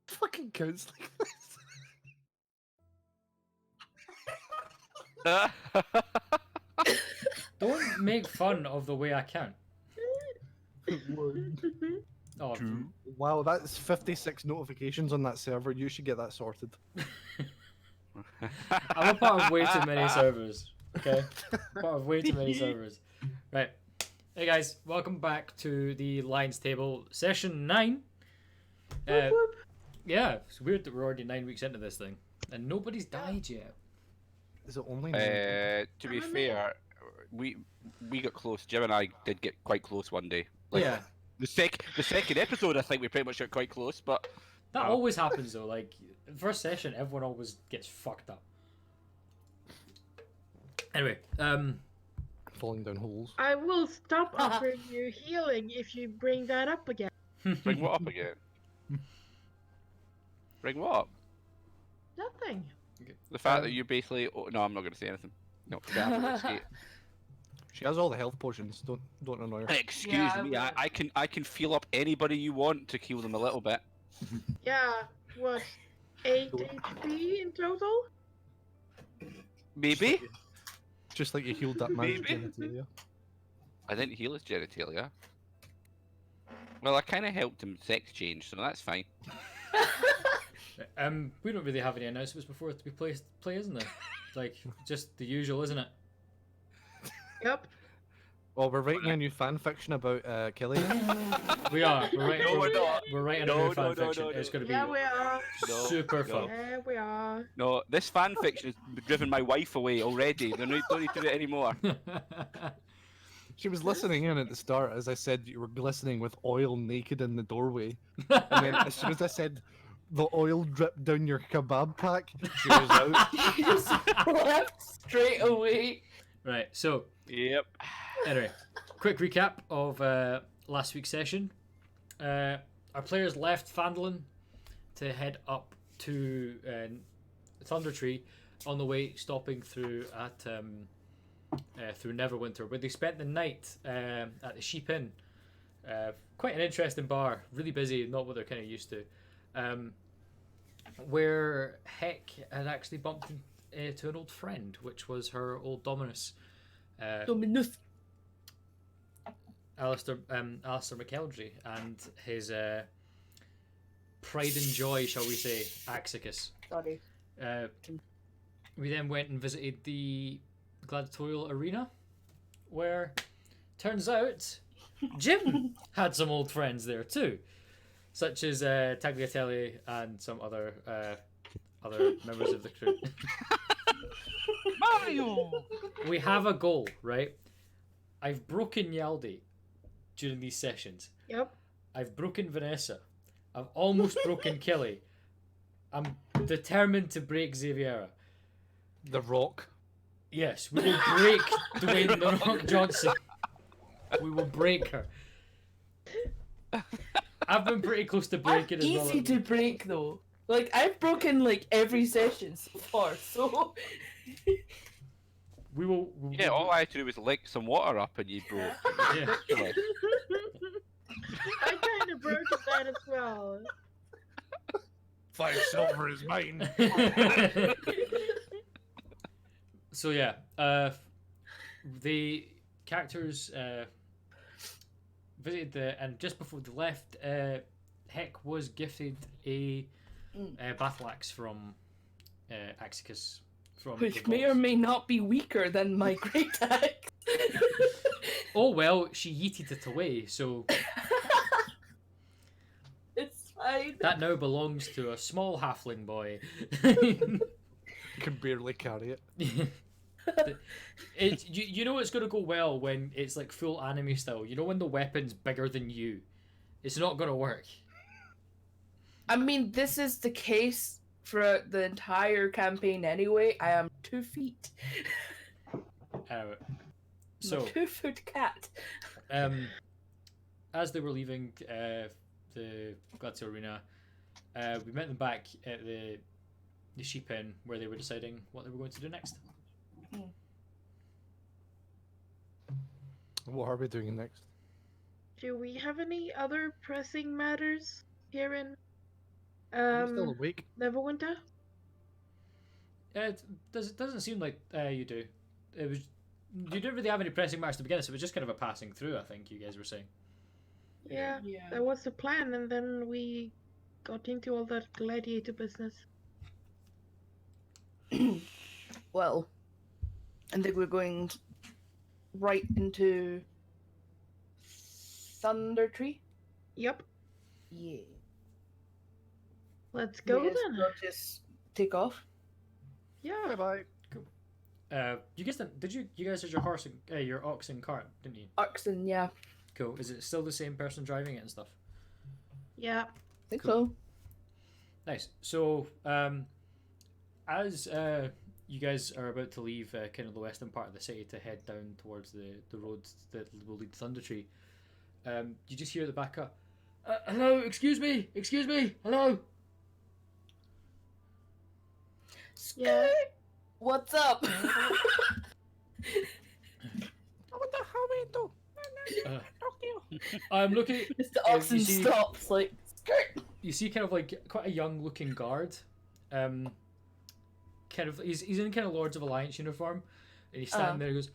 Fucking counts like this. Don't make fun of the way I count. 1, Oh, 2. Wow, that's 56 notifications on that server. You should get that sorted. I'm a part of way too many servers. Okay, part of way too many servers. Right. Hey guys, welcome back to the Lions Table session 9. Yeah, it's weird that we're already 9 weeks into this thing, and nobody's died yet. Is it only? To be fair, we got close. Jim and I did get quite close one day. Like, Yeah, the second episode, I think we pretty much got quite close, but that always happens though. Like first session, everyone always gets fucked up. Anyway, Falling down holes. I will stop offering you healing if you bring that up again. bring what up again? Bring what up? Nothing. The fact that you basically. Oh, no, I'm not going to say anything. No, She has all the health potions. Don't annoy her. Excuse me. I can feel up anybody you want to heal them a little bit. Yeah, what? 8 HP in total? Maybe. Just like you healed that man's Maybe. genitalia. I didn't heal his genitalia. Well, I kind of helped him sex change, so that's fine. we don't really have any announcements before we play, isn't there? Like just the usual, isn't it? Yep. Well, we're writing a new fan fiction about Killian. We are. We're writing. No, we're not. We're writing No, a new fan no, no, fiction. no, It's no. going to be Yeah, we are. super fun. Yeah, we are. No, this fan fiction has driven my wife away already. Don't need to do it anymore. She was listening in at the start as I said you were glistening with oil naked in the doorway. And then as soon as I said the oil dripped down your kebab pack, she was out. You just left straight away. Right. So Yep. anyway, quick recap of last week's session. Our players left Phandelver to head up to Thunder Tree, on the way stopping through at through Neverwinter, where they spent the night at the Sheep Inn. Quite an interesting bar, really busy, not what they're kind of used to. Where Heck had actually bumped into an old friend, which was her old Dominus. Dominus. Alistair McKeldry and his pride and joy, shall we say, Axicus. Sorry. We then went and visited the gladiatorial arena, where turns out Jim had some old friends there too, such as Tagliatelle and some other members of the crew. Mario! We have a goal, right? I've broken Yaldi during these sessions. Yep. I've broken Vanessa. I've almost broken Kelly. I'm determined to break Xaviera. The Rock. Yes, we will break Dwayne The Rock Johnson. We will break her. I've been pretty close to breaking as well. Easy to break though. Like I've broken like every session so far, so We will. Yeah, all I had to do was lick some water up and you broke. Yeah. Literally. I kind of broke that as well. 5 silver is mine. So yeah, the characters visited and just before they left, Heck was gifted a battle axe from Axicus. which may or may not be weaker than my great axe. Oh well, she yeeted it away, so It's fine. that now belongs to a small halfling boy. Can barely carry it. You know it's going to go well when it's like full anime style. You know when the weapon's bigger than you. It's not going to work. I mean, this is the case for the entire campaign anyway. I am 2 feet. Anyway, I'm so a 2-foot cat. as they were leaving the Gladiator Arena, we met them back at the sheep inn where they were deciding what they were going to do next. What are we doing next? Do we have any other pressing matters here in I'm still awake. Neverwinter? It doesn't seem like you do. It was you didn't really have any pressing matters to begin with, so it was just kind of a passing through. I think you guys were saying. Yeah, that was the plan, and then we got into all that gladiator business. Well, I think we're going right into Thunder Tree. Yep, Yeah. let's go Yes, then. we'll just take off. Yeah, Bye. You guys did you guys had your horse and your ox and cart, didn't you? Oxen, yeah. Cool. Is it still the same person driving it and stuff? yeah. I think Cool. so. Nice. So, as you guys are about to leave kind of the western part of the city to head down towards the roads that will lead to Thunder Tree, you just hear at the back up, hello, excuse me, hello. Yeah. What's up? What the hell we do? I'm looking. Mr. you Oxen see- stops, like, skirt. You see kind of like quite a young looking guard. Kind of he's in kind of Lords of Alliance uniform, and he's standing there. He goes,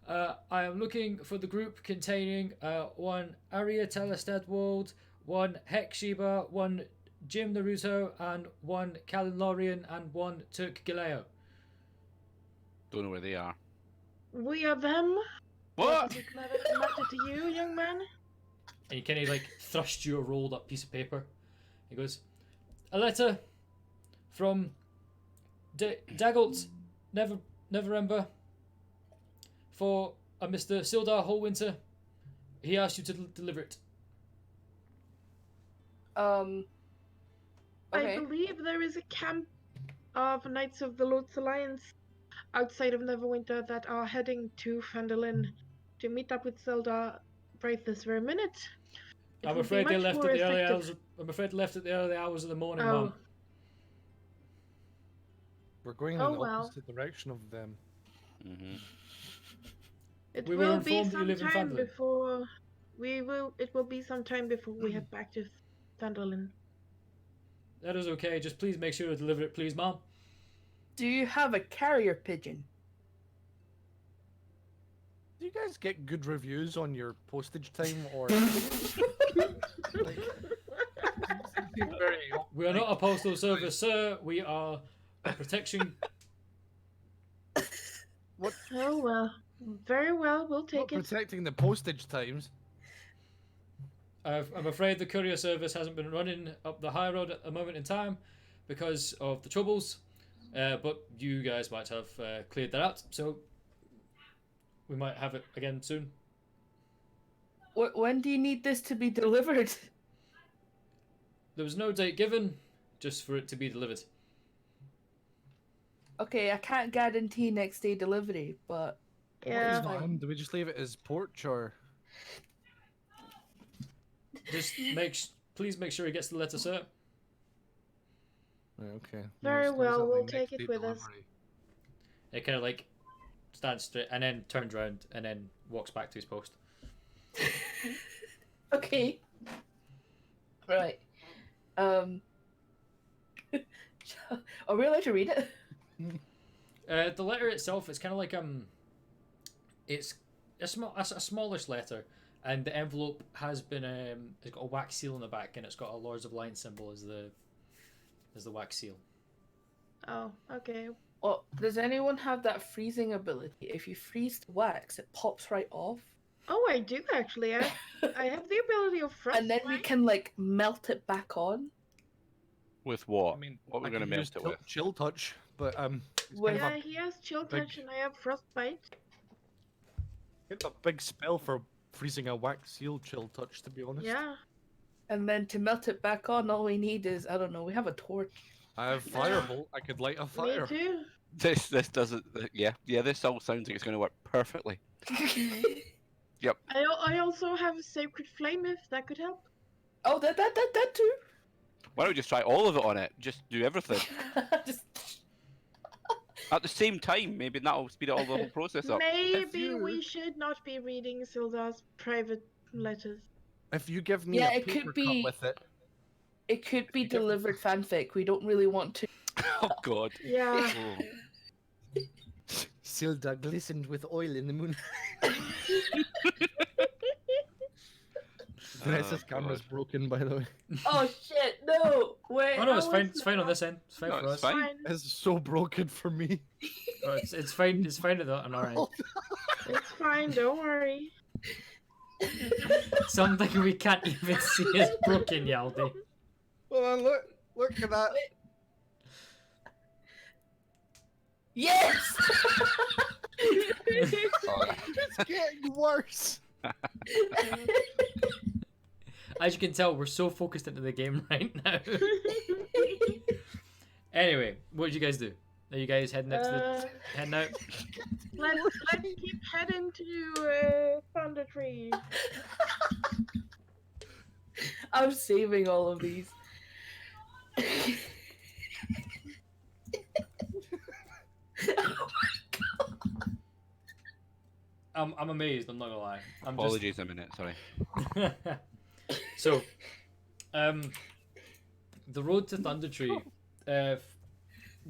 I am looking for the group containing one Arya Telestedwold, one Hexsheba, one Jim Naruto, and one Callan Lorian, and one Turk Gileo. Don't know where they are. We are them. What? Does it matter to you, young man? And he kind of like thrusts you a rolled up piece of paper. He goes, a letter from Daggelt Neverember for a Mr. Sildar Hallwinter. He asked you to deliver it. Okay. I believe there is a camp of Knights of the Lord's Alliance outside of Neverwinter that are heading to Phandelver to meet up with Zelda right this very minute. It I'm would be afraid they much left more at the early effective- hours. I'm afraid they left at the early hours of the morning, Oh, Mum. We're going in Oh, the well. opposite direction of them. Mm-hmm. it We were will be informed that you some live in time Phandelver. before It will be some time before we head back to Phandelver. That is okay. Just please make sure to deliver it, please, Mom. Do you have a carrier pigeon? Do you guys get good reviews on your postage time, or like, very We are not a postal service, sir. We are a protection. Oh well, very well. We'll not take it. protecting the postage times? I'm afraid the courier service hasn't been running up the high road at the moment in time because of the troubles. But you guys might have cleared that out, so we might have it again soon. When do you need this to be delivered? There was no date given, just for it to be delivered. Okay, I can't guarantee next day delivery, but Yeah. Do we just leave it as porch, or Just please make sure he gets the letter, sir. Right, okay? Very it's well, like we'll next take it day with us. delivery. It kind of like stands straight and then turns around and then walks back to his post. okay. Right. Are we allowed to read it? The letter itself, it's kind of like it's a smallish letter, and the envelope has been it's got a wax seal on the back, and it's got a Lords of Lion symbol as the wax seal. Oh, okay. Well, does anyone have that freezing ability? If you freeze the wax, it pops right off, Oh, I do actually. I have the ability of frostbite. and then we can like melt it back on. With what? I mean, What we're I going to could use melt it with? chill touch, but it's With- kind of Yeah, he has chill big- touch and I have frostbite. a big spell for freezing a wax seal. Chill touch, to be honest. Yeah. And then to melt it back on, all we need is, I don't know, we have a torch. I have firebolt. I could light a fire. Me too. This doesn't. Yeah, this all sounds like it's going to work perfectly. Yep. I also have a sacred flame if that could help. Oh, that too. Why don't we just try all of it on it? Just do everything Just at the same time. Maybe that'll speed all the whole process up. Maybe we should not be reading Sildar's private letters. If you give me Yeah, a it could paper cut be- with it, it could be delivered fanfic. We don't really want to. Oh God. Yeah. Oh. Silda glistened with oil in the moon. Vanessa's camera's God. broken, by the way. Oh shit! No, wait. Oh no, it's Oh, fine. it's It's fine on this end. It's fine No, for it's us. fine. It's so broken for me. Oh, it's fine. It's fine on our end. It's fine, don't worry. Something we can't even see is broken, Yaldi. Hold on, look at that. Yes. It's getting worse. As you can tell, we're so focused into the game right now. Anyway, what did you guys do? Are you guys heading out? Heading out? Let's keep heading to Thunder Tree. I'm saving all of these. I'm amazed. I'm not gonna lie. I'm Apologies a minute. Sorry. just... So, the road to Thunder Tree. The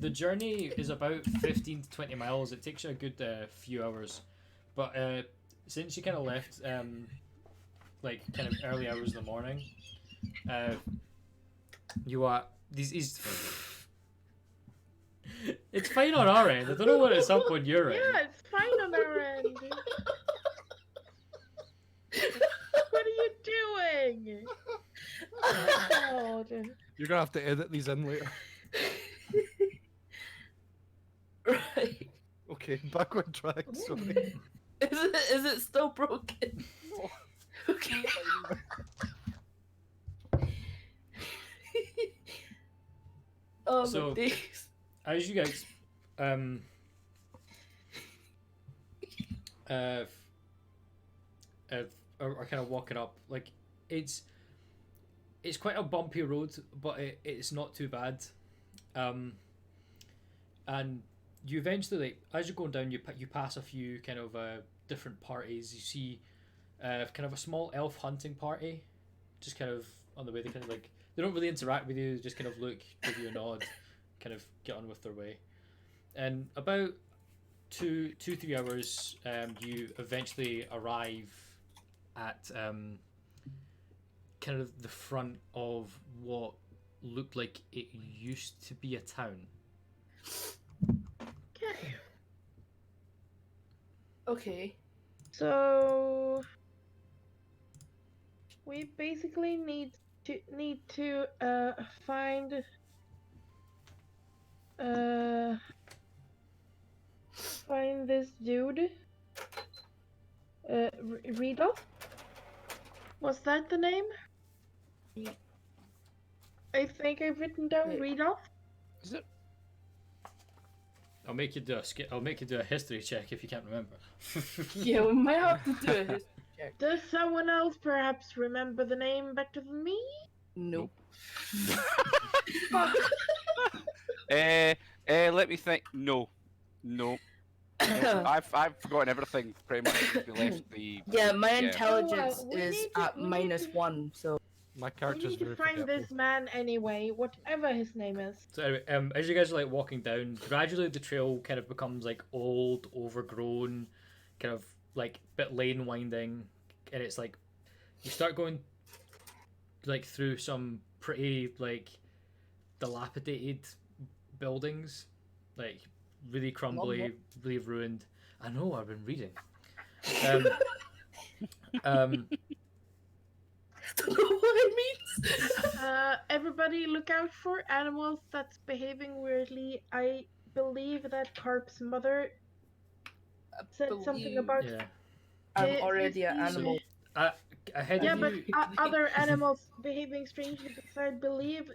journey is about 15 to 20 miles. It takes you a good few hours, but since you kind of left, like kind of early hours in the morning, you are these. It's fine on our end. I don't know what it's up on your end. Yeah, it's fine on our end. What are you doing? Oh, God. You're gonna have to edit these in later. Right. Okay, back on track. Sorry. Is it still broken? Okay. Oh So- my days. As you guys are kind of walking up, like it's quite a bumpy road, but it's not too bad. And you eventually, like, as you're going down, you pass a few kind of different parties. You see kind of a small elf hunting party, just kind of on the way. They kind of like, they don't really interact with you. They just kind of look, give you a nod, kind of get on with their way. And about 3 hours, you eventually arrive at kind of the front of what looked like it used to be a town. Okay. Okay. So we basically need to find this dude. Rudolph? Was that the name? I think I've written down Wait. Rudolph. Is it? I'll make you do a history check if you can't remember. Yeah, we might have to do a history check. Does someone else perhaps remember the name better than me? Nope. Let me think. No. I've forgotten everything pretty much since we left the. Yeah, my Yeah. intelligence Oh, well, we is need to- at we need to- -1, so My We character's need to very find forgetful. this man anyway, whatever his name is. So anyway, as you guys are like walking down, gradually the trail kind of becomes like old, overgrown, kind of like bit lane winding, and it's like you start going like through some pretty like dilapidated buildings, like really crumbly, really ruined. I know, I've been reading. I don't know what it means. Everybody look out for animals that's behaving weirdly. I believe that Carp's mother said something believe- about Yeah. I'm his already an species. animal. Ahead Yeah, of but you. other animals behaving strangely because I believe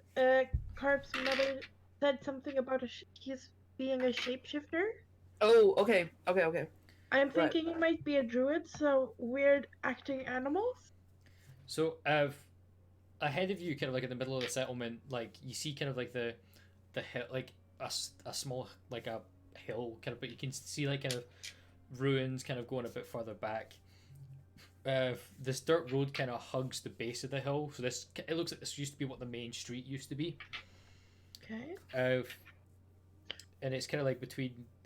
Carp's mother said something about his being a shapeshifter. Oh, okay. I'm Right. thinking it might be a druid, so weird acting animals. So, ahead of you, kind of like in the middle of the settlement, like you see kind of like the hill, like a small like a hill kind of, but you can see like kind of ruins kind of going a bit further back. This dirt road kind of hugs the base of the hill, so it looks like this used to be what the main street used to be. Okay. And it's kind of like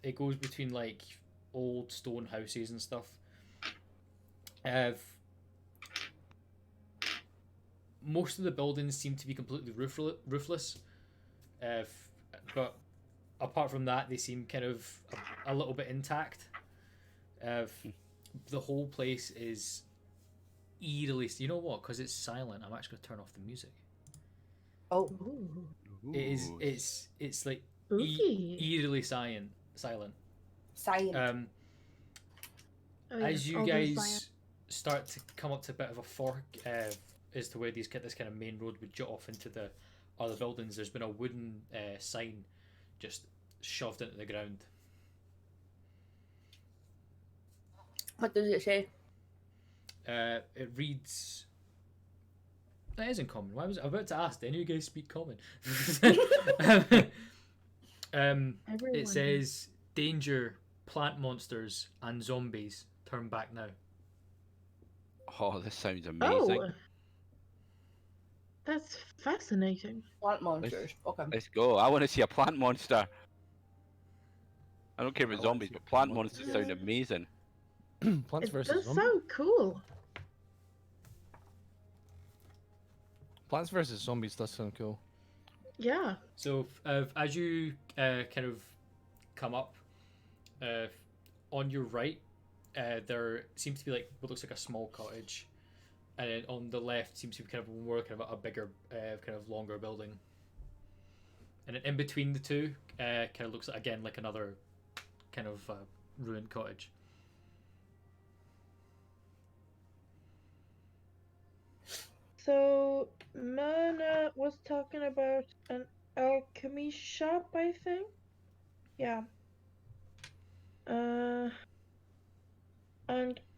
it goes between like old stone houses and stuff. Most of the buildings seem to be completely roofless, but apart from that, they seem kind of a little bit intact. The whole place is eerily. You know what? Because it's silent, I'm actually going to turn off the music. Oh, Ooh. It is. It's like Spooky. eerily silent. science. Oh, yeah, As you all those lions. guys start to come up to a bit of a fork as to where this kind of main road would jut off into the other buildings, there's been a wooden sign just shoved into the ground. What does it say? It reads. That isn't common. Why was I about to ask? Do any of you guys speak common? Everyone. It says, "Danger, plant monsters, and zombies. Turn back now." Oh, this sounds amazing. Oh, that's fascinating. Plant monsters. Okay. Let's go. I want to see a plant monster. I don't care I about wanna zombies, see but a plant plant monsters monster. sound amazing. Plants It versus does Zombies. sound cool. Plants vs Zombies does sound cool. Yeah. So as you kind of come up, on your right, there seems to be like what looks like a small cottage, and then on the left seems to be kind of more kind of a bigger, kind of longer building. And then in between the two, kind of looks like, again like another kind of ruined cottage. So Myrna was talking about an alchemy shop, I think. Yeah. And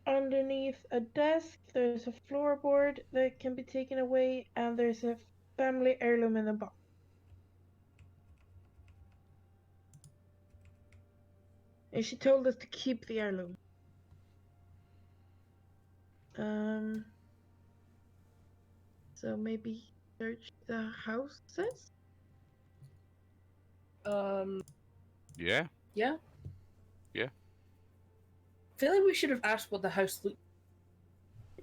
underneath a desk, there's a floorboard that can be taken away, and there's a family heirloom in the box. And she told us to keep the heirloom. So maybe search the houses? Yeah. Yeah. Yeah. I feel like we should have asked what the house looked.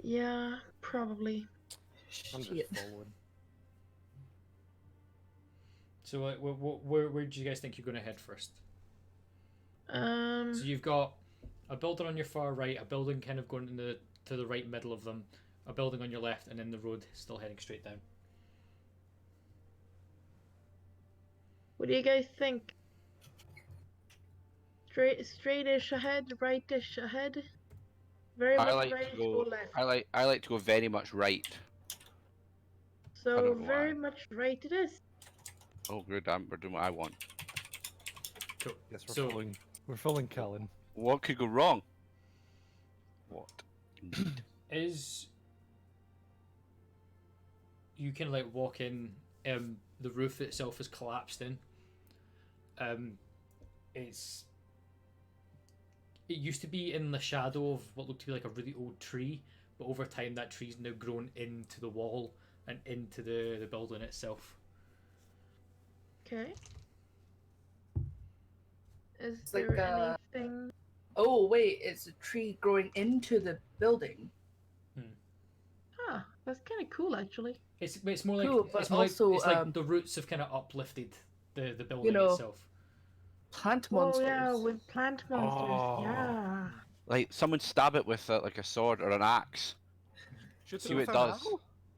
Yeah, probably. I'm just Shit. following. So where do you guys think you're going to head first? Um, So you've got a building on your far right, a building kind of going to the right middle of them, a building on your left, and then the road still heading straight down. what do you guys think? Straightish ahead, rightish ahead? Very I much like right to or go. left. I like to go very much right. I So don't know very why. much right it is. Oh, good. We're doing what I want. Cool. Yes, we're So- following. We're following Callan. What could go wrong? What? Indeed. Is you can like walk in, the roof itself is collapsed in. It used to be in the shadow of what looked to be like a really old tree, but over time that tree's now grown into the wall and into the building itself. Okay. Is It's like, there anything? Oh wait, it's a tree growing into the building. Huh, that's kind of cool actually. It's more like Cool, but it's more also, like it's like the roots have kind of uplifted the building know, itself. Plant Oh monsters. yeah, with plant monsters. Oh. Yeah. Like someone stab it with like a sword or an axe. Shoot See what it does.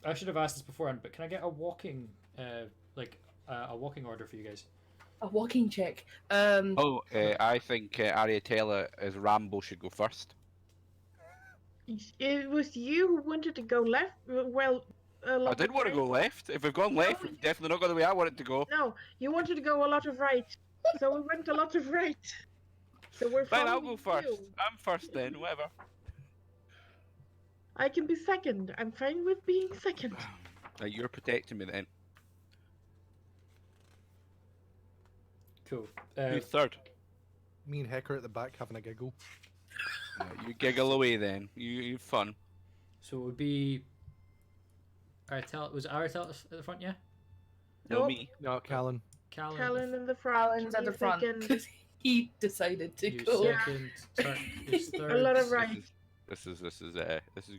I should have asked this beforehand, but can I get a walking a walking order for you guys? A walking check. Oh, I think Ariatela as Rambo should go first. It was you who wanted to go left. Well, a lot I did of want to right. go left. If we've gone left, we've definitely not gone the way I want it to go. No, you wanted to go a lot of right. So we went a lot of right. So we're Fine, I'll following go first. you. I'm first then, whatever. I can be second. I'm fine with being second. Right, you're protecting me then. Cool. Who's third? Me and Hecker at the back having a giggle. You giggle away then. You fun. So it would be. Was Aritel at the front? Yeah. No, Nope. me. No, Callan. Callan in the front. Alan's at me the front second. because he decided to You go. second. Turk is A third. lot of right. This is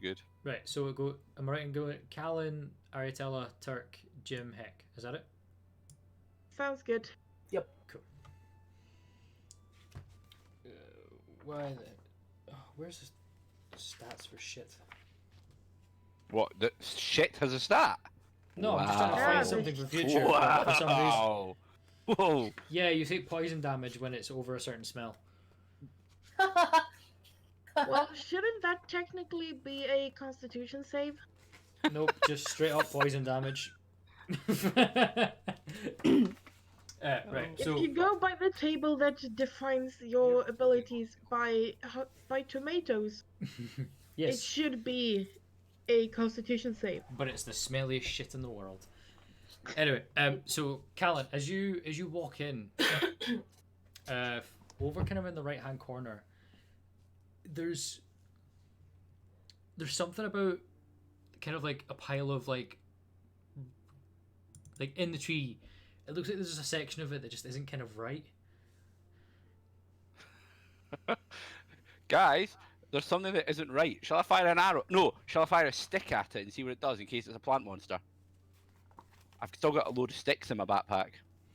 good. Right. So we go. Am I right in going? Callan, Aritella, Turk, Jim, Heck. Is that it? Sounds good. Cool. Why the? Oh, where's the stats for shit? What? The shit has a stat? No, I'm just trying to Wow. find something for future. but for some reason, Wow. Whoa. yeah, you take poison damage when it's over a certain smell. Well, shouldn't that technically be a Constitution save? Nope, just straight up poison damage. Right, If so you go by the table that defines your abilities by tomatoes, it yes, should be a Constitution save. but it's the smelliest shit in the world. Anyway, so Callan, as you walk in, over kind of in the right hand corner, there's something about kind of like a pile of like in the tree. It looks like there's a section of it that just isn't kind of right. Guys, there's something that isn't right. Shall I fire an arrow? No, shall I fire a stick at it and see what it does in case it's a plant monster? I've still got a load of sticks in my backpack.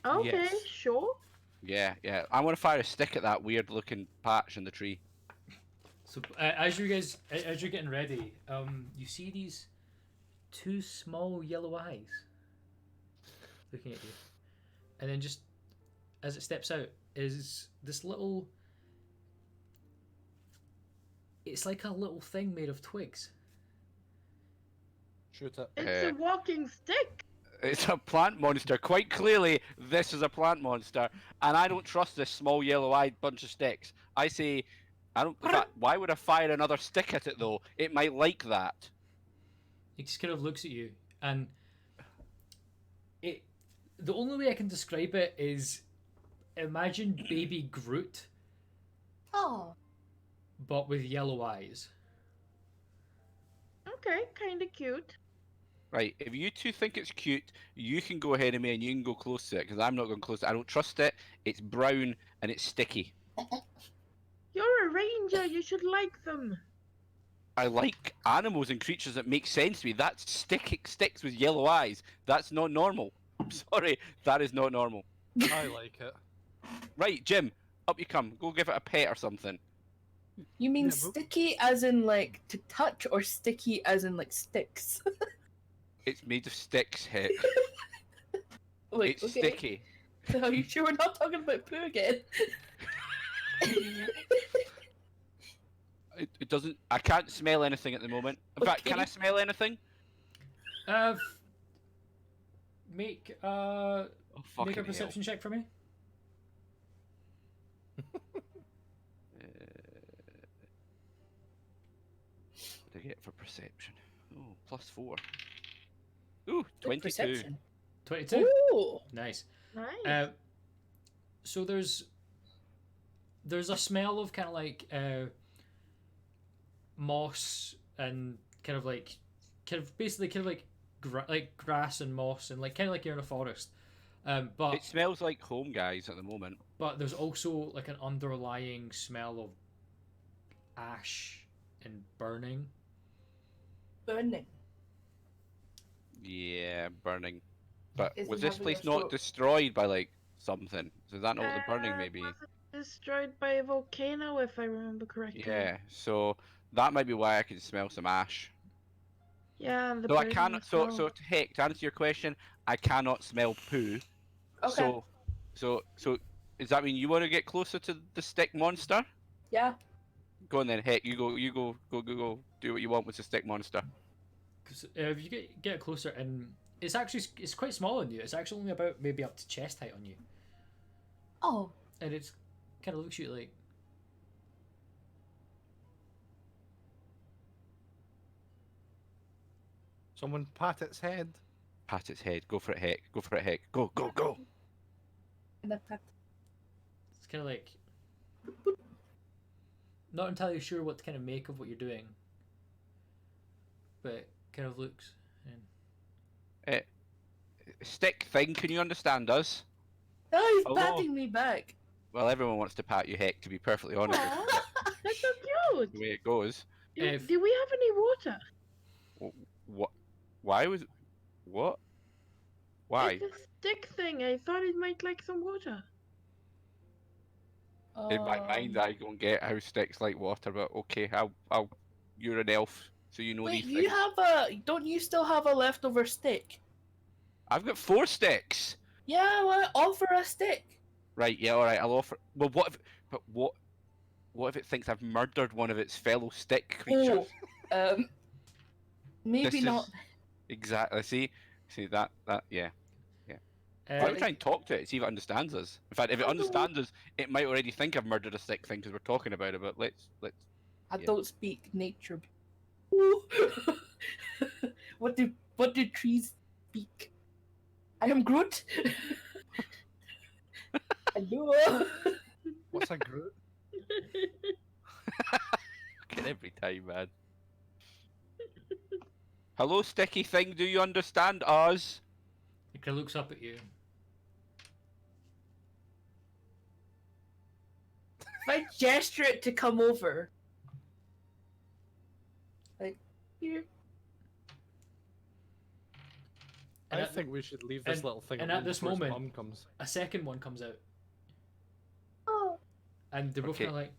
Okay, Yes. sure. Yeah. I want to fire a stick at that weird looking patch in the tree. So as you're getting ready, you see these two small yellow eyes looking at you, and then just as it steps out is this little. It's like a little thing made of twigs. Shoot it. It's a walking stick. It's a plant monster. Quite clearly, this is a plant monster, and I don't trust this small yellow-eyed bunch of sticks. I say, I don't. In fact, why would I fire another stick at it though? It might like that. It just kind of looks at you, and it. The only way I can describe it is, imagine Baby Groot, Oh. but with yellow eyes. Okay, kind of cute. Right, if you two think it's cute, you can go ahead of me and you can go close to it, because I'm not going close to it. I don't trust it. It's brown and it's sticky. You're a ranger. You should like them. I like animals and creatures that make sense to me. That's sticks with yellow eyes. That's not normal. I'm sorry, that is not normal. I like it. Right, Jim, up you come. Go give it a pet or something. You mean Yeah, but- sticky as in like to touch, or sticky as in like sticks? It's made of sticks, heck. Wait, It's okay. sticky. Are you sure we're not talking about poo again? It doesn't. I can't smell anything at the moment. In fact, can Okay. I smell anything? Make Oh, fucking make a hell. perception check for me. What do I get for perception? Oh, +4. Ooh, Good 22. perception. 22. Ooh. Nice. Nice. So there's a smell of kind of like moss and kind of basically like grass and moss and like kind of like you're in a forest. But It smells like home, guys, at the moment. but there's also like an underlying smell of ash and burning. Burning. Yeah, burning. But Is was it this having place a not stroke? destroyed by like something? So is that not what the burning may be? Was it destroyed by a volcano, if I remember correctly? Yeah, so that might be why I can smell some ash. Yeah, and the So I burning cannot. smell. So heck, to answer your question, I cannot smell poo. Okay. So does that mean you want to get closer to the stick monster? Yeah. Go on then, heck. You go. Do what you want with the stick monster. 'Cause, if you get closer, and it's quite small on you. It's actually only about maybe up to chest height on you. Oh, and it's kind of looks at you like, Someone pat its head. Pat its head. Go for it, Heck. Go for it, Heck. Go, go, go. and I pat. it's kind of like, not entirely sure what to kind of make of what you're doing, but kind of looks. And Stick thing, can you understand us? Oh, he's Hello? patting me back. Well, everyone wants to pat you, Heck, to be perfectly honest with you. Aw. That's so cute. The way it goes. If- Do we have any water? What? Why was? What? Why? It's a stick thing. I thought it might like some water. In my mind, I don't get how sticks like water, but okay, I'll. You're an elf, so you know Wait, these you things. have a. Don't you still have a leftover stick? I've got 4 sticks. Yeah, well, offer a stick. Right, yeah, all right. I'll offer. Well, what if? But what? What if it thinks I've murdered one of its fellow stick creatures? Maybe This not. is- Exactly. See that yeah. Uh, Why don't we try and talk to it, see if it understands us? In fact, if it I don't- understands us, it might already think I've murdered a stick thing because we're talking about it. But let's. I Yeah. don't speak nature. What do trees speak? I am Groot. Hello. What's a Groot? Fucking every time, man. Hello, sticky thing. Do you understand us? it kind of looks up at you. If I gesture it to come over, like here. And I at, think we should leave this and- little thing and alone at this before his moment- mum comes. a second one comes out, Oh. and they're both Okay. kind of like,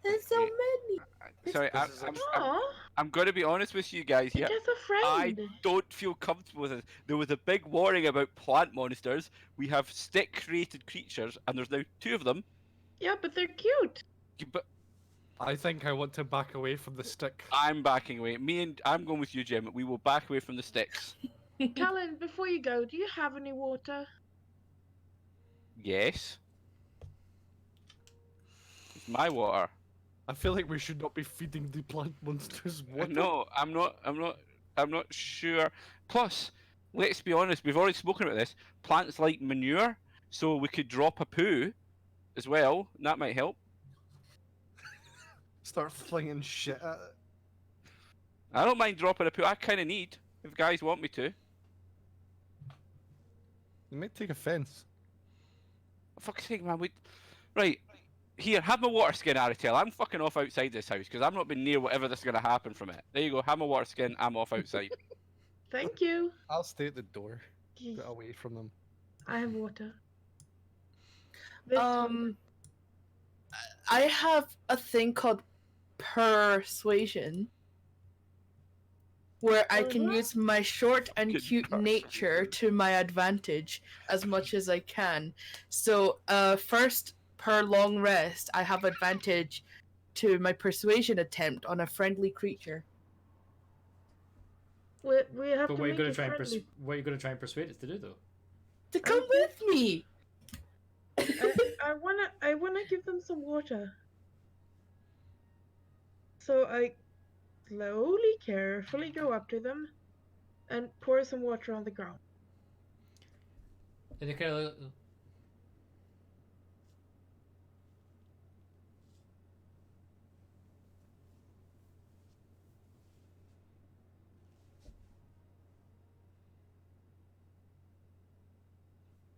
There's so Okay. many. Sorry, This is Aw, I'm going to be honest with you guys it here. has a I friend. don't feel comfortable with it. There was a big warning about plant monsters. We have stick-created creatures, and there's now 2 of them. Yeah, but they're cute. But I think I want to back away from the stick. I'm backing away. I'm going with you, Jim. We will back away from the sticks. Callan, before you go, do you have any water? Yes. It's my water. I feel like we should not be feeding the plant monsters water. No, I'm not sure. Plus, let's be honest. We've already spoken about this. Plants like manure, so we could drop a poo as well. And that might help. Start flinging shit at it. I don't mind dropping a poo. I kind of need, if guys want me to. You might take offence. For fuck's sake, man. Right. Here, have my water skin, Aritel. I'm fucking off outside this house because I've not been near whatever that's going to happen from it. There you go. Have my water skin. I'm off outside. Thank you. I'll stay at the door, bit away from them. I have water. This one. I have a thing called persuasion, where I can Uh-huh. use my short and Good cute persuasion. nature to my advantage as much as I can. So, first per long rest, I have advantage to my persuasion attempt on a friendly creature. We have but to what are you make going it to try and friendly. what are you going to try and persuade it to do though? To come with me. I wanna give them some water. So I slowly, carefully go up to them and pour some water on the ground. And they kind of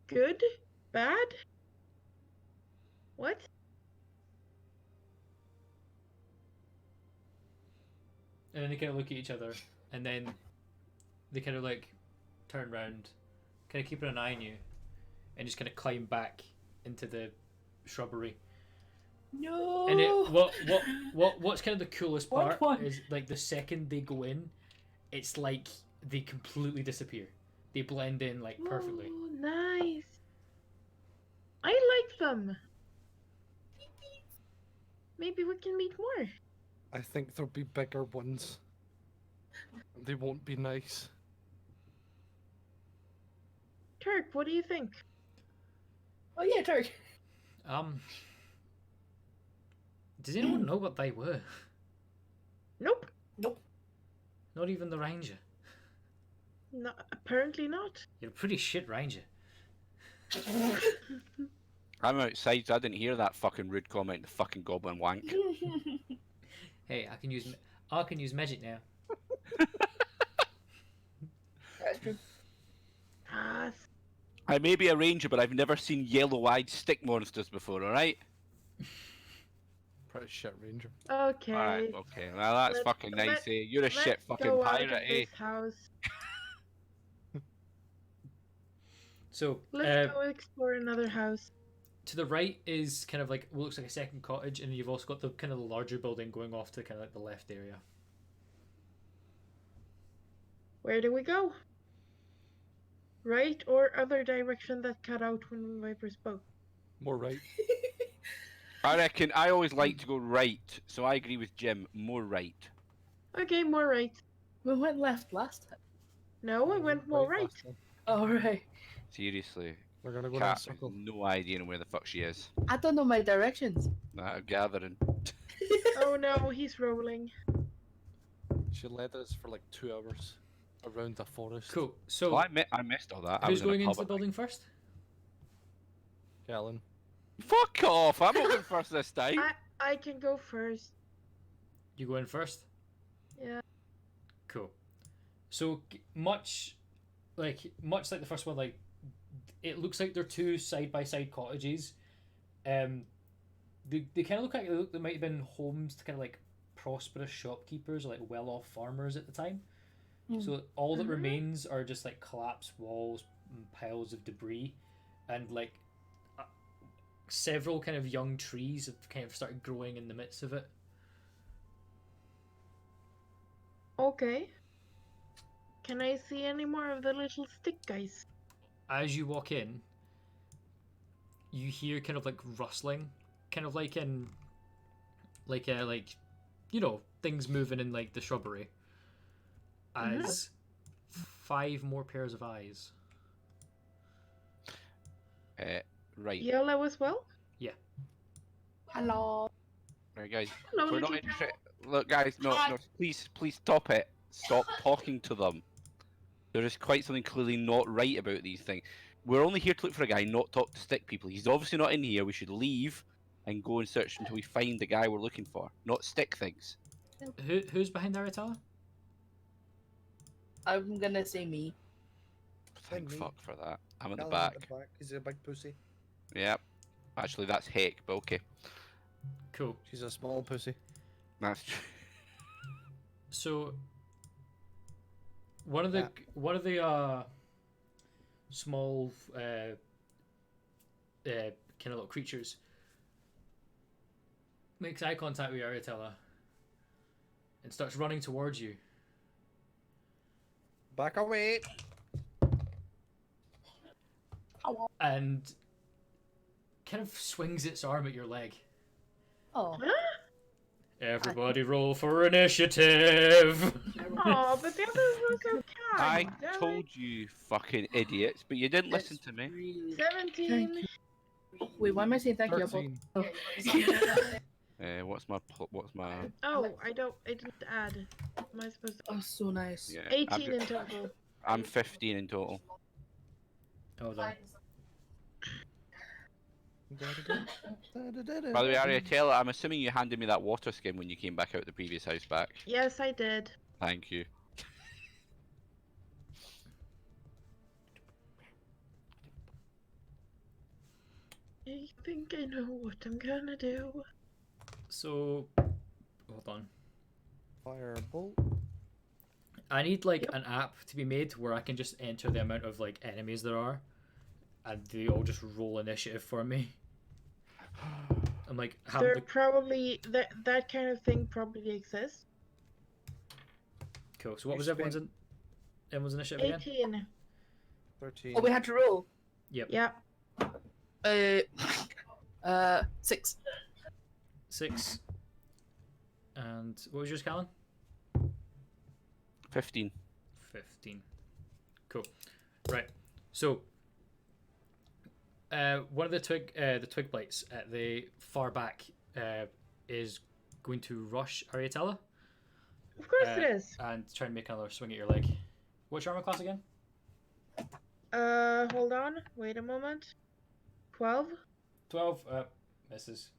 Good? Bad? What? and then they kind of look at each other, and then they kind of like turn around, kind of keeping an eye on you, and just kind of climb back into the shrubbery. No. And what's kind of the coolest What part one? is like the second they go in, it's like they completely disappear. They blend in like perfectly. Oh, nice. I like them. Maybe we can meet more. I think there'll be bigger ones. They won't be nice. Turk, what do you think? Oh yeah, Turk. Does anyone know what they were? Nope. Not even the ranger. No, apparently not. You're a pretty shit ranger. I'm outside, so I didn't hear that fucking rude comment. The fucking goblin wank. Hey, I can use magic now. That's true. Ah, I may be a ranger, but I've never seen yellow-eyed stick monsters before. All right. Pretty shit ranger. okay. Alright, okay. Well, that's Let- fucking nice, let- eh? You're a Let's shit fucking go out pirate, of eh? this house. So, Let's go explore another house. to the right is kind of like what looks like a second cottage, and you've also got the kind of the larger building going off to kind of like the left area. Where do we go? Right or other direction that cut out when Viper spoke? More right. I reckon I always like to go right, so I agree with Jim. More right. Okay, more right. We went left last time. No, we went more right. last time. Oh right. Seriously. We're gonna go in a Cat has circle. no idea where the fuck she is. I don't know my directions. I'm gathering. Oh no, he's rolling. She led us for like 2 hours around the forest. Cool. So, Oh, I missed all that. I who's was in a going into pub the at building first? Kellen. Fuck off! I'm not going first this time. I can go first. You go in first. Yeah. Cool. So much like the first one, like it looks like they're two side by side cottages. They kind of look like they might have been homes to kind of like prosperous shopkeepers or like well off farmers at the time. So all that remains are just like collapsed walls and piles of debris, and like several kind of young trees have kind of started growing in the midst of it. Okay. Can I see any more of the little stick guys? As you walk in, you hear kind of like rustling, kind of like in like things moving in like the shrubbery. As 5 more pairs of eyes. Right. Yellow as well? Hello. Right, guys. Hello, We're not little interested. Look, guys. No, please stop it. Stop talking to them. There is quite something clearly not right about these things. We're only here to look for a guy, not talk to stick people. He's obviously not in here. We should leave and go and search until we find the guy we're looking for, not stick things. Who's behind Aratala? I'm gonna say me. Thank me. fuck for that. I'm at the Alan's back. at the back. He's a big pussy. Yep. Actually, that's Hick, but okay. Cool. She's a small pussy. That's true. So one of the small kind of little creatures makes eye contact with Aratella and starts running towards you. Back away. And kind of swings its arm at your leg. Oh. Everybody roll for initiative! Oh, but the others were so I kind. damn told you, fucking idiots, but you didn't listen to me. Really... it. 17. Wait, why am I saying thank you? 13. What's my Oh, I didn't add. Am I supposed to? Oh, so nice. yeah? 18 in total. I'm 15 in total. Hold on. By the way, Ariatella, I'm assuming you handed me that water skin when you came back out the previous house back. Yes, I did. Thank you. I think I know what I'm gonna do. So, hold on. Firebolt. I need like an app to be made where I can just enter the amount of like enemies there are, and they all just roll initiative for me. I'm like, There probably that kind of thing probably exists. cool. So what You was spent- everyone's initiative again? 18. 13. Oh, we had to roll. Yeah. 6. 6. And what was yours, Callan? 15. 15. Cool. Right. So One of the twig blights at the far back is going to rush Ariatella. Of course it is. And try and make another swing at your leg. What's your armor class again? Hold on. Wait a moment. 12? 12. Misses.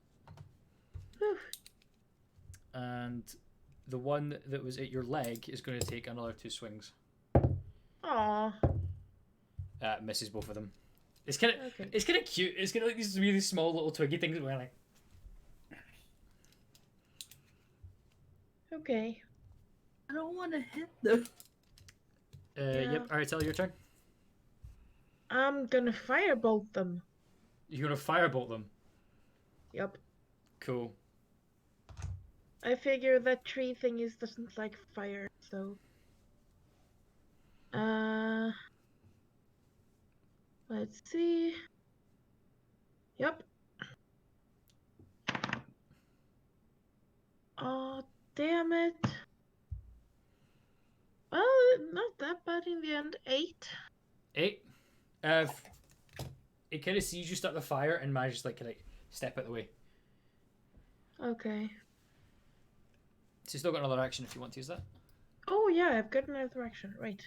Whew. And the one that was at your leg is going to take another 2 swings. Aw. Misses both of them. It's kind of Okay. it's kind of cute. It's kind of like these really small little twiggy things that we're like. Okay. I don't want to hit them. Yep. All right, Tell your turn. I'm gonna firebolt them. You're gonna firebolt them. Yep. Cool. I figure that tree thing doesn't like fire, so. Let's see. Yep. Oh, damn it. Well, not that bad in the end. 8. 8. It kind of sees you start the fire and manages to like step out the way. Okay. So you still got another action if you want to use that. Oh yeah, I've got another action. Right.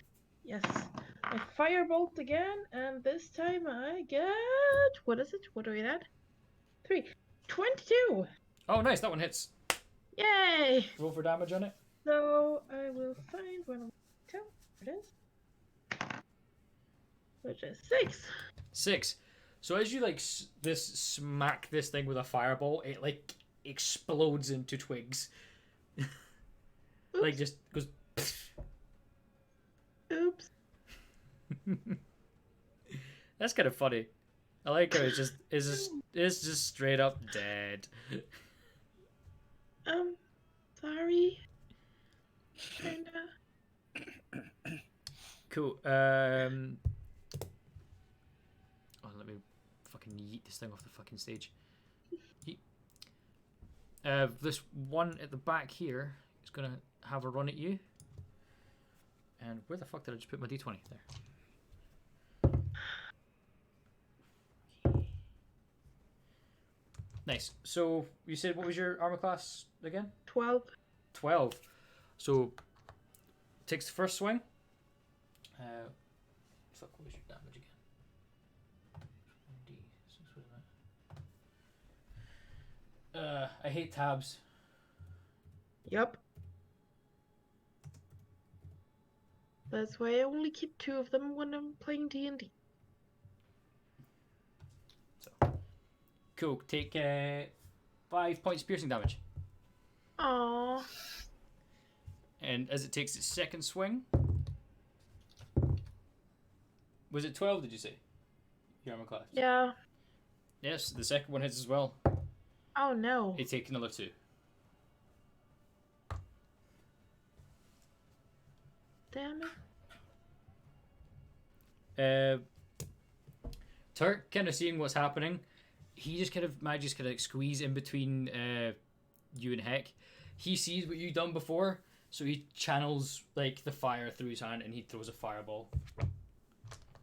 Yes. I firebolt again, and this time I get... What is it? What do we get? 3. 22! Oh, nice. That one hits. Yay! Roll for damage on it. So I will find one of the... There it is. Which is 6. 6. So as you like smack this thing with a fireball, it like explodes into twigs. Like just goes. Oops. That's kind of funny. I like how it's just straight up dead. Sorry. Kinda. Cool. Oh, let me fucking yeet this thing off the fucking stage. Yeet. This one at the back here is gonna have a run at you. And where the fuck did I just put my d20? There. Nice. So you said what was your armor class again? 12. 12. So takes the first swing. Fuck, what was your damage again? 1d6, what is that? I hate tabs. Yep. That's why I only keep 2 of them when I'm playing D&D. So cool. Take 5 points piercing damage. Aww. And as it takes its second swing, was it 12? Did you say? Your armor class. Yeah. Yes, the second one hits as well. Oh no. It takes another 2. Damn Uh, it. Turk kind of seeing what's happening, he just kind of manages to like squeeze in between you and Heck. He sees what you've done before, so he channels like the fire through his hand and he throws a fireball.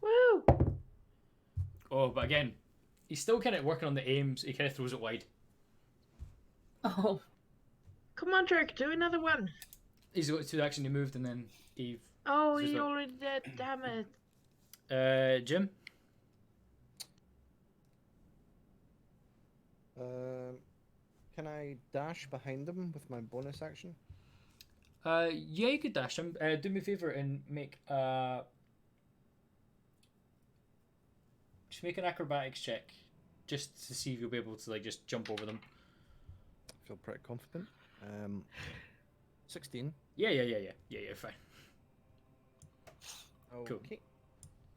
Woo! Oh, but again, he's still kind of working on the aim, so he kind of throws it wide. Oh. Come on, Turk, do another one. He's got 2 action, he moved, and then he... Oh, Just he what- already did. Damn it. Jim? Can I dash behind them with my bonus action? Yeah, you could dash him. Do me a favour and make just make an acrobatics check, just to see if you'll be able to like just jump over them. I feel pretty confident. 16. Yeah, fine. Cool. Okay.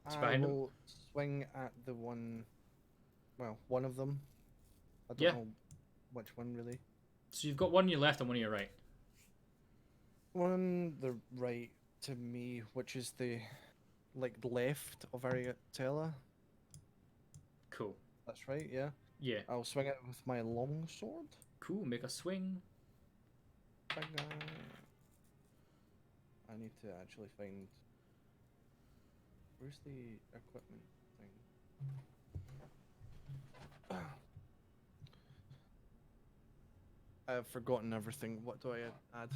It's I behind them? will swing at the one. Well, one of them. I don't Yeah. know which one really. So you've got one on your left and one on your right. One on the right to me, which is the left of Ariatella. Cool. That's right, yeah. Yeah. I'll swing it with my long sword. Cool. Make a swing. Big guy. I need to actually find. Where's the equipment thing? I've forgotten everything. What do I add?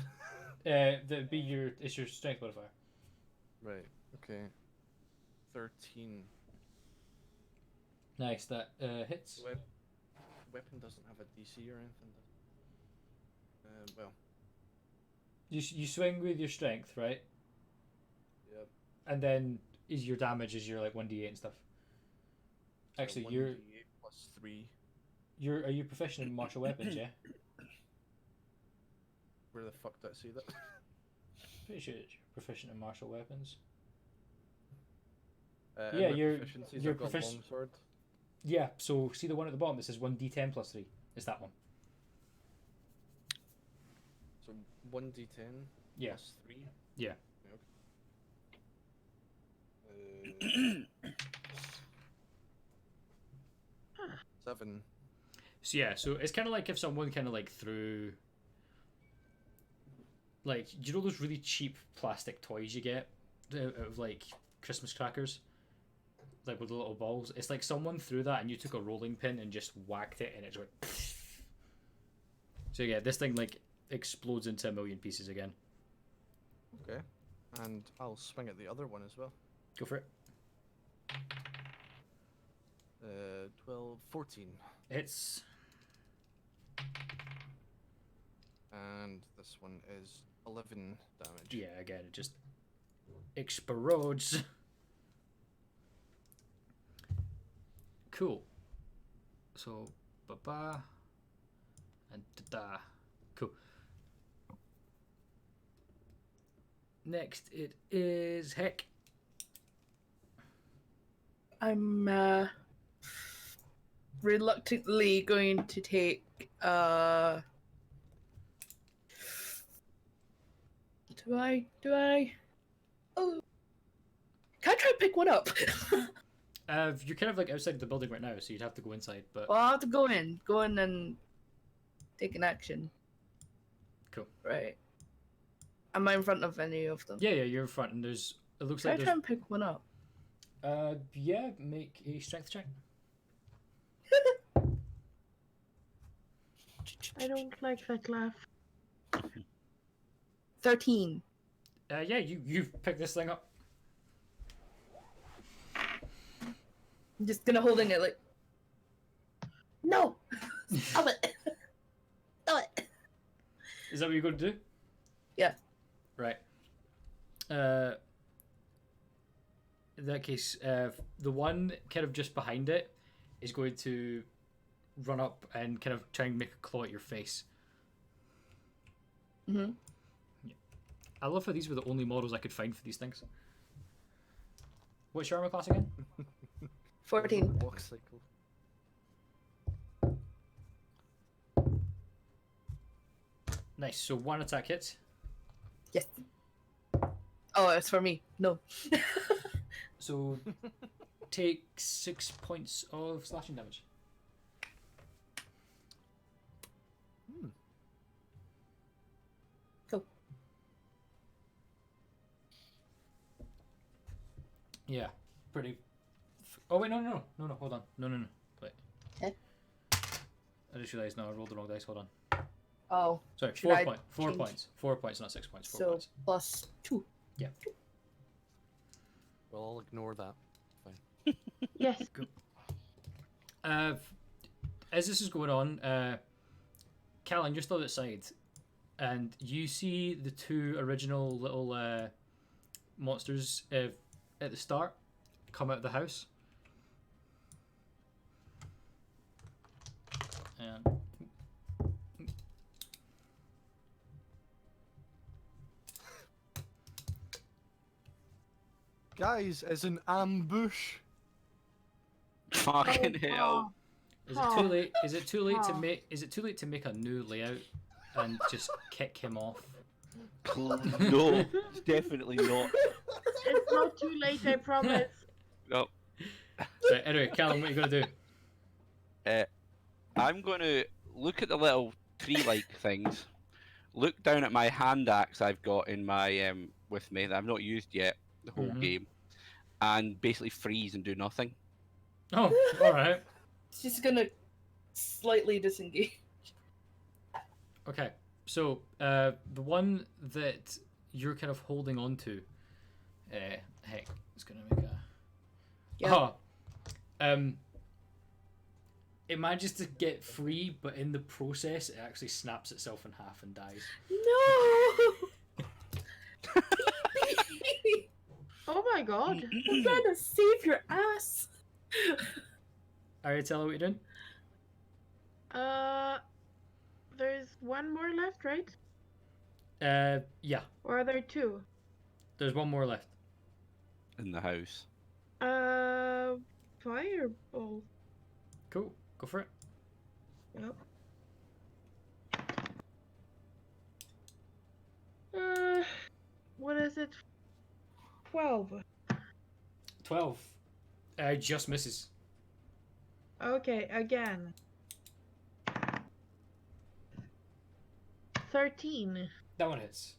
That'd be it's your strength modifier. Right. Okay. 13. Nice, that hits. Weapon doesn't have a DC or anything. Well. You swing with your strength, right? Yep. And then is your damage is your like 1d8 and stuff. Actually, 1d8 plus 3. Are you proficient in martial weapons? Yeah. Where the fuck did I see that? Pretty sure you're proficient in martial weapons. And Yeah, my you're proficiencies, I've got longsword. Yeah. So see the one at the bottom that says 1d10 plus 3. It's that one. So 1d10 Yeah. plus 3. Yeah. Okay. 7. So yeah, so it's kind of like if someone kind of like threw, like, do you know those really cheap plastic toys you get out of like Christmas crackers, like with the little balls? It's like someone threw that and you took a rolling pin and just whacked it and it just went. So yeah, this thing like explodes into a million pieces again. Okay. And I'll swing at the other one as well. Go for it. 12, 14. It's And this one is 11 damage. yeah, again it just explodes. Cool. So ba and da. Cool. Next it is Heck. I'm reluctantly going to take do I oh, can I try and pick one up? You're kind of like outside the building right now, so you'd have to go inside, but Well, I'll have to go in and take an action. Cool. Right. Am I in front of any of them? yeah, you're in front and there's it looks Can I like try and pick one up? yeah, make a strength check. I don't like that laugh. 13. Yeah, you've picked this thing up. I'm just gonna holding it like. No! Stop it! Stop it! Is that what you're going to do? Yeah. Right. In that case, the one kind of just behind it is going to run up and kind of try and make a claw at your face. Mm-hmm. Yeah. I love how these were the only models I could find for these things. What's your armor class again? 14. Walk cycle. Nice. So one attack hits. Yes. Oh, it's for me. No. So take 6 points of slashing damage. Cool. Yeah, pretty. Oh wait, no, hold on, no, wait. Eh? I just realized I rolled the wrong dice. Hold on. Oh. Sorry, Should I 4 change- points, 4 points, not 6 points. 4 So points. plus 2. Well, I'll ignore that. Yes. As this is going on, Callan, you're still outside, and you see the two original little monsters at the start come out of the house. And Guys, as an ambush. Fucking Oh, hell. is it too late? Is it too late to make? Is it too late to make a new layout and just kick him off? No, it's definitely not. It's not too late, I promise. No. Right, anyway, Callum, what are you gonna do? I'm going to look at the little tree-like things, look down at my hand axe I've got in my with me that I've not used yet the whole Mhm. game, and basically freeze and do nothing. Oh, all right. She's gonna slightly disengage. Okay, so the one that you're kind of holding on to, heck, it's gonna make a. Yeah. Oh, it manages to get free, but in the process, it actually snaps itself in half and dies. No! Oh my god. I'm trying to save your ass. Alright, tell her what you're doing. There's one more left, right? Yeah, Or are there two? there's one more left. In the house. Fireball. Cool, go for it. Yep. What is it? 12. 12. Just misses. Okay, again. 13. That one hits.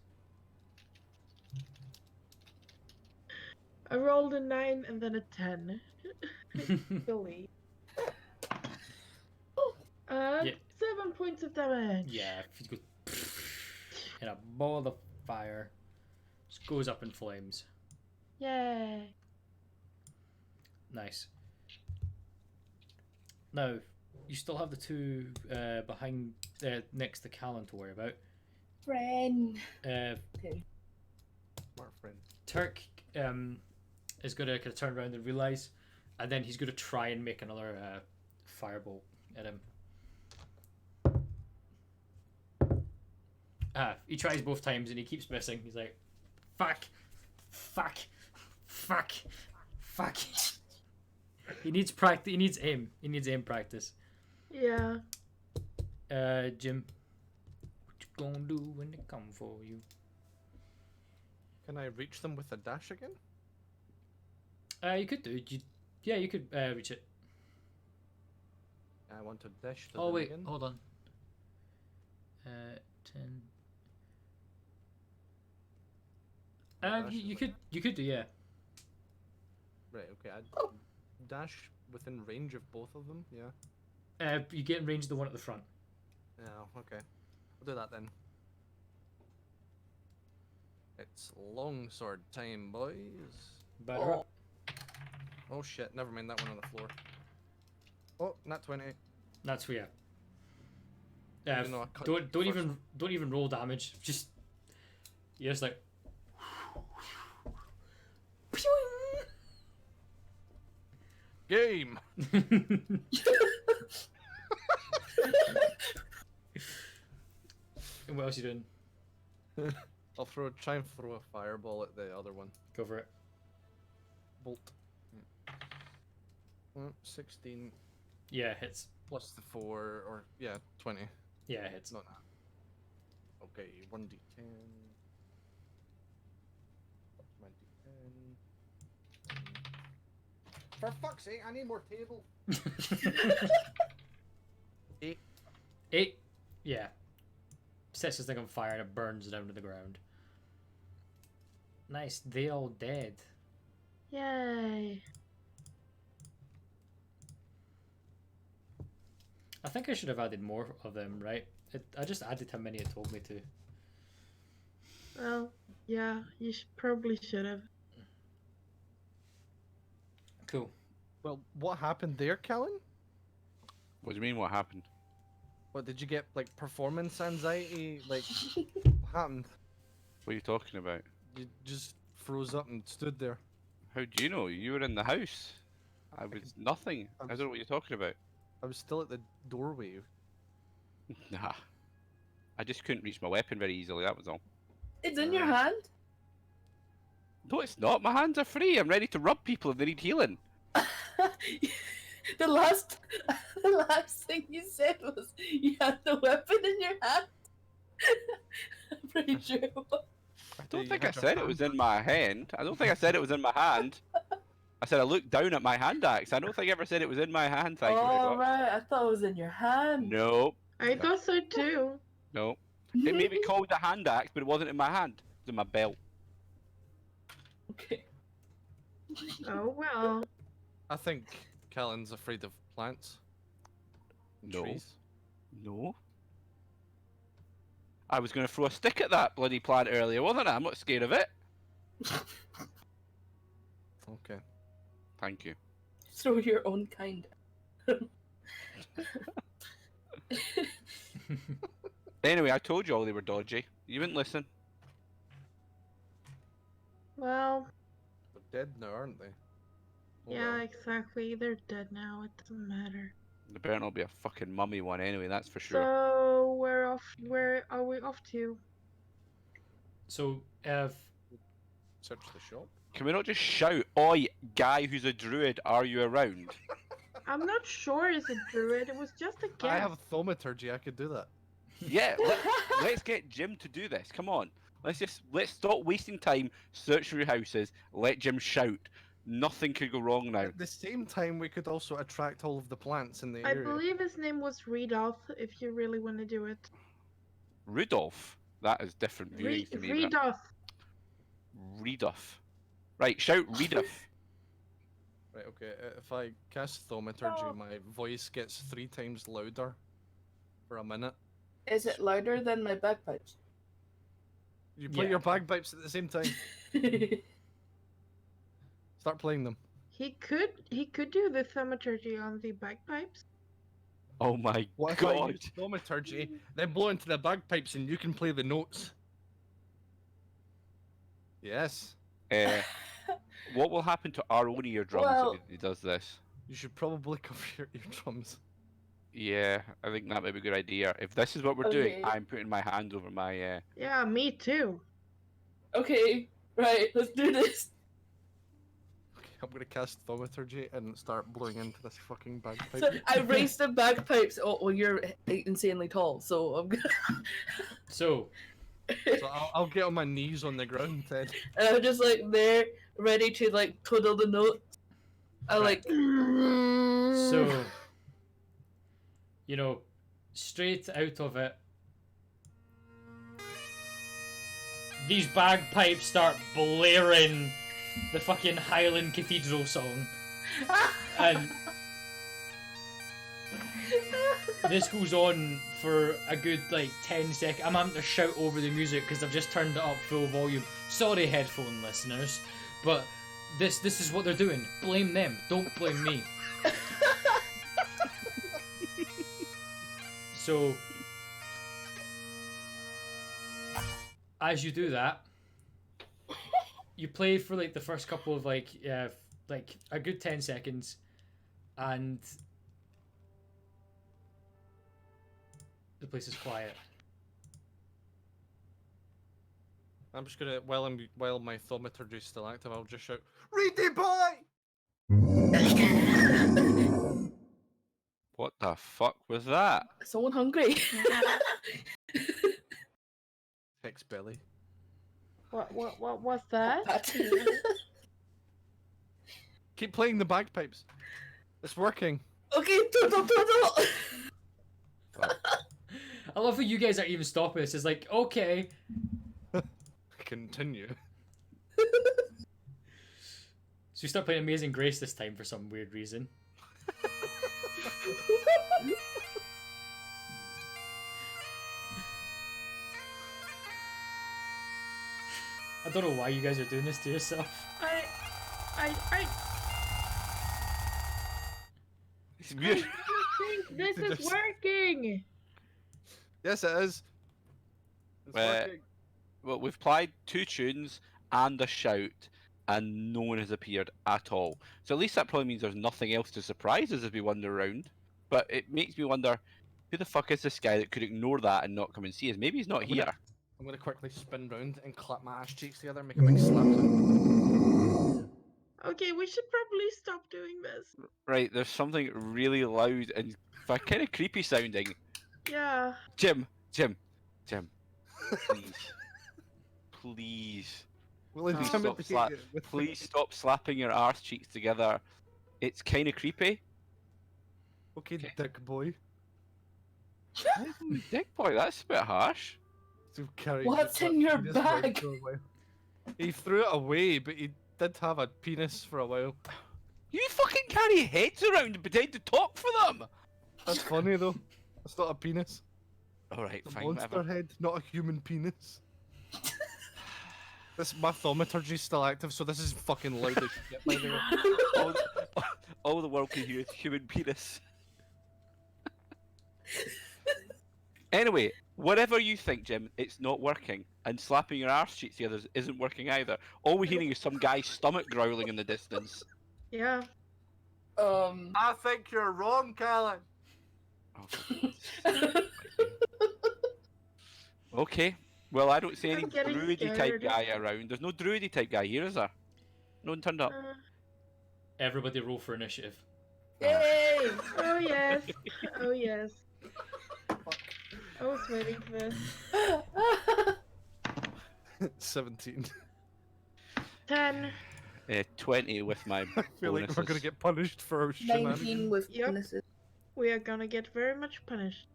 I rolled a 9 and then a 10. Silly. Yeah. 7 points of damage. Yeah, if you go in a ball of fire, just goes up in flames. Yay. Nice. Now, you still have the two behind, next to Callan to worry about. Friend. Smart friend. Turk is going to kind of turn around and realise, and then he's going to try and make another firebolt at him. He tries both times and he keeps missing. He's like, fuck, fuck, fuck, fuck. He needs practice. He needs aim. He needs aim practice. Yeah. Jim, what you gonna do when they come for you? Can I reach them with a dash again? You could do. Yeah, you could reach it. I want to dash to Oh them wait, again. hold on. 10. You could do, yeah. Right, okay. I'd dash within range of both of them, yeah. You get in range of the one at the front. Yeah, okay. I'll do that then. It's longsword time, boys. Better. Oh shit, never mind that one on the floor. Oh, not 20. That's for you. Even though I cut Don't first. don't even roll damage. Just you're just like. Game! And what else you doing? I'll try and throw a fireball at the other one. Go for it. Bolt. 16 Yeah, hits. plus the 4, or yeah, 20. Yeah, hits. Not that. Okay, 1d10. My d10. For fuck's sake, I need more table. 8. 8. Yeah. Sets this thing on fire and it burns down to the ground. Nice. They all dead. Yay. I think I should have added more of them, right? I just added how many it told me to. Well, yeah, you probably should have. Cool. Well, what happened there, Callan? What do you mean? What happened? What, did you get, like, performance anxiety? Like, what happened? What are you talking about? You just froze up and stood there. How do you know? You were in the house. I was nothing. I don't know what you're talking about. I was still at the doorway. Nah. I just couldn't reach my weapon very easily, that was all. It's in your hand? No, it's not. My hands are free. I'm ready to rub people if they need healing. the last thing you said was you had the weapon in your hand. I'm pretty sure it was. I don't you think I had your said it hand. was in my hand. I don't think I said it was in my hand. I said I looked down at my hand axe. I don't think I ever said it was in my hand. Thank you very Oh, much. right. I thought it was in your hand. No, I thought so too. no. It may be called a hand axe, but it wasn't in my hand. It was in my belt. Okay. Oh well. I think Callan's afraid of plants. No. Trees. No. I was going to throw a stick at that bloody plant earlier, wasn't I? I'm not scared of it. Okay. Thank you. Throw your own kind. Anyway, I told you all they were dodgy. You wouldn't listen. Well, They're dead now, aren't they? Oh, yeah, well. exactly. They're dead now. It doesn't matter. There better not be a fucking mummy one anyway, that's for sure. So we're off. Where are we off to? So, Search the shop. Can we not just shout, "Oi, guy who's a druid, are you around?" I'm not sure it's a druid. It was just a guess. I have thaumaturgy. I could do that. Yeah, let's get Jim to do this. Come on. Let's stop wasting time, search for your houses, let Jim shout. Nothing could go wrong now. At the same time, we could also attract all of the plants in the I area. believe his name was Redolph, if you really want to do it. Rudolph. That is different viewings to me. but- Redolph. Redolph. Right, shout Redolph. Right, okay. If I cast thaumaturgy, my voice gets 3 times louder for a minute. Is it louder than my bagpipes? You play Yeah. your bagpipes at the same time. Start playing them. He could do the thaumaturgy on the bagpipes. Oh my What if I god. use thaumaturgy, then blow into the bagpipes and you can play the notes? Yes. What will happen to our own eardrums Well- if he does this? You should probably cover your eardrums. Yeah, I think that might be a good idea. If this is what we're doing, Okay. I'm putting my hand over my. Yeah, me too. Okay, right, let's do this. Okay, I'm gonna cast thaumaturgy and start blowing into this fucking bagpipe. So I raised the bagpipes. Oh, well, you're insanely tall, so I'm gonna. so So I'll get on my knees on the ground then. And I'm just like there, ready to like twiddle the note. I like. So, you know, straight out of it, these bagpipes start blaring the fucking Highland Cathedral song. And this goes on for a good, like, 10 seconds. I'm having to shout over the music because I've just turned it up full volume. Sorry, headphone listeners, but this is what they're doing. Blame them. Don't blame me. So, as you do that, you play for like the first couple of like a good 10 seconds, and the place is quiet. I'm just gonna while my thaumaturgy is still active, I'll just shout, "Read the boy!" What the fuck was that? Someone hungry? Hex belly. What was that? That. Keep playing the bagpipes. It's working. Okay, total. I love how you guys aren't even stopping this. It's like, okay. Continue. So you start playing Amazing Grace this time for some weird reason. I don't know why you guys are doing this to yourself. I It's I weird. think this is Just- working. Yes, it is. It's working. Well, we've played 2 tunes and a shout, and no one has appeared at all. So at least that probably means there's nothing else to surprise us as we wander around. But it makes me wonder, who the fuck is this guy that could ignore that and not come and see us? Maybe he's not I'm gonna- here. I'm gonna quickly spin round and clap my ass cheeks together and make a big slap. Okay, we should probably stop doing this. Right, there's something really loud and kind of creepy sounding. Yeah. Jim, please, please, We'll Please intimidate stop you with please stop slapping your arse cheeks together. It's kind of creepy. Okay, dick boy. Dick boy, that's a bit harsh. So carry What's this in your penis around bag? for a while. He threw it away, but he did have a penis for a while. You fucking carry heads around and pretend to talk for them. That's funny though. It's not a penis. All right, It's a fine, monster whatever. head, not a human penis. My thaumaturgy's still active, so this is fucking loud as shit, by the way. all, all the world can hear is human penis. Anyway, whatever you think, Jim, it's not working, and slapping your arse cheeks together isn't working either. All we're hearing is some guy's stomach growling in the distance. Yeah. I think you're wrong, Callan. Oh, for God's sake. Okay. Well, I don't see any I'm getting druidy type scared. guy around. There's no druidy type guy here, is there? No one turned up. Everybody roll for initiative. Yay! Oh yes. Oh yes. I was waiting for this. 17. 10. 20 with my I feel like we're gonna bonuses. get punished for our 19 shenanigans. with Yep. bonuses. We are gonna get very much punished.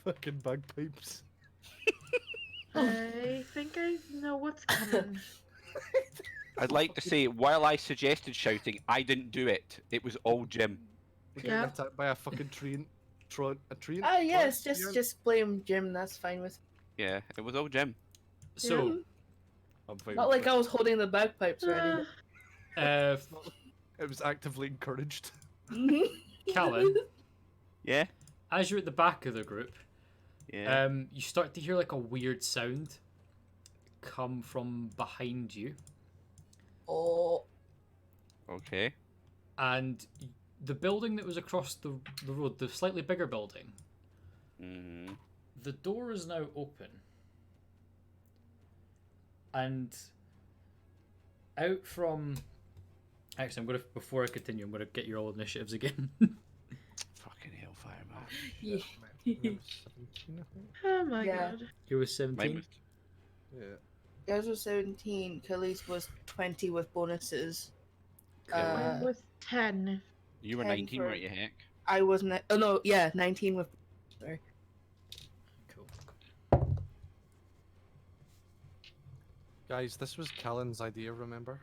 Fucking bagpipes. I think I know what's coming. I'd like to say, while I suggested shouting, I didn't do it. It was all Jim. We're getting Yeah. attacked by a fucking tree. A tree? Ah, yes, just blame Jim. That's fine with. Yeah, it was all Jim. So, I'm fine Not with like it. I was holding the bagpipes or anything. It was actively encouraged. Callan, Yeah? as you're at the back of the group, Yeah. you start to hear like a weird sound come from behind you, Oh. Okay. and the building that was across the road, the slightly bigger building, Mm-hmm. the door is now open, and out from. Actually, I'm gonna before I continue, I'm gonna get your all initiatives again. Fucking hellfire, man. Yeah. Number 17, I think. Oh my Yeah. god. You was Mine 17. was... Yeah. Yours was 17. Kelly's was 20 with bonuses. Yeah, Uh, Mine was 10. You were 10 19, for- weren't you, Heck? I wasn't. Oh no, yeah, 19 with. Sorry. Cool. Guys, this was Callan's idea, remember?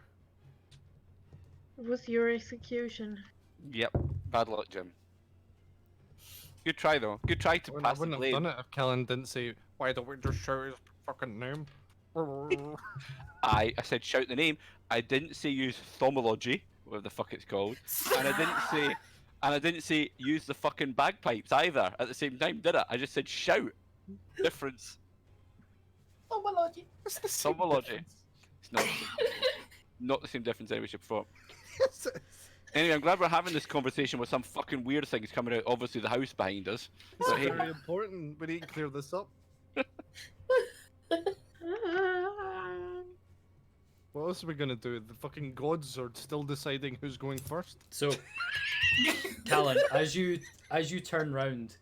It was your execution. Yep. Bad luck, Jim. Good try, though. Good try to I pass the wouldn't have blame. done it if Callan didn't say, why don't we just shout his fucking name? I said shout the name. I didn't say use thomology, whatever the fuck it's called, and I didn't say use the fucking bagpipes either at the same time, did I? I just said shout. Difference. Homology. It's the same Thomology. difference. It's not. Not the same difference anyway, should perform. Yes, it is. Anyway, I'm glad we're having this conversation with some fucking weird things coming out. Obviously, the house behind us. It's But hey, very important. We need to clear this up. What else are we gonna do? The fucking gods are still deciding who's going first. So, Callan, as you turn round,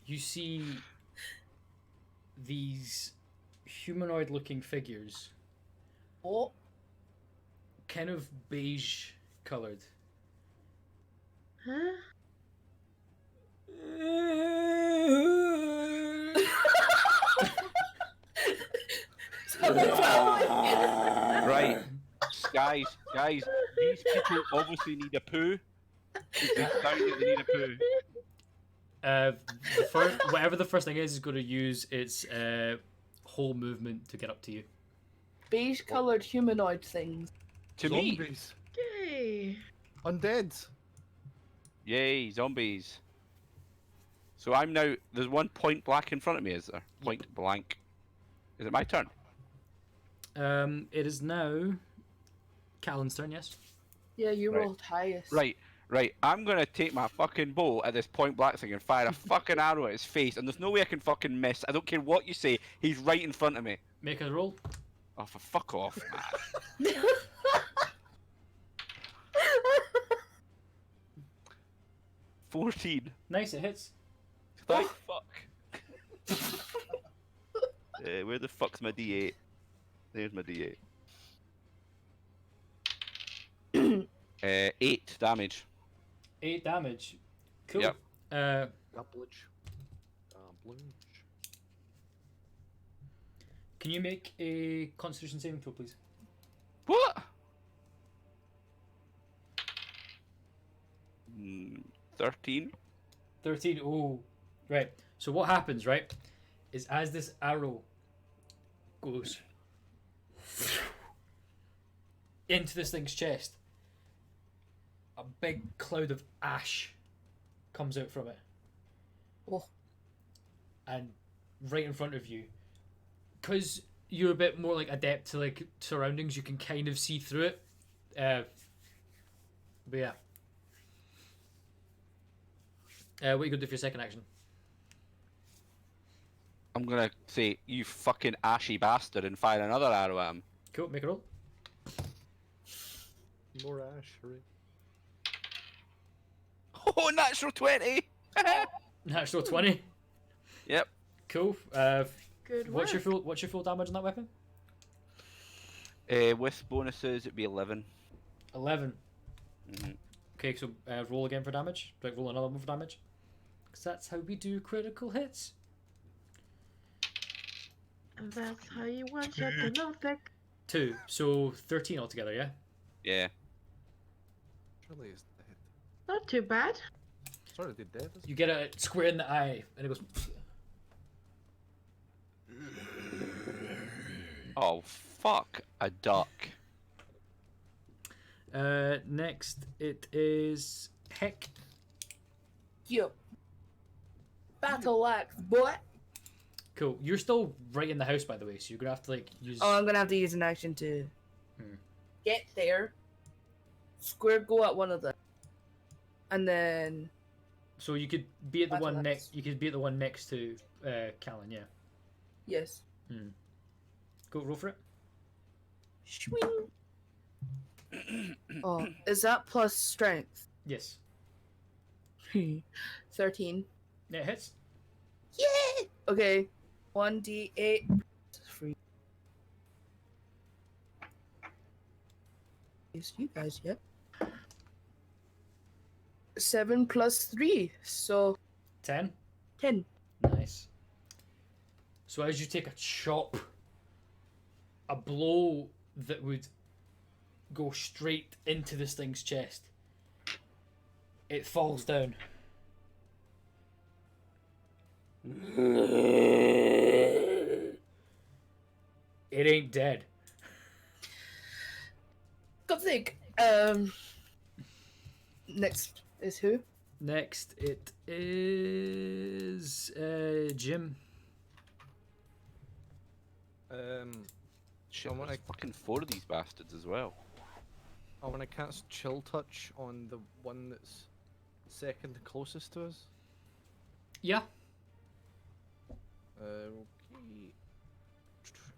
you see these humanoid-looking figures, Oh. kind of beige colored. Huh? right, guys, these people obviously need a poo. It's down that they need a poo. Whatever the first thing is going to use its whole movement to get up to you. Beige coloured humanoid things. To me, Zombies. Yay. Undead. yay, zombies. So I'm now. There's one point black in front of me, is there? Point blank. Is it my turn? It is now Callan's turn, yes? Yeah, you Right. rolled highest. Right. I'm gonna take my fucking bow at this point black thing and fire a fucking arrow at his face, and there's no way I can fucking miss. I don't care what you say. He's right in front of me. Make a roll. Oh, for fuck off, man. 14. Nice, it hits. Thank fuck. Where the fuck's my D8? There's my D8. 8 damage. 8 damage. Cool. Yep. Doublage. Can you make a Constitution saving throw, please? What? 13. 13. Oh, right. So what happens, right, is as this arrow goes into this thing's chest, a big cloud of ash comes out from it. Oh. And right in front of you, because you're a bit more like adept to like surroundings, you can kind of see through it. But yeah. What are you gonna do for your second action? I'm gonna say, you fucking ashy bastard, and fire another arrow at him. Cool, make a roll. More ash, hooray. Oh, natural 20! Natural 20. Yep. Cool. Good What's your work. full damage on that weapon? With bonuses, it'd be 11. 11. Mhm. Okay, so roll again for damage. Like roll another one for damage. Because that's how we do critical hits. And that's how you one-shot the Lothric. 2. So 13 altogether, yeah? Yeah. Surely is dead. Not too bad. Sorry, they're dead. Isn't You get a square in the eye, and it goes. Oh, fuck a duck. Next, it is Heck. Yup. Battle axe, boy. Cool. You're still right in the house, by the way, so you're gonna have to like use. Oh, I'm gonna have to use an action to Hmm. get there. Square go at one of them, and then So you could be at the Battle one axe. next. You could be at the one next to Callan, yeah. yes, Go roll for it. swing. Oh, is that plus strength? Yes. 13. Yeah, it hits. Yeah. Okay. 1d8. Free. Is you guys yet? 7 plus 3, so 10. 10. Nice. So as you take a chop, a blow that would go straight into this thing's chest, it falls down. It ain't dead. Good thing. Next is who? Next, it is Jim. Shit, I wanna- there's fucking 4 of these bastards as well. I want to cast Chill Touch on the one that's second closest to us. Yeah. Okay.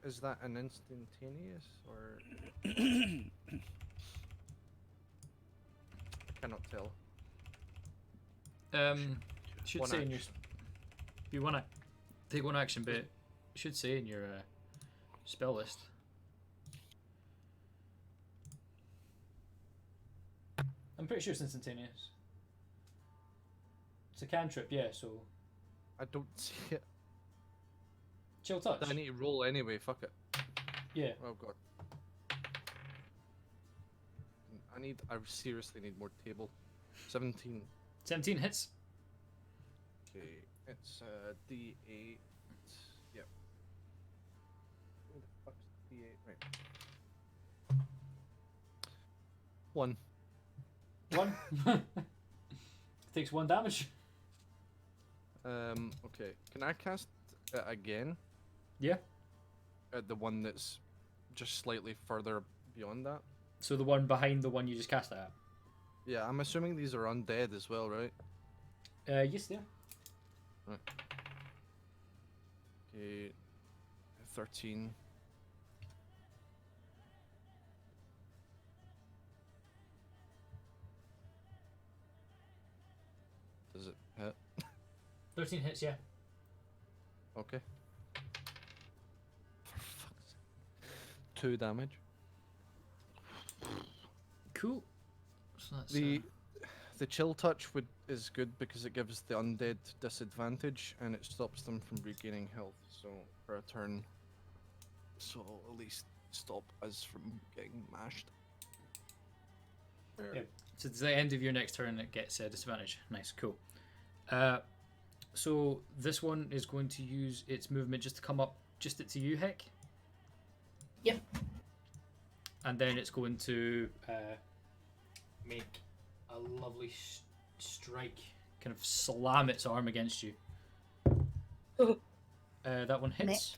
Is that an instantaneous or? I cannot tell. Should One say in your. action. If you wanna take one action, but it should say in your spell list. I'm pretty sure it's instantaneous. It's a cantrip, yeah. So I don't see it. chill touch. I need to roll anyway. Fuck it. Yeah. Oh god. I seriously need more table. 17. 17 hits. Okay, it's D8. Yep. Where the fuck's D8? Right. 1. 1. Takes 1 damage. Okay. Can I cast it again? Yeah. At the one that's just slightly further beyond that? So the one behind the one you just cast it at. Yeah, I'm assuming these are undead as well, right? Yes, they are. Okay. 13. Does it hit? 13 hits, yeah. Okay. For fuck's sake. 2 damage. Cool. So that's, The chill touch is good because it gives the undead disadvantage and it stops them from regaining health. So for a turn, so at least stop us from getting mashed. Yeah. So it's the end of your next turn that gets disadvantage. Nice, cool. So this one is going to use its movement just to come up just to you, Heck. Yep. And then it's going to make a lovely strike, kind of slam its arm against you. That one hits.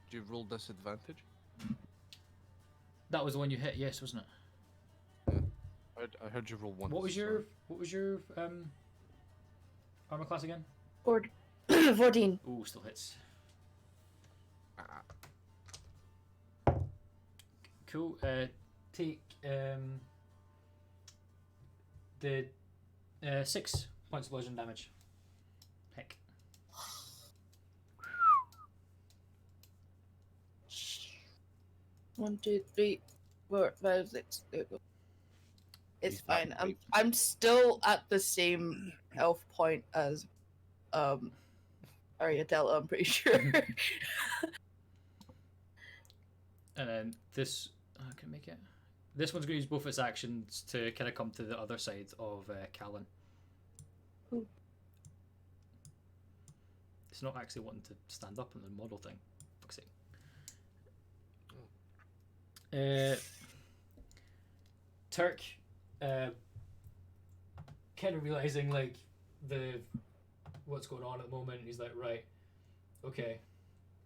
Do you roll disadvantage? That was the one you hit, yes, wasn't it? I heard you roll one. What was your armor class again? 14. Ooh, still hits. Cool. Take the 6 points of bludgeon damage. Heck. 1, 2, 3, 4, 5, 6. There we go. It's fine. I'm still at the same health point as Ariadella, I'm pretty sure. And then this, can I make it? This one's going to use both its actions to kind of come to the other side of Callan. Ooh. It's not actually wanting to stand up in the model thing. Fuck's sake. Turk, kind of realizing like what's going on at the moment. He's like, right, okay,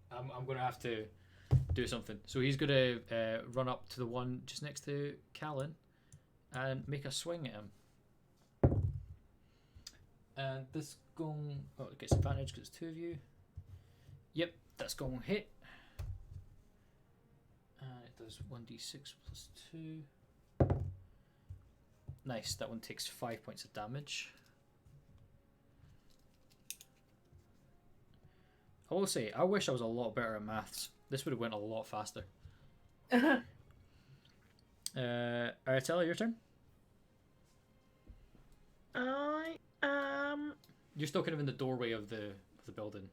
I'm gonna have to do something. So he's gonna run up to the one just next to Callan and make a swing at him. And this going, it gets advantage because it's 2 of you. Yep, that's going to hit. And it does 1d6 plus 2. Nice, that one takes 5 points of damage. I will say, I wish I was a lot better at maths. This would have went a lot faster. Aratella, your turn? You're still kind of in the doorway of the building.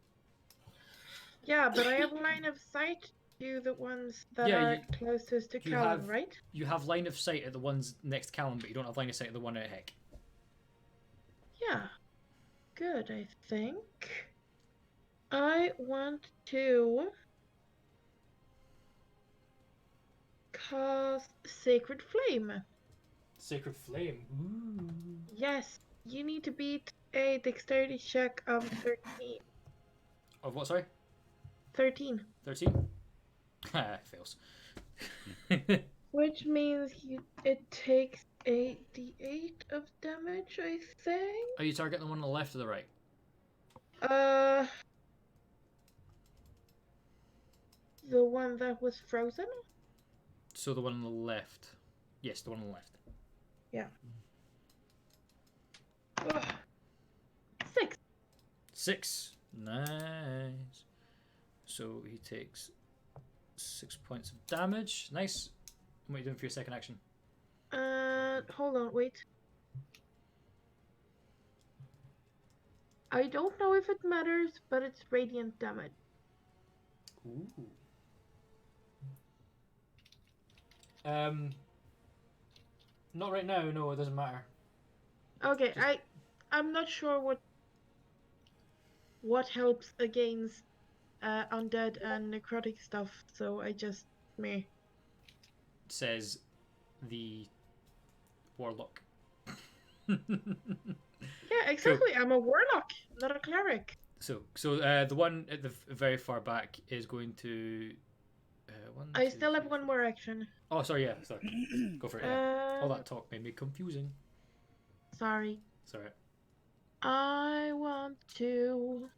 Yeah, but I have line of sight to the ones that are closest to Callan, right? You have line of sight at the ones next to Callan, but you don't have line of sight at the one at Heck. Yeah. Good, I think. I want to cast Sacred Flame. Sacred Flame. Ooh. Yes, you need to beat a dexterity check of 13. Of what, sorry? 13. 13? Fails. Which means it takes a d8 of damage, I think? Are you targeting the one on the left or the right? The one that was frozen? So the one on the left. Yes, the one on the left. Yeah. Ugh. 6. 6. Nice. So he takes 6 points of damage. Nice. What are you doing for your second action? Hold on, wait. I don't know if it matters, but it's radiant damage. Ooh. Not right now. No, it doesn't matter. Okay, I'm not sure what helps against undead and necrotic stuff, so I just Says the warlock. Yeah, exactly. Cool. I'm a warlock, not a cleric. So the one at the very far back is going to. I still have one more action. Oh, sorry. Yeah, sorry. Go for it. Yeah. All that talk made me confusing. Sorry. It's alright. I want to.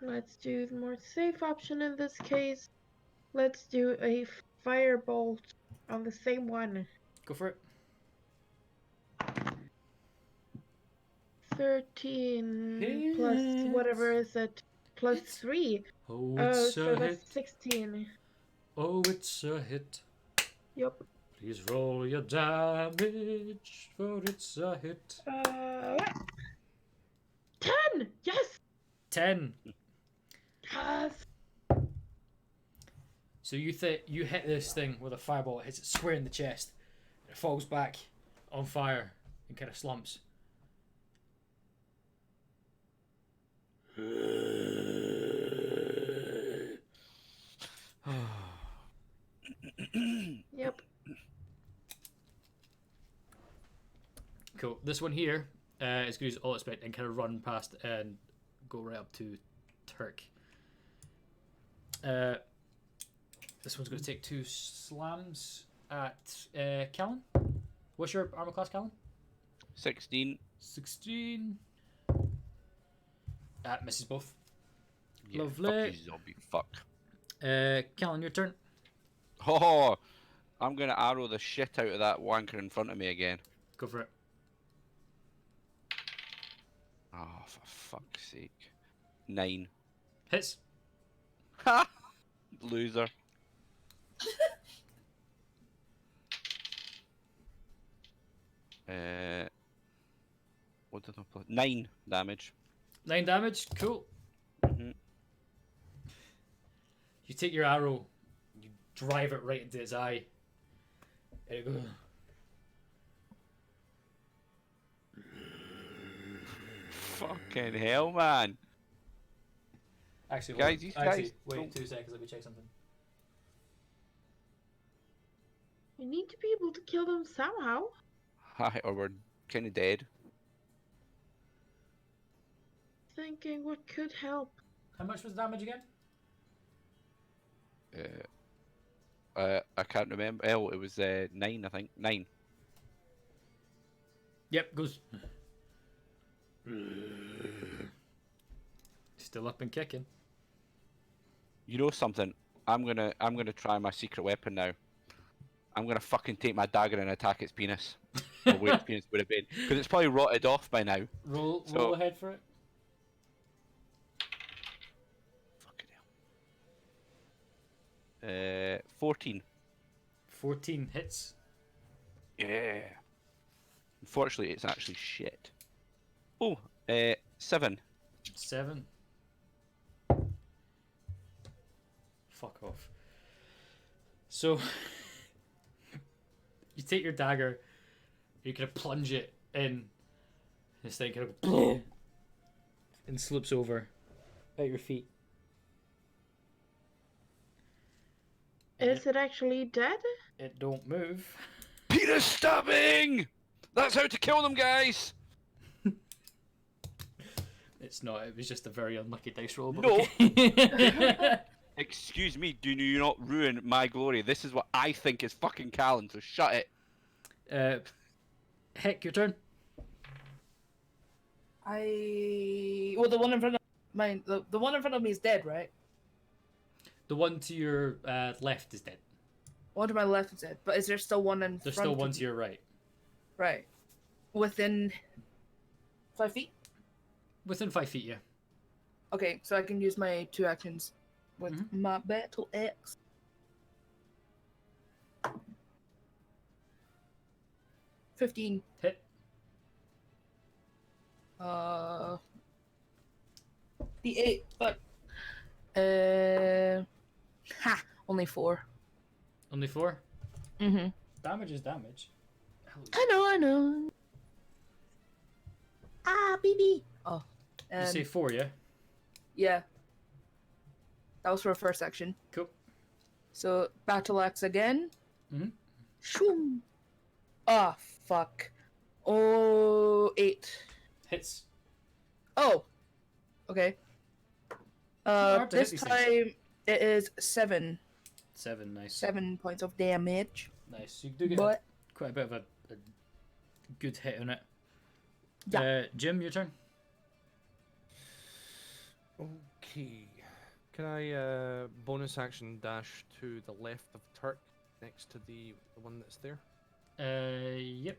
Let's do the more safe option in this case. Let's do a firebolt on the same one. Go for it. 13 plus whatever is it? Plus 3. Oh, it's so a that's hit. 16. Oh, it's a hit. Yep. Please roll your damage, for it's a hit. 10! Yes! 10. Yes! So you hit this thing with a fireball. It hits it square in the chest. It falls back on fire and kind of slumps. Yep. Cool. This one here is going to use all its might and kind of run past and go right up to Turk. This one's going to take 2 slams at Callan. What's your armor class, Callan? 16. 16. Misses both. Yeah, Lovely. Fuck you, zombie. Fuck. Callan, your turn. Oh, I'm gonna arrow the shit out of that wanker in front of me again. Go for it. Oh, for fuck's sake. 9. Hits. Ha! Loser. What did I play? 9 damage. 9 damage. Cool. Mhm. You take your arrow, you drive it right into its eye, and it goes. Fucking hell, man. Actually, Guys, hold on. these Actually, guys wait don't- 2 seconds. Let me check something. We need to be able to kill them somehow. Hi, or we're kind of dead. Thinking what could help. How much was the damage again? I can't remember. Oh, it was 9, I think. 9. Yep, goes. Still up and kicking. You know something? I'm gonna try my secret weapon now. I'm gonna fucking take my dagger and attack its penis. Or where its penis would have been, because it's probably rotted off by now. Roll So- ahead for it. Fucking hell. 14. 14 hits. Yeah. Unfortunately, it's actually shit. Oh, 7. 7. Fuck off. So, you take your dagger, you kind of plunge it in. This thing kind of and slips over at your feet. And Is it actually dead? it don't move. Penis stabbing! That's how to kill them, guys! It's not. It was just a very unlucky dice roll. But No. okay. Excuse me, do you not ruin my glory? This is what I think is fucking Callan, so shut it. Heck, your turn. Well, the one in front of mine, the one in front of me is dead, right? The one to your left is dead. One to my left is dead, but is there still one in There's front? still of one to your right. Right. Within 5 feet? Within 5 feet, yeah. Okay, so I can use my 2 actions with Mm-hmm. my battle axe. $15. Hit. The 8, but only 4. Only 4. Mm-hmm. Damage is damage. I know. BB. Oh. You say 4, yeah? Yeah. That was for a first action. Cool. So, battle axe again. Mhm. Shoom. Ah, fuck. Oh, 8. Hits. Oh. Okay. hard to hit This these time it is 7. 7, nice. 7 points of damage. Nice. You do get But quite a bit of a good hit on it. Yeah. Jim, your turn. Okay. Can I bonus action dash to the left of Turk next to the one that's there? Yep.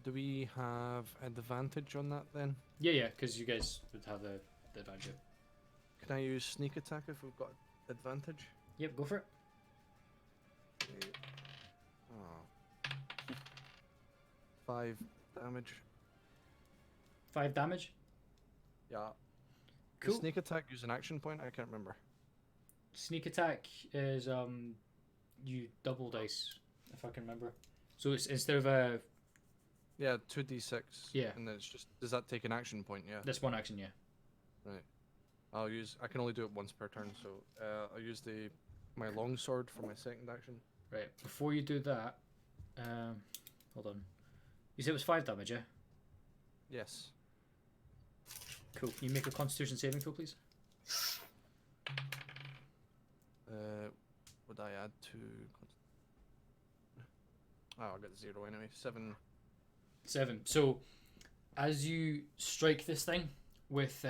Do we have advantage on that then? Yeah, because you guys would have the advantage. Can I use sneak attack if we've got advantage? Yep, go for it. Oh. 5 damage. 5 damage. Yeah. Cool. Does sneak attack use an action point? I can't remember. sneak attack is you double dice, if I can remember. So it's instead of a Yeah, 2d6. Yeah. And then it's just, does that take an action point? Yeah. this one action, yeah. Right. I can only do it once per turn, so I'll use my longsword for my second action. Right. Before you do that, hold on. You said it was 5 damage, yeah? Yes. Cool. Can you make a Constitution saving throw, please? Would I add to? Oh, I got 0 anyway. 7. 7. So, as you strike this thing with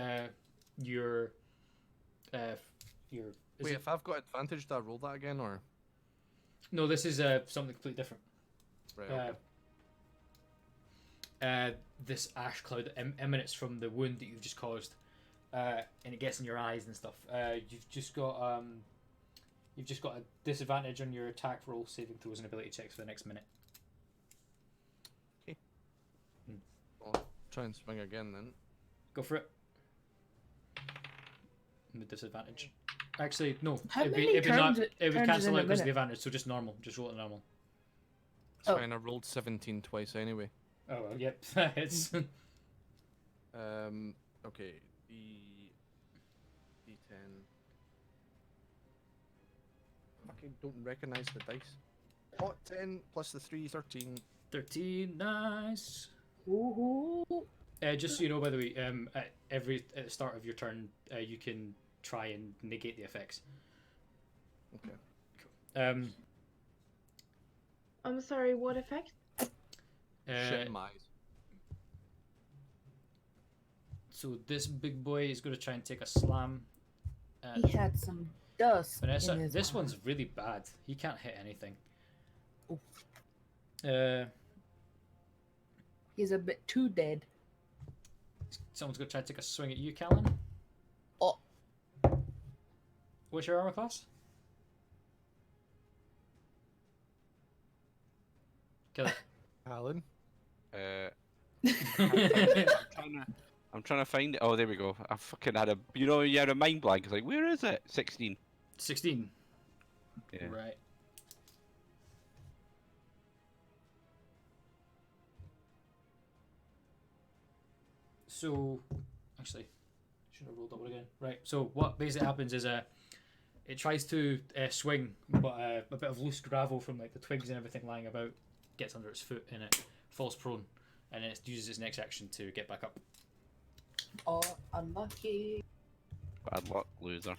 your is Wait, it- if I've got advantage, do I roll that again, or? no, this is something completely different. Right. Okay. This ash cloud emanates from the wound that you've just caused, and it gets in your eyes and stuff. You've just got a disadvantage on your attack roll, saving throws, and ability checks for the next minute. I'll try and swing again then. Go for it. With disadvantage. Actually, no. How It'd many be turns it would turns cancel in out a because of the minute? advantage, so just normal. Just roll it normal. It's Oh. fine. I rolled 17 twice anyway. Oh well, yep. It's Okay. D10. Fucking don't recognize the dice. Oh, 10 plus the 3, 13. 13. Nice. Ooh. Just so you know, by the way, at the start of your turn, you can try and negate the effects. Okay. I'm sorry, what effect? Shit in my eyes. So this big boy is going to try and take a slam. At He had some dust. Vanessa. in his This eye. one's really bad. He can't hit anything. Oof. He's a bit too dead. Someone's going to try and take a swing at you, Callan. Oh. What's your armor class? Kill Alan? I'm trying to find it. Oh, there we go. I fucking had you had a mind blank. It's like, where is it? 16. 16. Yeah. Right. So, actually, should have rolled double again. Right. So what basically happens is it tries to swing, but a bit of loose gravel from like the twigs and everything lying about gets under its foot and it falls prone, and then it uses its next action to get back up. Oh, unlucky. Bad luck, loser.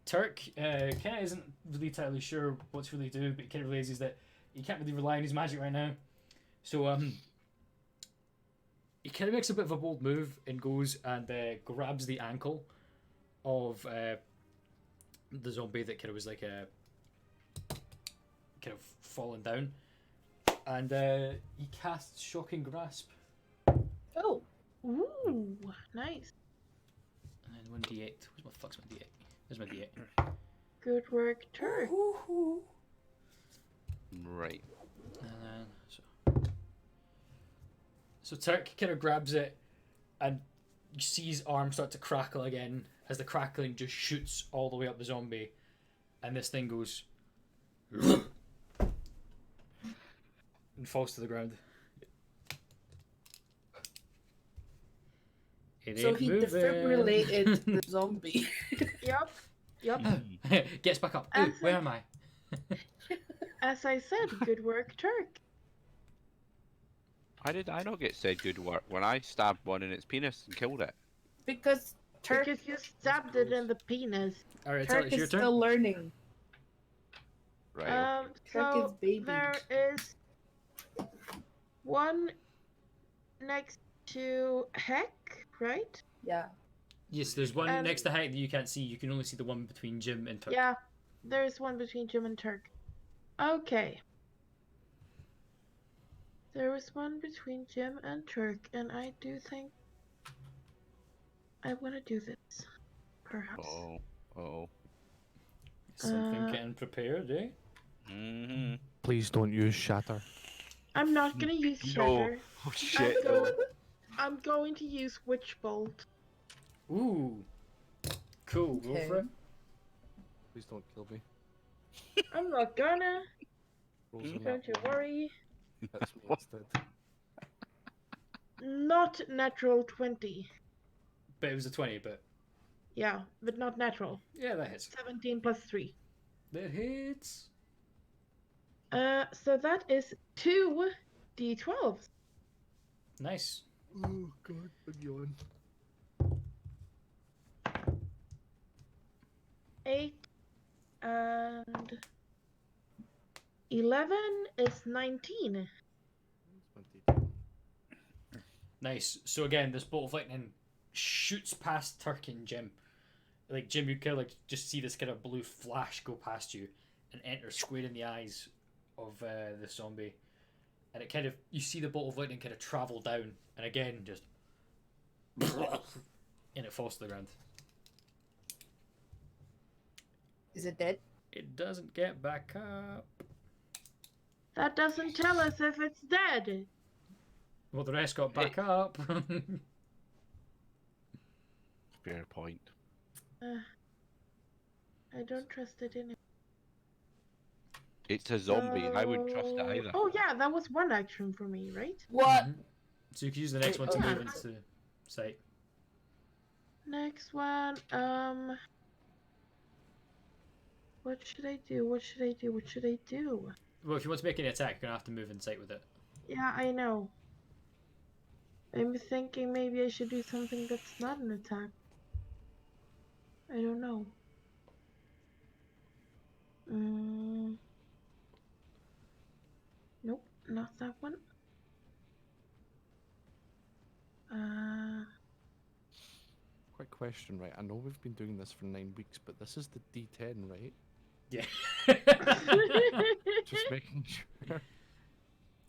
Turk kind of isn't really entirely sure what to really do, but he kind of realizes that he can't really rely on his magic right now. So he kind of makes a bit of a bold move and goes and grabs the ankle of the zombie that kind of was like kind of falling down, and he casts Shocking Grasp, Oh. Ooh, nice. and then 1d8. Where's my fuck's my d8? There's my d8. Good work, Turk. Right. And then, so Turk kind of grabs it, and you see his arm start to crackle again as the crackling just shoots all the way up the zombie, and this thing goes and falls to the ground. It So ain't he moving. defibrillated the zombie. Yep. Yep. Gets back up. Ooh, where am I? As I said, good work, Turk. Why did I not get said good work when I stabbed one in its penis and killed it? Because Turk, Because you stabbed it in the penis. All right, Turk it's your is turn. still learning. Right. Turk is So baby. there is one next to Heck, right? Yeah. Yes, there's one And- next to Hank that you can't see. You can only see the one between Jim and Turk. Yeah, there's one between Jim and Turk. Okay. There was one between Jim and Turk, and I do think I want to do this. Perhaps. Oh. Oh. Something getting prepared, eh? Mm-hmm. Please don't use shatter. I'm not gonna use No. Shatter. Oh shit. I'm going to use Witch Bolt. Ooh. Cool. Roll for it. Please don't kill me. I'm not gonna. Rolls a nat Don't you one. worry. That's me instead. Not natural 20. But it was a 20. But Yeah, but not natural. yeah, that hits. 17 plus 3. That hits. So that is 2 d12s. Nice. Oh god, I'm yawning. 8 and 11 is 19. Nice. So again, this bolt of lightning shoots past Turk and Jim. Like Jim, you kind of like just see this kind of blue flash go past you and enter square in the eyes of the zombie, and it kind of you see the bolt of lightning kind of travel down, and again just and it falls to the ground. Is it dead? It doesn't get back up. That doesn't tell us if it's dead. Well, the rest got back up. Fair point. I don't trust it anymore. It's a zombie. I wouldn't trust it either. Oh yeah, that was one action for me, right? What? So you can use the next one to Okay. move into sight. Next one, what should I do? What should I do? What should I do? Well, if you want to make any attack, you're gonna have to move in sight with it. Yeah, I know. I'm thinking maybe I should do something that's not an attack. I don't know. Nope, not that one. Quick question, right? I know we've been doing this for 9 weeks, but this is the D10, right? Yeah. Just making sure.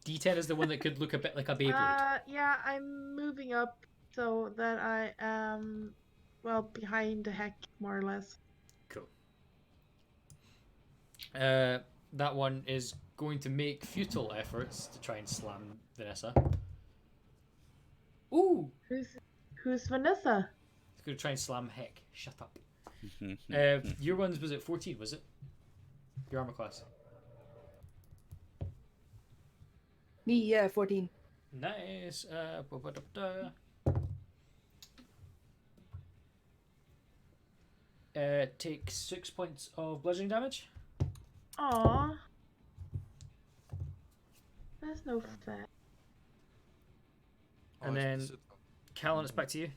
D10 is the one that could look a bit like a Beyblade. Yeah, I'm moving up so that I am, well, behind the heck, more or less. Cool. That one is going to make futile efforts to try and slam Vanessa. Ooh! Who's Vanessa? It's going to try and slam Heck. Shut up. Your one's was it 14, was it? Your armor class. Me, yeah, 14. Nice. Take 6 points of bludgeoning damage. Aww. That's no fair. And then, Callan, it's back to you.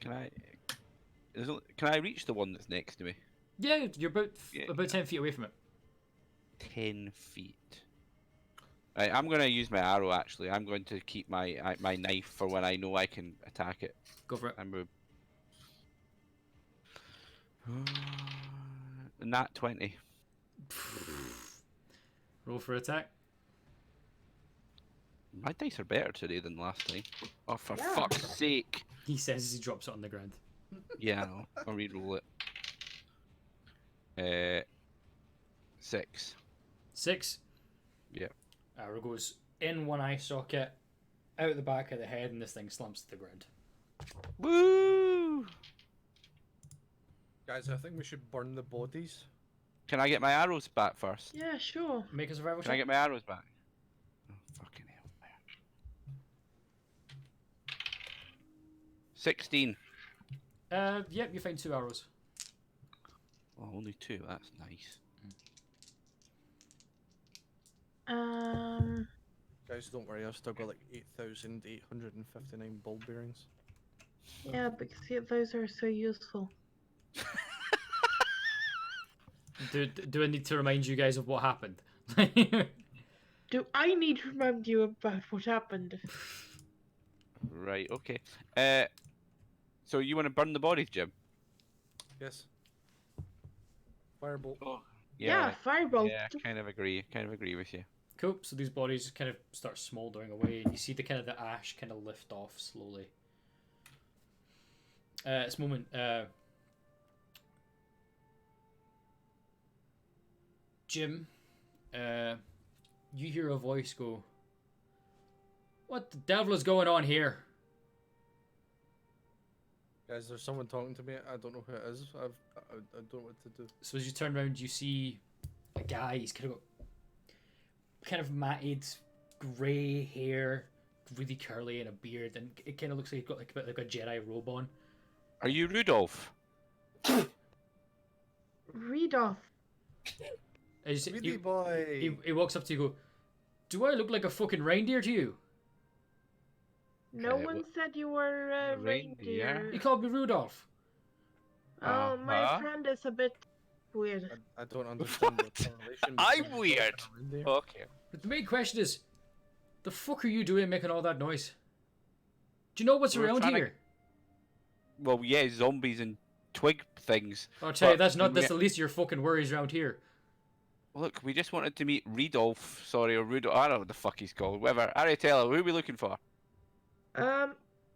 Can I reach the one that's next to me? Yeah, you're about 10 feet away from it. 10 feet. Right, I'm going to use my arrow, actually. I'm going to keep my knife for when I know I can attack it. Go for it. I move. Nat 20. Roll for attack. My dice are better today than last time. Oh, for Yeah. fuck's sake. He says as he drops it on the ground. Yeah, I know. I'll re-roll it. 6. 6. Yeah. Arrow goes in one eye socket, out the back of the head, and this thing slumps to the ground. Woo! Guys, I think we should burn the bodies. Can I get my arrows back first? Yeah, sure. Make a survival Can I check. get my arrows back? Oh, fucking hell. 16. Yep, you find 2 arrows. Oh, only 2. That's nice. Guys, don't worry, I've still got like 8,859 ball bearings. Yeah, because those are so useful. Do I need to remind you guys of what happened? Do I need to remind you about what happened? Right, okay. So you want to burn the bodies, Jim? Yes. Firebolt. Oh, Yeah, firebolt. Yeah, kind of agree with you. Cool. So these bodies kind of start smoldering away, and you see the kind of the ash kind of lift off slowly. At this moment, Jim, you hear a voice go, "What the devil is going on here?" Is there someone talking to me? I don't know who it is. I don't know what to do. So as you turn around, you see a guy. He's kind of got kind of matted, grey hair, really curly, and a beard, and it kind of looks like he's got like a bit like a Jedi robe on. Are you Rudolph? Rudolph. As Really, he, boy. he walks up to you, and go, "Do I look like a fucking reindeer to you?" No Okay, one said you were a reindeer? He reindeer. called me Rudolph. Oh, my Uh-huh. friend is a bit weird. I don't understand the What? correlation. I'm between weird. Rudolph and a reindeer. Okay. But the main question is, the fuck are you doing making all that noise? Do you know what's We're around trying to- here? Well, yeah, zombies and twig things. I'll tell you, But that's we- the least of your fucking worries around here. Look, we just wanted to meet Rudolph. Sorry, or Rudolph. I don't know what the fuck he's called. Whatever. Alright, tell her. Who are we looking for?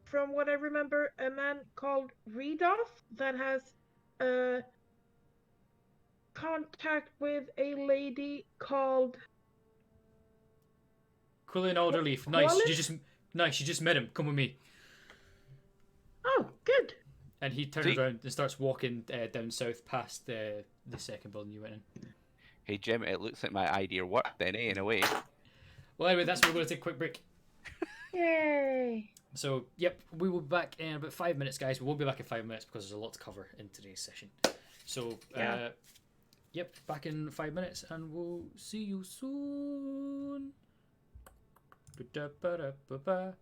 From what I remember, a man called Rudolph that has contact with a lady called. Quillian Alderleaf, nice. Wallace? You just met him. Come with me. Oh, good. And he turns See? around and starts walking down south past the second building you went in. Hey, Jim, it looks like my idea worked then, eh, in a way. Well, anyway, that's where we're going to take a quick break. Yay. So, yep, we will be back in about 5 minutes, guys. We won't be back in 5 minutes because there's a lot to cover in today's session. So, Yeah. yep, back in 5 minutes, and we'll see you soon. Ba-da-ba-da-ba-ba.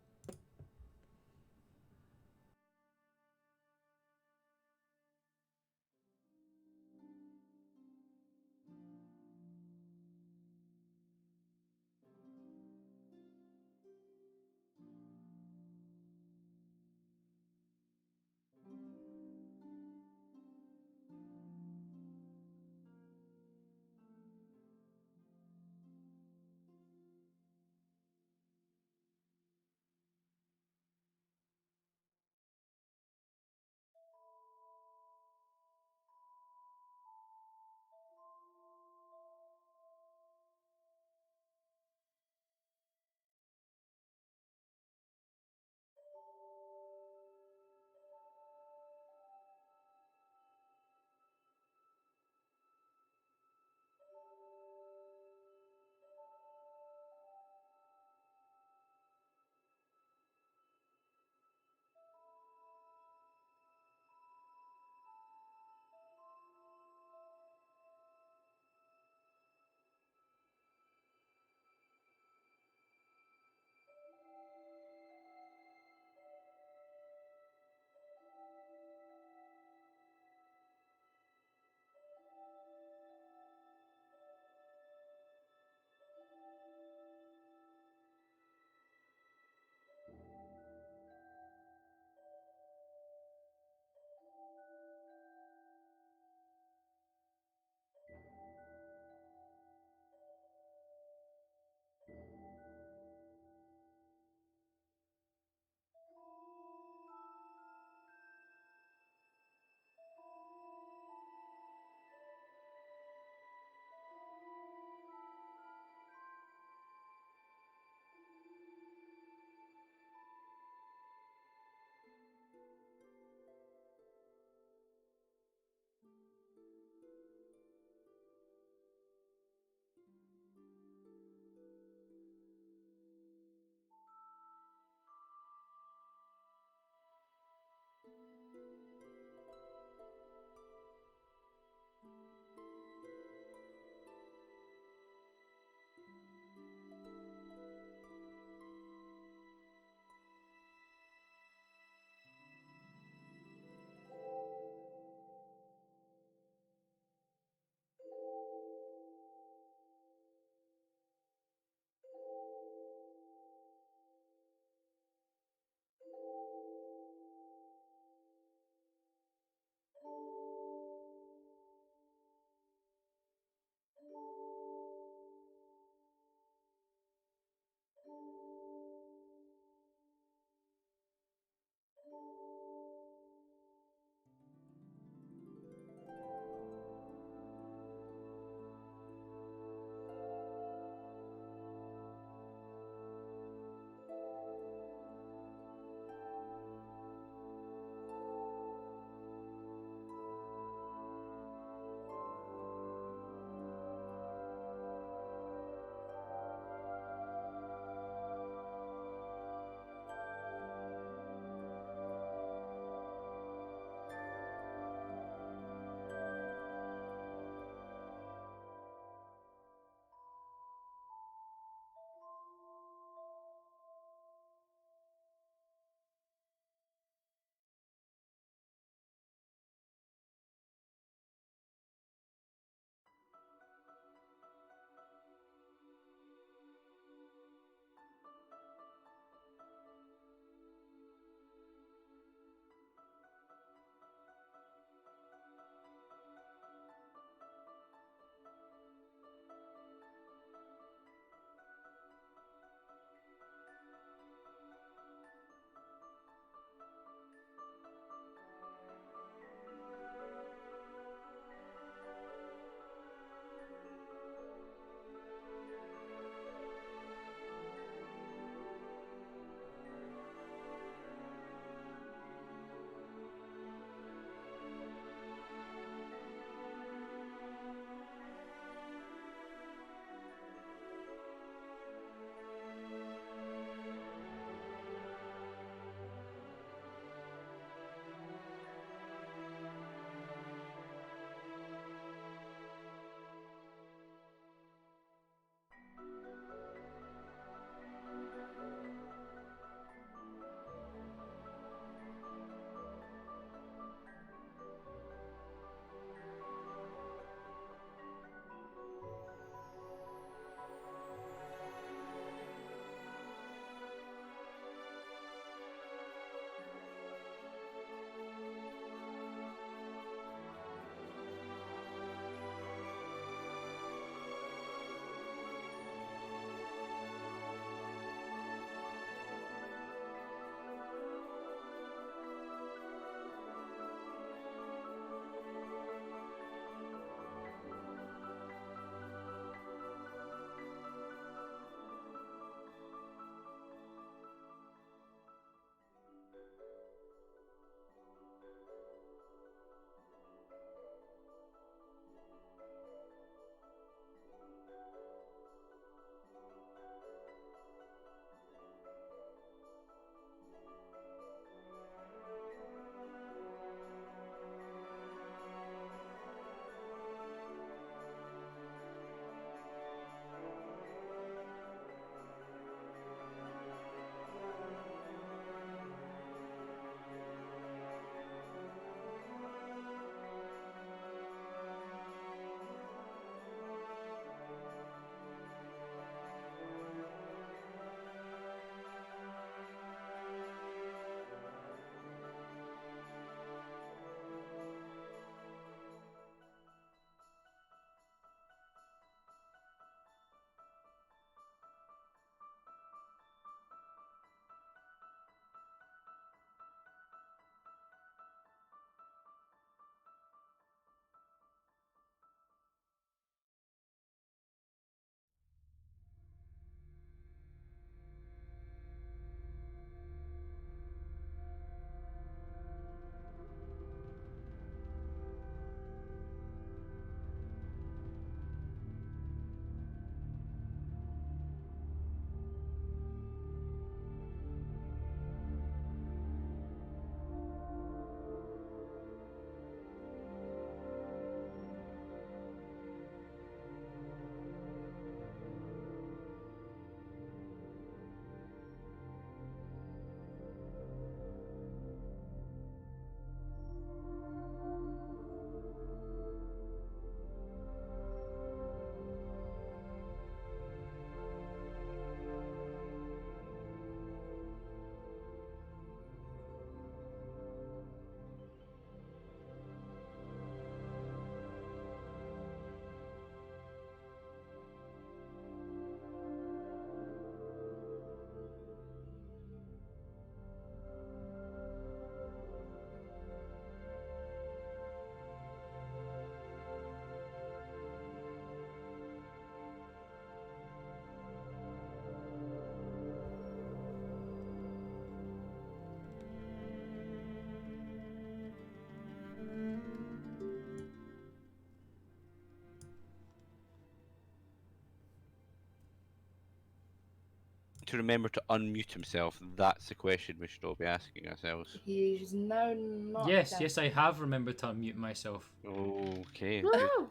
to remember to unmute himself? That's the question we should all be asking ourselves. He's now not. Yes, dead. yes, I have remembered to unmute myself. Okay. Woo!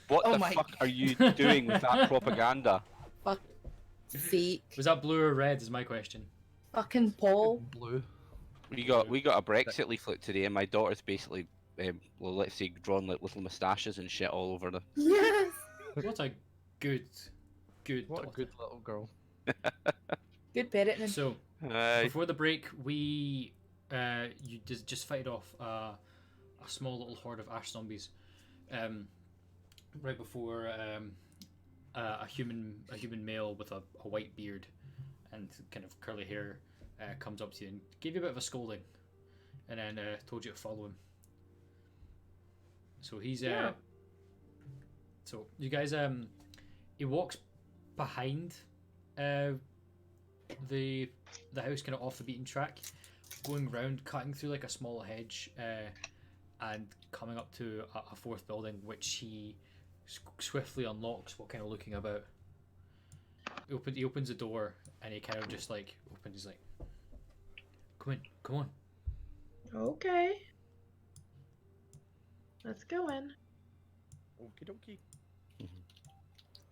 What Oh the my- fuck are you doing with that propaganda? Fuck. Fake. Was that blue or red? Is my question. Fucking Paul. Blue. We got a Brexit leaflet today, and my daughter's basically, well, let's say, drawn like little moustaches and shit all over them. Yes. What a good What a daughter. good little girl. Good parenting. So Uh, before the break, we you just fight off a small little horde of ash zombies. Right before a human male with a white beard and kind of curly hair comes up to you and gave you a bit of a scolding, and then told you to follow him. So he's Yeah. So you guys he walks behind the house, kind of off the beaten track, going round, cutting through like a small hedge, and coming up to a fourth building, which he swiftly unlocks while kind of looking about. He opens the door and he kind of just like opens. He's like, "Come in, come on." Okay. Let's go in. Okie dokie.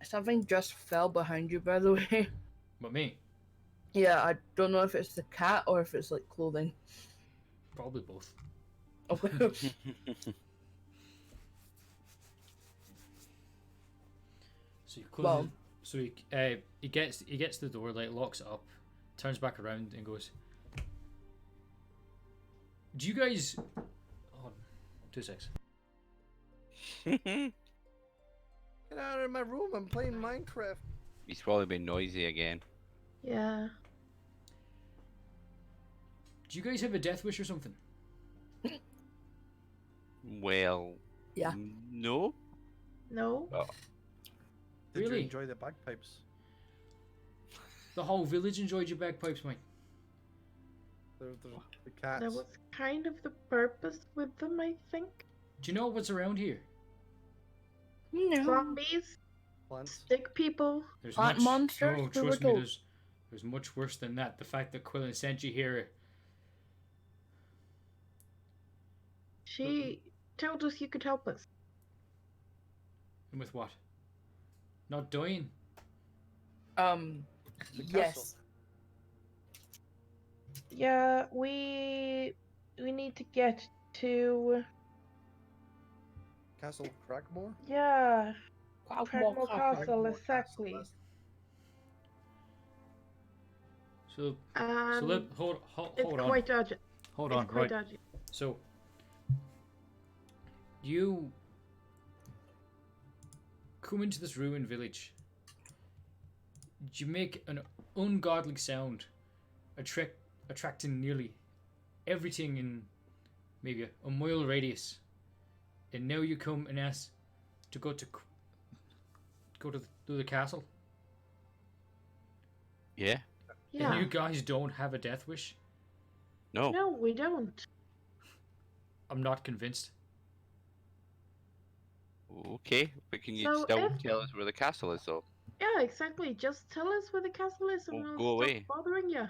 Something just fell behind you, by the way. But me, Yeah, I don't know if it's the cat or if it's like clothing. probably both. Okay. So you close. Well- So he gets to the door, like locks it up, turns back around and goes, "Do you guys?" Hold on, 2 seconds. Get out of my room. I'm playing Minecraft. He's probably been noisy again. Yeah. Do you guys have a death wish or something? Well, Yeah. no. No. Did Really? you enjoy the bagpipes? The whole village enjoyed your bagpipes, mate. The cats. That was kind of the purpose with them, I think. Do you know what's around here? No. Zombies, Plants. stick people. There's Plant much. monsters, No, we trust were me. told. There's much worse than that. The fact that Quillen sent you here. She told us you could help us. And with what? Not dying. The castle. Yes. Yeah, we need to get to Castle Crackmore? yeah, Wow, Crackmore Castle, exactly. So And let hold it's on. quite urgent. Hold It's on, quite right. urgent. So, you come into this ruined village. You make an ungodly sound, attracting nearly everything in maybe a mile radius. And now you come and ask to go to the castle. Yeah. Yeah. And you guys don't have a death wish. No. No, we don't. I'm not convinced. Okay, but can you So still if- tell us where the castle is, though? Yeah, exactly. Just tell us where the castle is and Well, we'll go stop away. bothering you.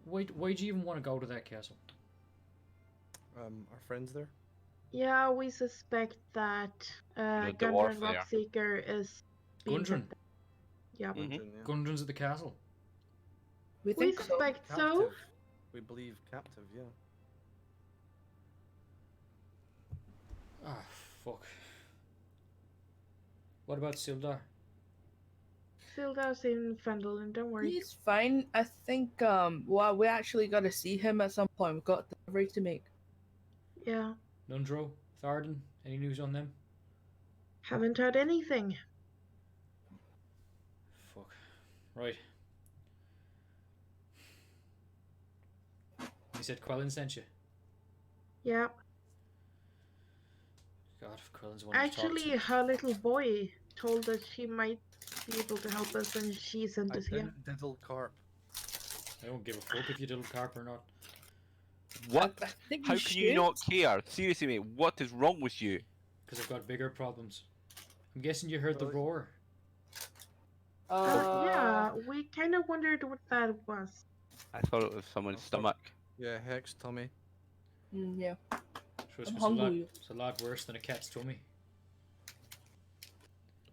Why do you even want to go to that castle? Our friends there? Yeah, we suspect that The Gundren dwarf there. Rockseeker is being Gundren? kept there. Yep. Mhm. Gundren, yeah. Gundren's at the castle. We We think so. suspect so. Captive. We believe captive, yeah. Ah, fuck. What about Sildar? Sildar's in Phandelver, don't worry. He's fine. I think well, we actually got to see him at some point. We've got a delivery to make. Yeah. Nundro? Tharden? Any news on them? Haven't heard anything. Fuck. Right. He said Quellen sent you. Yeah. God, if Quellen's one to talk Actually, to. her little boy told us she might be able to help us and she sent I us here. didn't diddle carp. I don't give a fuck if you did carp or not. What? I think How we can you should. not care? Seriously, mate, what is wrong with you? Because I've got bigger problems. I'm guessing you heard the Well, roar. Yeah, we kind of wondered what that was. I thought it was someone's stomach. Yeah, Hex, Tommy. Yeah. Trust I'm me, hungry. it's a lot worse than a cat's tummy.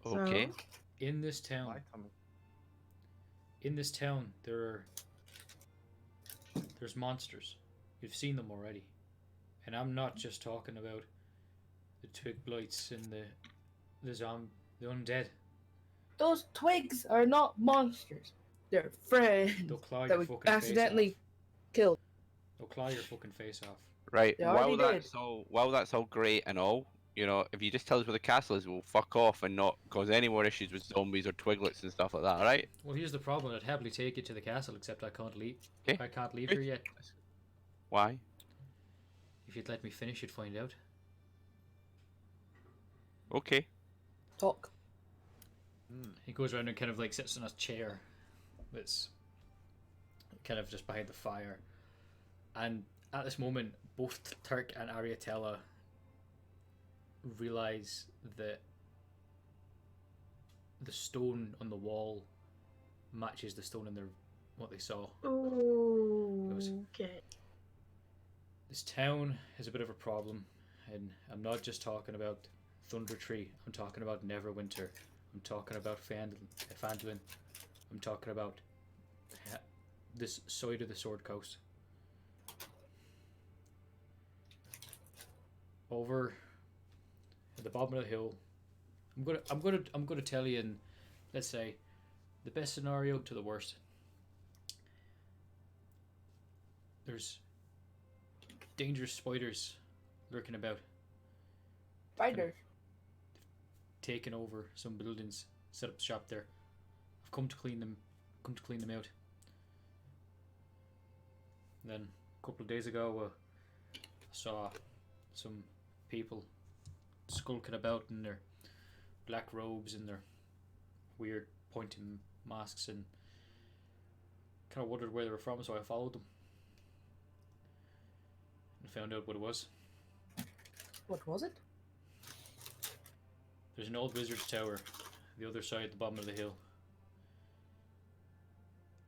Okay. So, In this town, Why, Tommy? there's monsters. You've seen them already, and I'm not just talking about the twig blights and the undead. Those twigs are not monsters. They're friends They'll claw that your we fucking accidentally face killed. off. They'll claw your fucking face off. Right. They already While that's all great and all, you know, if you just tell us where the castle is, we'll fuck off and not cause any more issues with zombies or twiglets and stuff like that. All right? Well, here's the problem. I'd happily take you to the castle, except I can't leave. Okay. I can't leave Good. here yet. Why? If you'd let me finish, you'd find out. Okay. Talk. He goes around and kind of like sits in a chair that's kind of just behind the fire. And at this moment, both Turk and Ariatella realize that the stone on the wall matches the stone in their what they saw. okay. This town is a bit of a problem, and I'm not just talking about Thunder Tree. I'm talking about Neverwinter. I'm talking about Phandelver. I'm talking about this side of the Sword Coast. Over at the bottom of the hill, I'm gonna tell you in, let's say, the best scenario to the worst. There's dangerous spiders lurking about, Spiders. taking over some buildings, set up shop there. I've come to clean them out. And then a couple of days ago, I saw some people skulking about in their black robes and their weird pointing masks, and kind of wondered where they were from, so I followed them and found out what it was. What was it? There's an old wizard's tower, the other side, the bottom of the hill.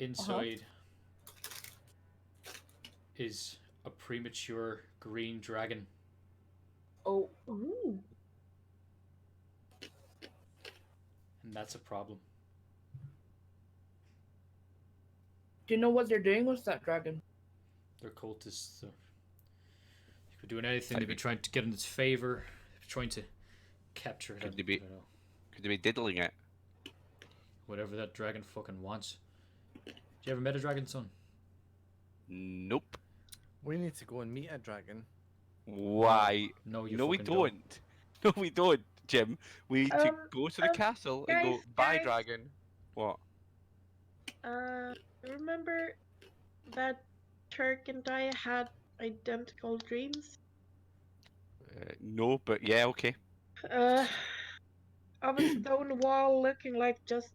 Inside is a premature green dragon. Oh. Ooh. And that's a problem. Do you know what they're doing with that dragon? They're cultists. They could be doing anything. They'd be trying to get in its favor. They'd be trying to capture it. Could I they be- don't know. Could they be diddling it? Whatever that dragon fucking wants. Did you ever met a dragon, son? Nope. We need to go and meet a dragon. Why? No, you No, we fucking don't. No, we don't, Jim. We need to go to the castle and go guys, buy guys. dragon. What? Remember that Turk and I had identical dreams? No, but yeah, okay. Of a stone wall looking like just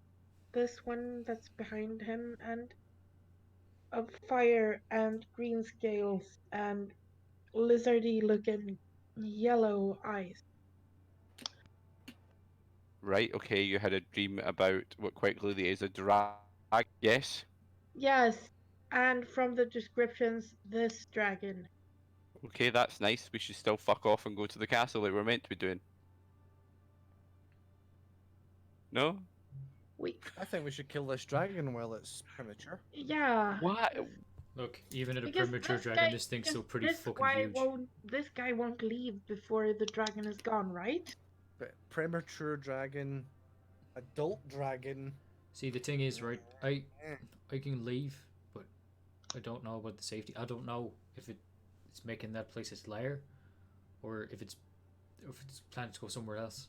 this one that's behind him, and of fire and green scales and lizardy looking yellow eyes. Right, okay, you had a dream about what quite clearly is a drag. Yes? Yes, and from the descriptions, this dragon. Okay, that's nice. We should still fuck off and go to the castle like we're meant to be doing. No? I think we should kill this dragon while it's premature. Yeah. What? Look, even at a Because premature this dragon, guy- this thing's because still pretty this fucking guy huge. This guy won't leave before the dragon is gone, right? But premature dragon, adult dragon. See, the thing is, right, I Eh. can leave, but I don't know about the safety. I don't know if it's making that place its lair, or if it's planning to go somewhere else.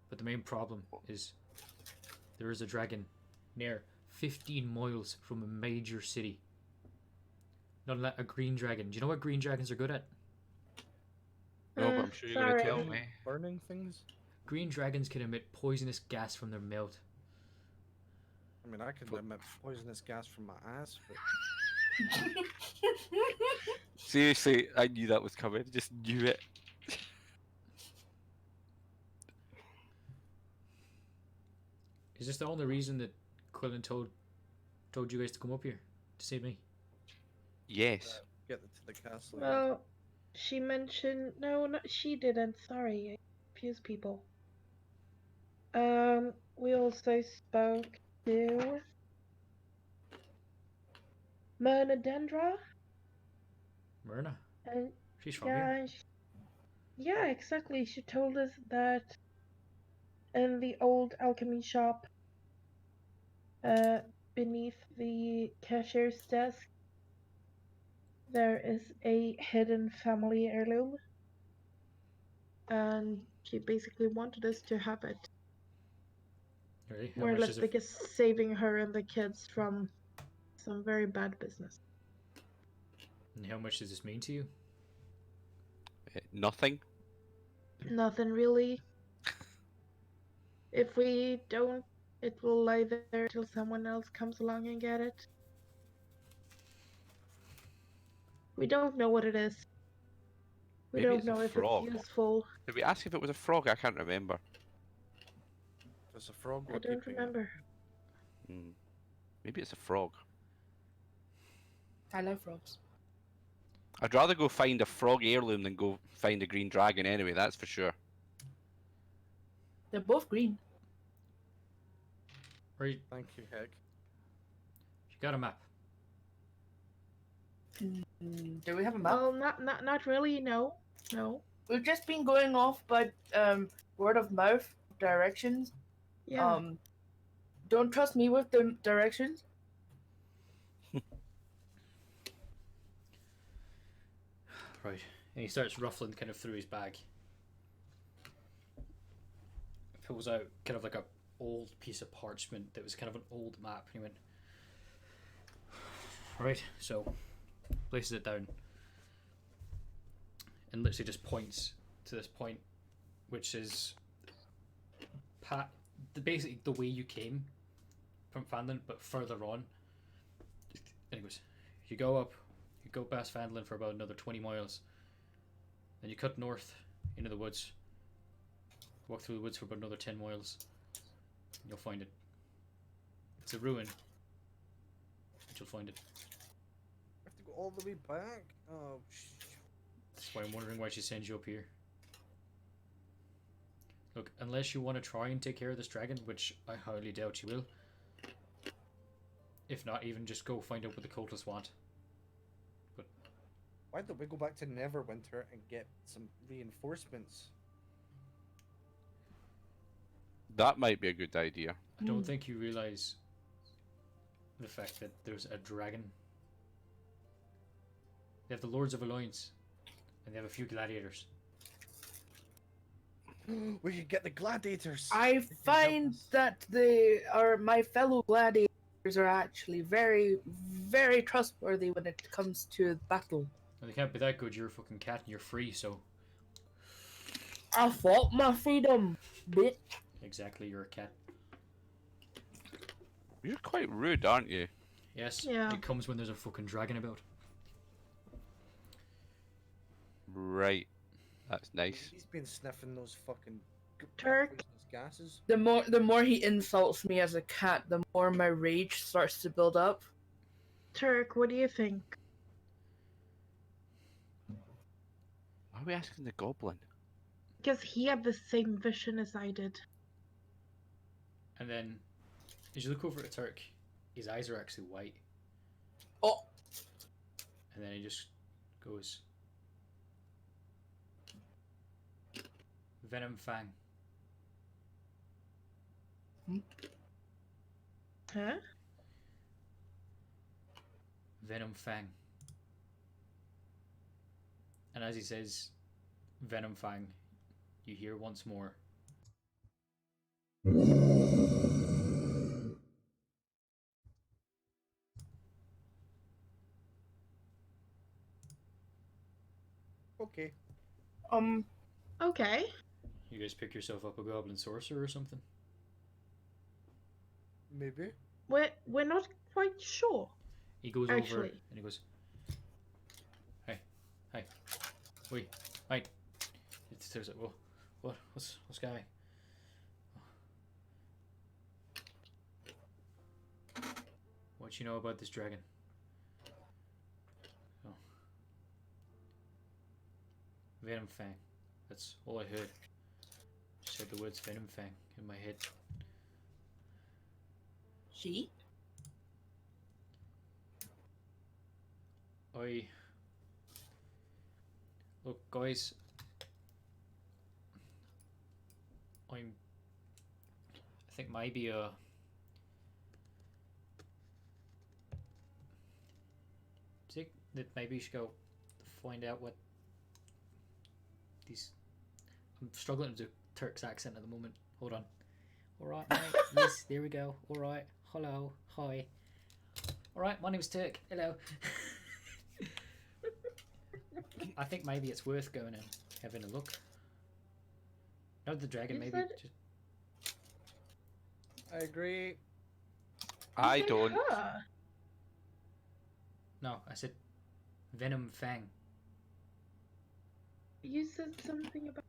But the main problem is there is a dragon near 15 miles from a major city. Not a green dragon. Do you know what green dragons are good at? No, but I'm sure you're gonna tell sorry. me. Burning things? Green dragons can emit poisonous gas from their mouth. I mean, I could emit poisonous gas from my ass, but Seriously, I knew that was coming. Just knew it. Is this the only reason that Quillen told you guys to come up here to save me? Yes. Get to the castle. Well, she mentioned no, she didn't. Sorry, I confuse people. We also spoke to Myrna. Myrna. And She's from here. yeah, yeah, exactly. She told us that in the old alchemy shop, beneath the cashier's desk, there is a hidden family heirloom, and she basically wanted us to have it. Really? How More or much less is it? because saving her and the kids from some very bad business. And how much does this mean to you? Nothing. Nothing really. If we don't, it will lie there till someone else comes along and get it. We don't know what it is. We Maybe don't it's a know if frog. it's useful. Did we ask if it was a frog? I can't remember. There's a frog. I We're don't keeping remember. Hmm. Maybe it's a frog. I love frogs. I'd rather go find a frog heirloom than go find a green dragon anyway, that's for sure. They're both green. Right. Thank you, Heck. You got a map. Do we have a map? Well, not really. No. We've just been going off by word of mouth directions. Yeah. Don't trust me with the directions. Right. And he starts ruffling kind of through his bag. Pulls out kind of like a old piece of parchment that was kind of an old map. And he went, right, so places it down and literally just points to this point, which is basically the way you came from Phandalin, but further on. And he goes, you go up, you go past Phandalin for about another 20 miles, then you cut north into the woods, walk through the woods for about another 10 miles, and you'll find it. It's a ruin, but you'll find it. I have to go all the way back. Oh, That's why I'm wondering why she sends you up here. Look, unless you want to try and take care of this dragon, which I highly doubt you will. If not, even just go find out what the cultists want. But why don't we go back to Neverwinter and get some reinforcements? That might be a good idea. I don't think you realise the fact that there's a dragon. They have the Lords of Alliance, and they have a few gladiators. We should get the gladiators. I find that my fellow gladiators are actually very, very trustworthy when it comes to battle. Well, they can't be that good. You're a fucking cat and you're free, so I fought my freedom, bitch. exactly, you're a cat. You're quite rude, aren't you? Yes, Yeah. it comes when there's a fucking dragon about. Right. That's nice. He's been sniffing those fucking Turk. poisonous gases. The more he insults me as a cat, the more my rage starts to build up. Turk, what do you think? Why are we asking the goblin? Because he had the same vision as I did. And then, as you look over at Turk, his eyes are actually white. Oh, And then he just goes, Venom Fang. Huh? Venom Fang. And as he says, Venom Fang, you hear once more. Okay. Okay. You guys pick yourself up a goblin sorcerer or something? Maybe. We're not quite sure. He goes over Actually. and he goes, hey, wait, mate. What's going on? What you know about this dragon? Oh. Venom Fang. That's all I heard. Just said the words Venom Fang in my head. She? Look, guys. I think maybe think that maybe you should go find out what these. I'm struggling to do Turk's accent at the moment. Hold on. All right, mate. Yes, there we go. All right. Hello. Hi. All right. My name's Turk. Hello. I think maybe it's worth going and having a look. Not the dragon. You Maybe said- just. I agree. I You said don't. her. No, I said Venom Fang. You said something about.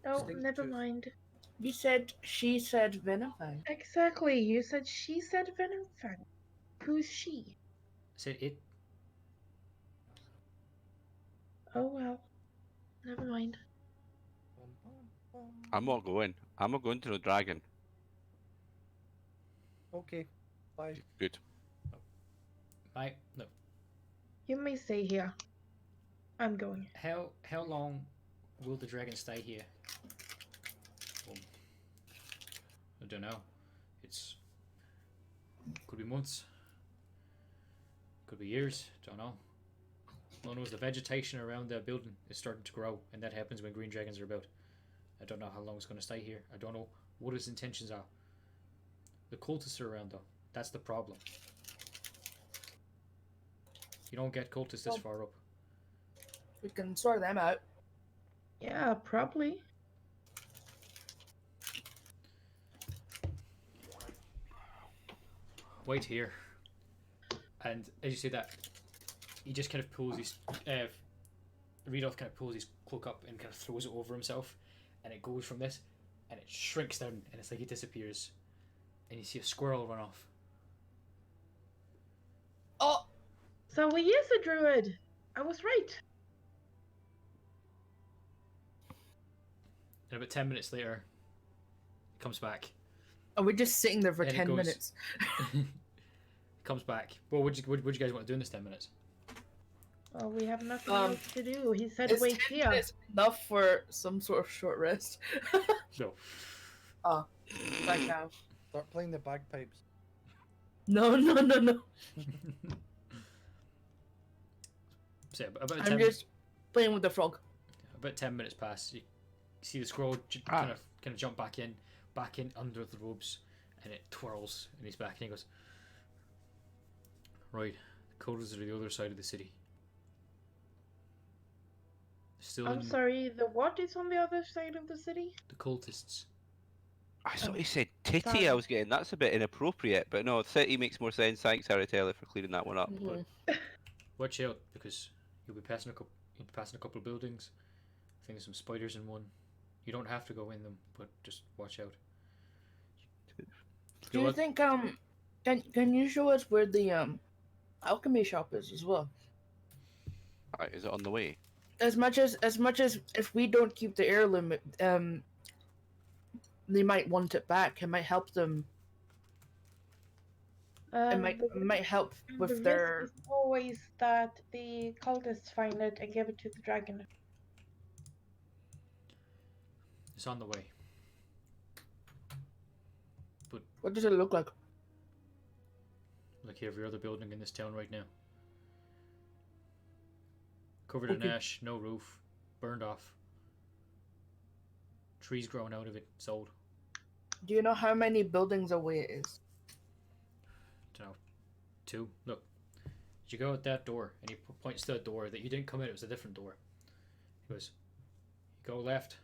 Oh, Stick never to- mind. You said she said Venify. Exactly. You said she said Venom Fang. Who's she? I said it. Oh well. Never mind. I'm not going. I'm not going to the dragon. Okay. Bye. Good. No. You may stay here. I'm going. How long will the dragon stay here? I don't know. It's could be months. Could be years. Don't know. All I know is the vegetation around the building is starting to grow, and that happens when green dragons are about. I don't know how long it's going to stay here. I don't know what his intentions are. The cultists are around, though. That's the problem. You don't get cultists this far up. We can sort them out. Yeah, probably. Wait here. And as you say that, he just kind of pulls his Rudolph kind of pulls his cloak up and kind of throws it over himself, and it goes from this, and it shrinks down, and it's like it disappears, and you see a squirrel run off. Oh, So he is a druid. I was right. And about 10 minutes later, it comes back. are we just sitting there for And it 10 goes- minutes? It comes back. Well, what you guys want to do in this 10 minutes? Well, we have nothing Um, else to do. He said Is wait 10 here. minutes enough for some sort of short rest? No. Back now. Start playing the bagpipes. No. So about I'm 10, just playing with the frog. about 10 minutes pass. You see the squirrel Ah. kind of jump back in under the robes, and it twirls in his back, and he goes, "Right, the coders are the other side of the city. Still I'm in sorry, the what is on the other side of the city? the cultists. I thought Oh, he said titty. I sorry. was getting that's a bit inappropriate, but no, city makes more sense. Thanks, Harry Taylor, for clearing that one up. Mhm. Watch out, because you'll be passing a couple of buildings. I think there's some spiders in one. You don't have to go in them, but just watch out." Do you think can you show us where the alchemy shop is as well? Right, is it on the way? As much as if we don't keep the heirloom, they might want it back. It might help them. It might help the with risk their. is always that the cultists find it and give it to the dragon. It's on the way. What does it look like? Like every other building in this town right now. Covered in Okay. ash, no roof, burned off. Trees growing out of it, sold. Do you know how many buildings away it is? Don't know. 2. Look. You go out that door, and he points to a door that you didn't come in, it was a different door. He goes, you go left,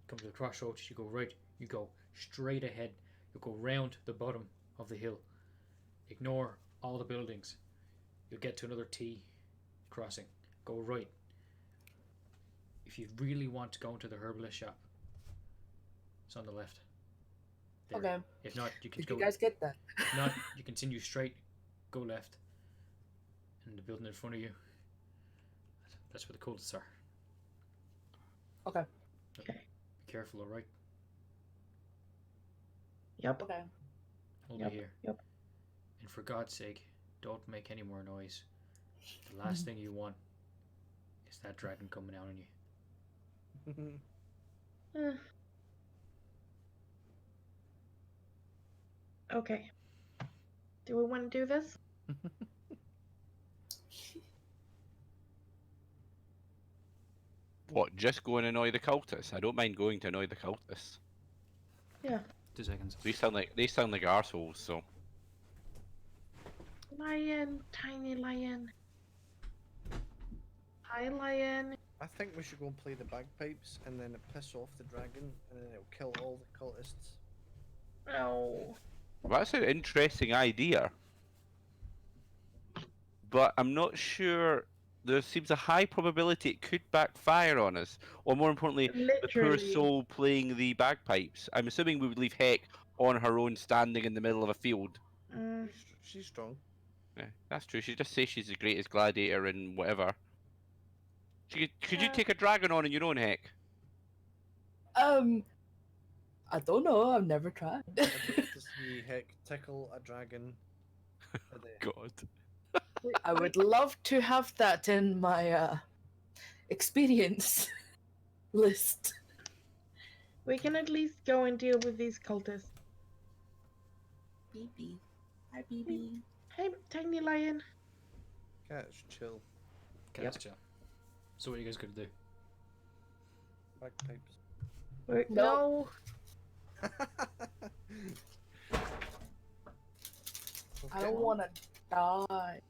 come to the crossroads, you go right, you go straight ahead, you go round the bottom of the hill. Ignore all the buildings. You'll get to another T crossing. Go right. If you really want to go into the herbalist shop, it's on the left. there. Okay. If not, you can Did go. you guys get that? If not, you continue straight, go left, and the building in front of you. That's where the cultists are. Okay. Be careful, alright? Yep. Okay. We'll Yep, be here. yep. And for God's sake, don't make any more noise. The last thing you want is that dragon coming out on you. Eh. Okay. Do we want to do this? What? Just go and annoy the cultists? I don't mind going to annoy the cultists. Yeah. 2 seconds. They sound like arseholes. So Lion, tiny lion. Hi, lion. I think we should go and play the bagpipes and then piss off the dragon and then it'll kill all the cultists. Oh. well, that's an interesting idea. But I'm not sure. There seems a high probability it could backfire on us, or more importantly, the poor Literally. soul playing the bagpipes. I'm assuming we would leave Heck on her own, standing in the middle of a field. Mm. She's strong. Yeah, that's true. She just says she's the greatest gladiator and whatever. Could you Yeah. take a dragon on your own, Heck? I don't know. I've never tried. I'd like to see Heck tickle a dragon. For the... God. I would love to have that in my experience list. We can at least go and deal with these cultists. BB. Hi, BB. Hey, tiny lion. Cat's chill. Okay, that's chill. So what are you guys gonna do? Bagpipes. No. I don't want to die.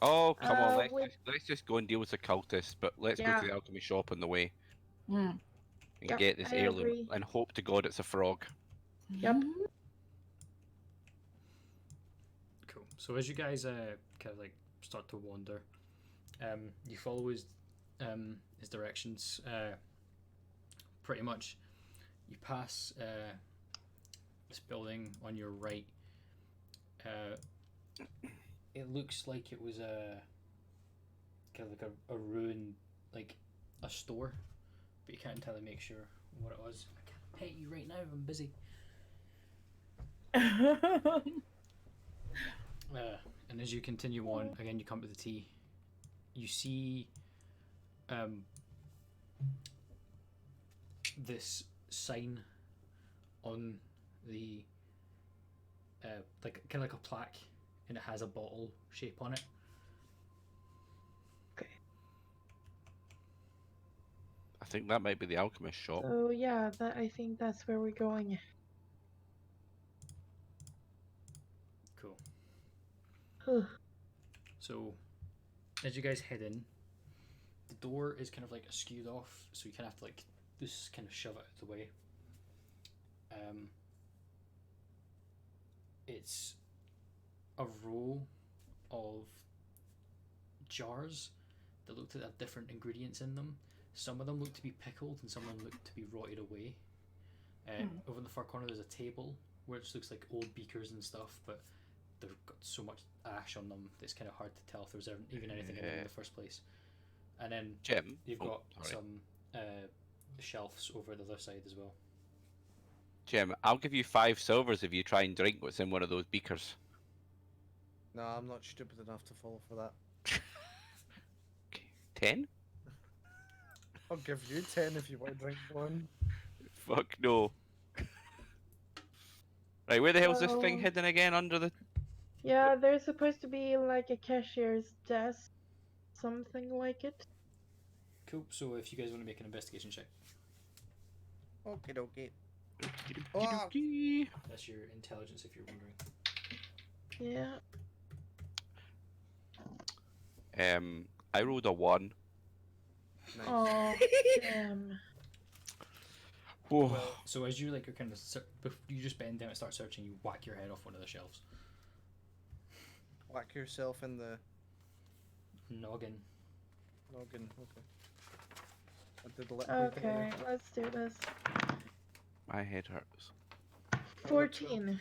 Oh, come on, wait. let's just go and deal with the cultists, but let's go Yeah. to the alchemy shop on the way Hmm. and Yep, get this I heirloom agree. and hope to God it's a frog. Yep. Cool. So as you guys kind of like start to wander, you follow his directions. Pretty much, you pass this building on your right. It looks like it was a kind of like a ruined, like a store, but you can't entirely make sure what it was. I can't pet you right now. I'm busy. And as you continue on, again, you come to the T. You see this sign on the like kind of like a plaque, and it has a bottle shape on it. I think that might be the alchemist shop. So yeah, I think that's where we're going. Cool. Ugh. So as you guys head in, the door is kind of like skewed off, so you kind of have to like just kind of shove it out of the way. It's a row of jars that look to have different ingredients in them. Some of them look to be pickled and some of them look to be rotted away. Over in the far corner there's a table where it just looks like old beakers and stuff, but they've got so much ash on them that it's kind of hard to tell if there's even anything in them in the first place. And then Jim, you've got sorry. some shelves over the other side as well. Jim, I'll give you 5 silvers if you try and drink what's in one of those beakers. No, I'm not stupid enough to fall for that. Okay. 10? I'll give you 10 if you want to drink one. Fuck no. Right, where the hell's this thing Well- hidden again? Under the... Yeah, there's supposed to be like a cashier's desk, something like it. Cool. So if you guys want to make an investigation check, Okay, okay. that's your intelligence if you're wondering. Yeah. I rolled a 1. Nice. Oh, damn. Whoa. So as you like are kind of you just bend down and start searching, you whack your head off one of the shelves. Whack yourself in the Noggin. noggin. Okay. I did liquid Okay, let's do this. My head hurts. 14.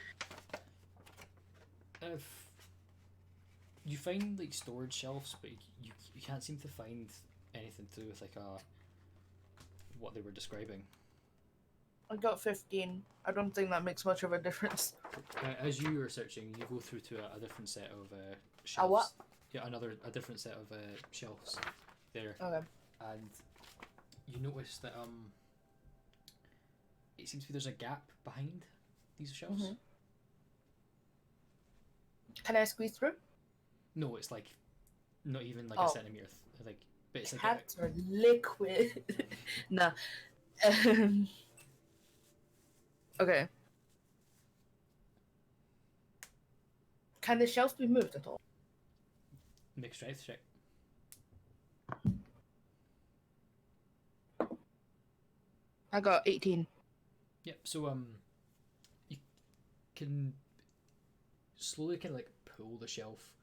If you find like storage shelves, but you can't seem to find anything to do with like what they were describing. I got 15. I don't think that makes much of a difference. As you are searching, you go through to a different set of shelves. A what? Yeah, a different set of shelves there, Okay. and you notice that it seems to be there's a gap behind these shelves. Mhm. Can I squeeze through? No, it's like not even like Oh. a centimeter. Like, but it's like Cats are liquid. Nah. Okay. Can the shelves be moved at all? make a strength check. I got 18. Yep. So you can slowly kind of like pull the shelf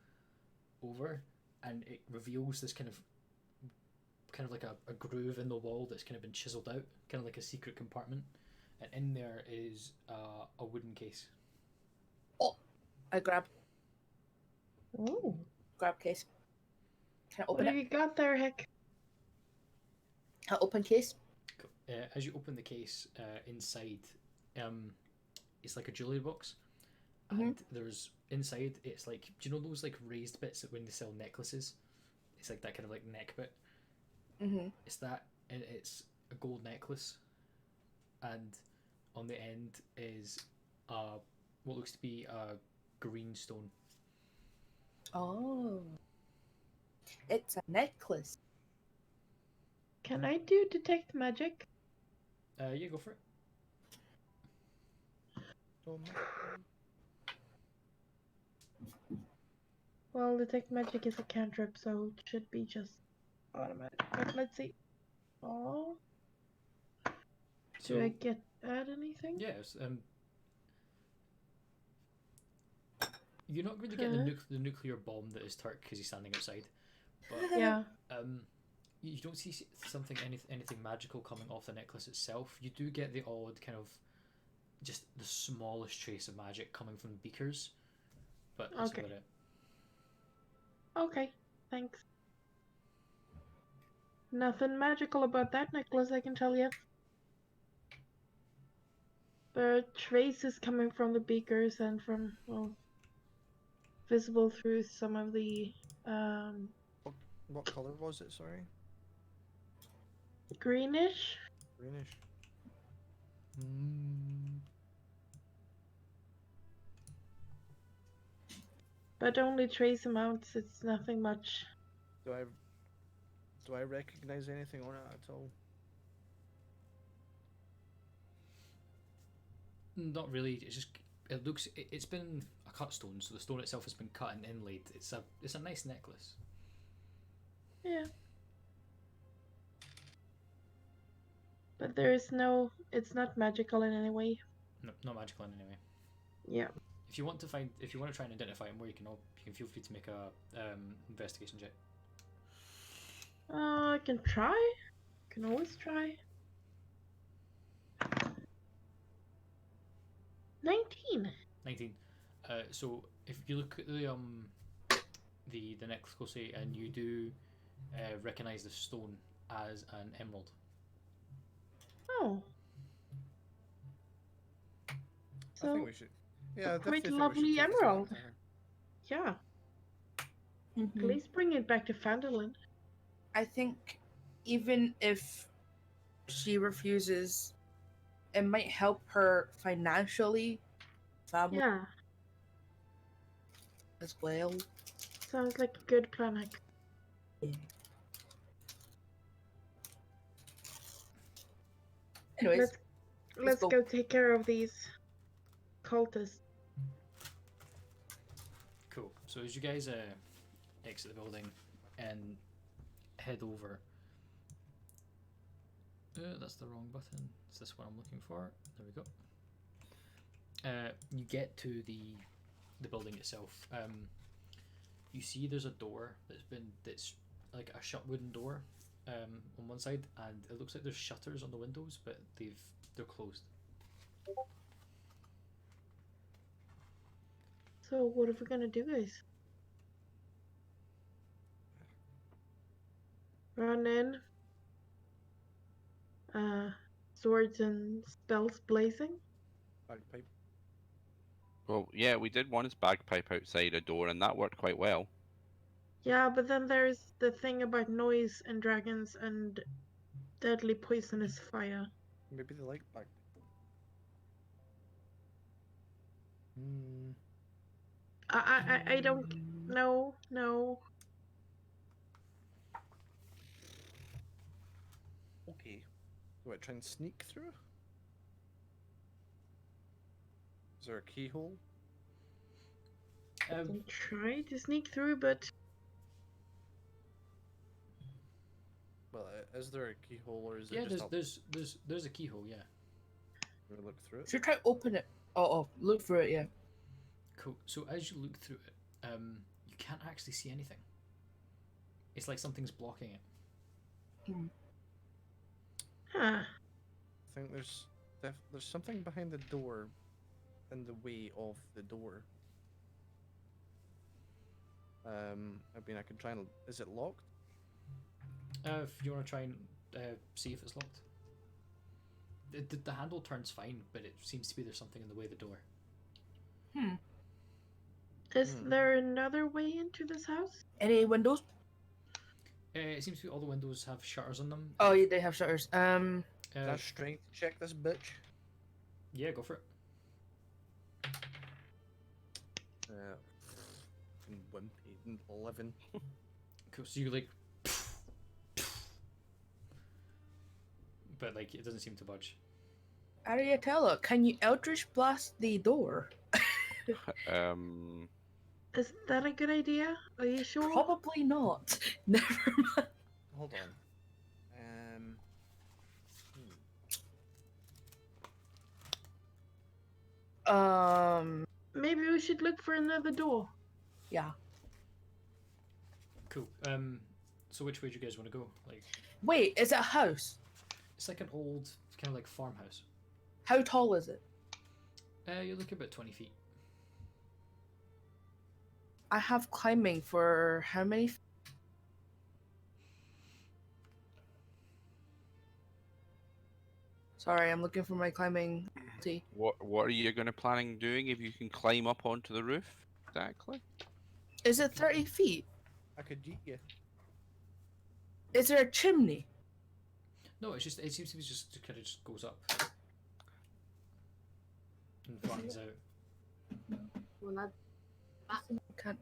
over, and it reveals this kind of like a groove in the wall that's kind of been chiseled out, kind of like a secret compartment, and in there is a wooden case. I grab Ooh. case. Can I What open have it? you got there, Hick? Can I open case? Cool. As you open the case, inside, it's like a jewelry box, and there's inside. It's like, do you know those like raised bits that when they sell necklaces? It's like that kind of like neck bit. Mhm. It's that, and it's a gold necklace, and on the end is what looks to be a green stone. Oh. It's a necklace. Can I do detect magic? Yeah, go for it. Well, detect magic is a cantrip, so it should be just automatic. But let's see. Oh, So do I get add anything? yes, you're not going to get the nuclear bomb that is Turk because he's standing outside, but Yeah. you don't see something anything magical coming off the necklace itself. You do get the odd kind of just the smallest trace of magic coming from beakers, but that's Okay. about it. Okay, thanks. Nothing magical about that necklace, I can tell you. There are traces coming from the beakers and from, well, visible through some of the What color was it? Sorry. greenish. Greenish. But only trace amounts, it's nothing much. Do I recognize anything on it at all? Not really. It's just it's been a cut stone, so the stone itself has been cut and inlaid. It's a nice necklace. Yeah. But there is no, it's not magical in any way. No, not magical in any way. Yeah. If you want to try and identify more, you can feel free to make a investigation check. I can try. Can always try. 19. 19. So if you look at the necklace closely, and you do recognize the stone as an emerald. Oh. I So, think we should. Yeah, I quite definitely think we lovely should take this emerald. back to her. yeah. Mhm. At least bring it back to Phandelver. I think even if she refuses, it might help her financially, family Yeah. as well. Sounds like a good plan. Hank. Anyways, Let's go. go take care of these cultists. Cool. So as you guys exit the building and head over. That's the wrong button. It's this one I'm looking for. There we go. You get to the building itself. You see there's a door that's like a shut wooden door on one side, and it looks like there's shutters on the windows, but they're closed. So what are we gonna do, guys? Run in. Swords and spells blazing. Bagpipe. Well, yeah, we did one's bagpipe outside a door, and that worked quite well. Yeah, but then there's the thing about noise and dragons and deadly poisonous fire. Maybe they like bagpipe. Hmm. I don't. No. Okay. Do I try and sneak through? Is there a keyhole? Um, Can try to sneak through, but Well, is there a keyhole or is yeah, it just up? there's a keyhole. Yeah. Can we look through it? Should try open it. Oh, look for it. Yeah. Cool. So as you look through it, you can't actually see anything. It's like something's blocking it. huh. I think there's something behind the door, in the way of the door. I mean, I could try and. Is it locked? If you want to try and see if it's locked. The handle turns fine, but it seems to be there's something in the way of the door. Is there another way into this house? Any windows? It seems to be all the windows have shutters on them. Oh, yeah, they have shutters. Can I strength check this bitch? Yeah, go for it. Fucking wimpy. 11. Cool. So you like, but like it doesn't seem to budge. Ariatella, can you Eldritch Blast the door? Is that a good idea? Are you sure? Probably not. Never mind. Hold on. Maybe we should look for another door. Yeah. Cool. So which way do you guys want to go? Like, Wait, is it a house? it's like an old kind of like farmhouse. How tall is it? You're looking about 20 feet. I have climbing for how many? Sorry, I'm looking for my climbing. See. What are you going to planning doing if you can climb up onto the roof? Exactly. Is it 30 feet? I could yeet you. Is there a chimney? No, it seems to be just kind of just goes up and flattens out. Can't.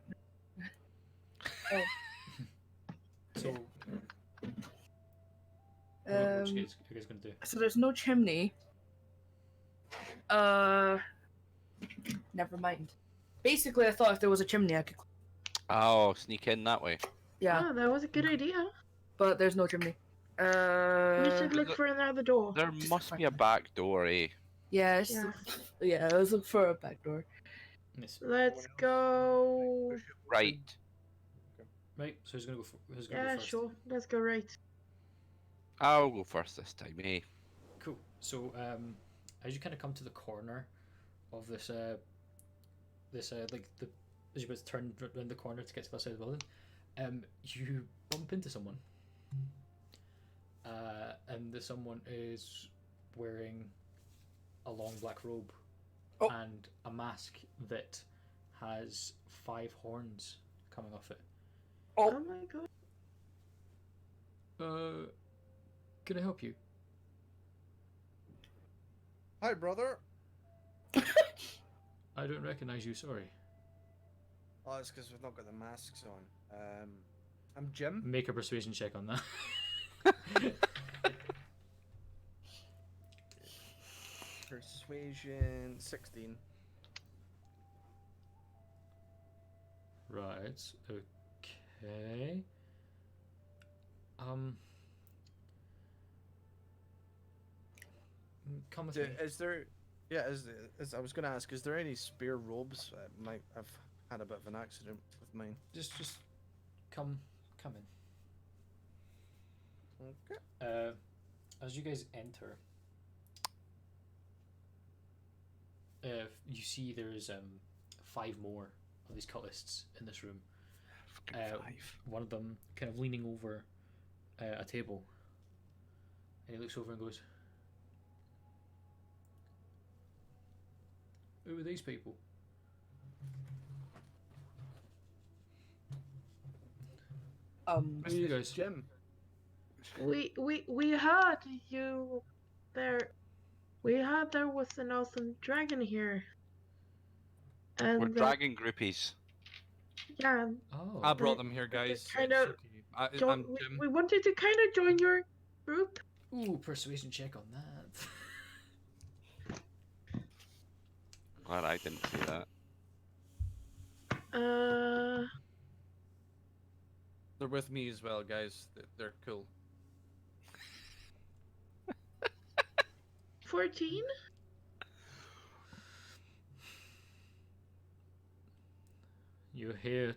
So what you guys gonna do? So there's no chimney. Never mind. Basically, I thought if there was a chimney, I could. Oh, sneak in that way. Yeah, Oh, that was a good idea. but there's no chimney. We should look for another door. There must be a back door, eh? Yes. Yeah. Yeah, let's look for a back door. Yes. Let's go. Right. Right. So who's gonna go? Who's gonna go Yeah, first? sure. Let's go right. I'll go first this time, eh? Cool. So as you kind of come to the corner of this like the as you turn around the corner to get to the other side of the building, you bump into someone. And the someone is wearing a long black robe and a mask that has 5 horns coming off it. Oh my god. Can I help you? Hi, brother. I don't recognize you, sorry. Oh, it's because we've not got the masks on. I'm Jim. Make a persuasion check on that. Persuasion 16. Right, okay. Come with me. Is there? Yeah, I was gonna ask, is there any spare robes? I've had a bit of an accident with mine. Just come in. Okay. As you guys enter, you see there's 5 more of these cultists in this room. Fucking 5. One of them kind of leaning over a table, and he looks over and goes, "Who are these people?" Who are you guys? Jim. We heard you there. We heard there was an awesome dragon here. And We're dragon groupies. yeah, Oh, I brought them here, guys. kind It's of okay. I'm Jim. we wanted to kind of join your group. ooh, persuasion check on that. Glad I didn't see that. They're with me as well, guys. They're cool. 14. You're here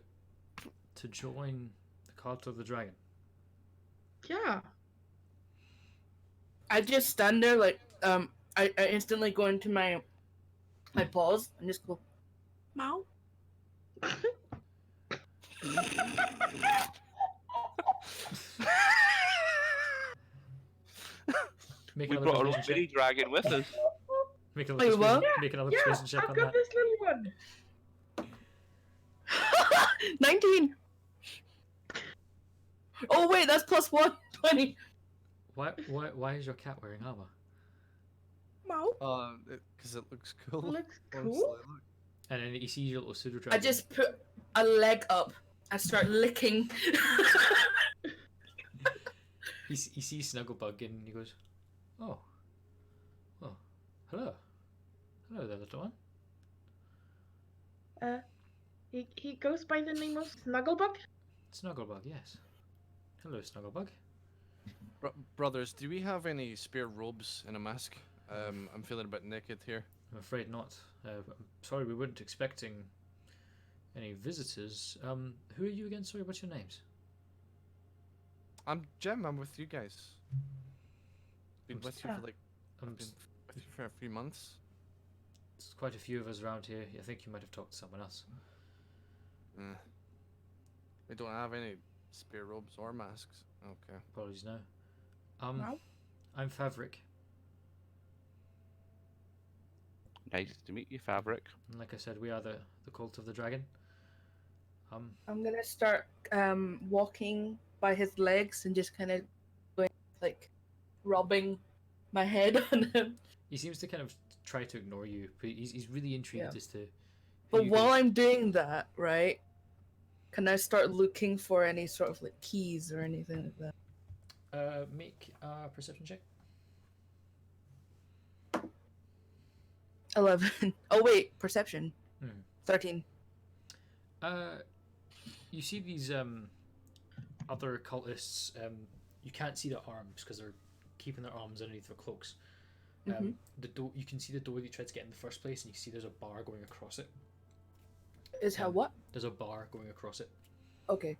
to join the cult of the dragon. Yeah. I just stand there like I instantly go into my paws and just go meow. Make We another brought our own persuasion mini check. dragon with us. Make another Wait, persuasion, what? make another Yeah, persuasion check I've on got that. this little one. 19. Oh wait, that's plus 1. 20. Why is your cat wearing armor? Meow. Because it looks cool. Looks honestly, cool. look. And then he sees your little pseudo dragon. I just put a leg up and start licking. He sees Snugglebug and he goes, "Oh, hello there, little one." He goes by the name of Snugglebug. Snugglebug, yes. Hello, Snugglebug. Brothers, do we have any spare robes and a mask? I'm feeling a bit naked here. I'm afraid not. I'm sorry, we weren't expecting any visitors. Who are you again? Sorry, what's your names? I'm Jim. I'm with you guys. Been I'm with you for like I'm been with you for a few months. There's quite a few of us around here. I think you might have talked to someone else. We don't have any spare robes or masks. Okay. Apologies, no. No? I'm Favrik. Nice to meet you, Fabric. And like I said, we are the cult of the dragon. I'm gonna start walking by his legs and just kind of going like rubbing my head on him. He seems to kind of try to ignore you, but he's really intrigued Yeah. as to. Who But you while guys- I'm doing that, right, can I start looking for any sort of like keys or anything like that? Make a perception check. 11. Oh wait, perception. Hmm. 13. You see these other cultists. You can't see their arms because they're keeping their arms underneath their cloaks. The door. You can see the door that you tried to get in the first place, and you can see there's a bar going across it. Is how what? There's a bar going across it. Okay.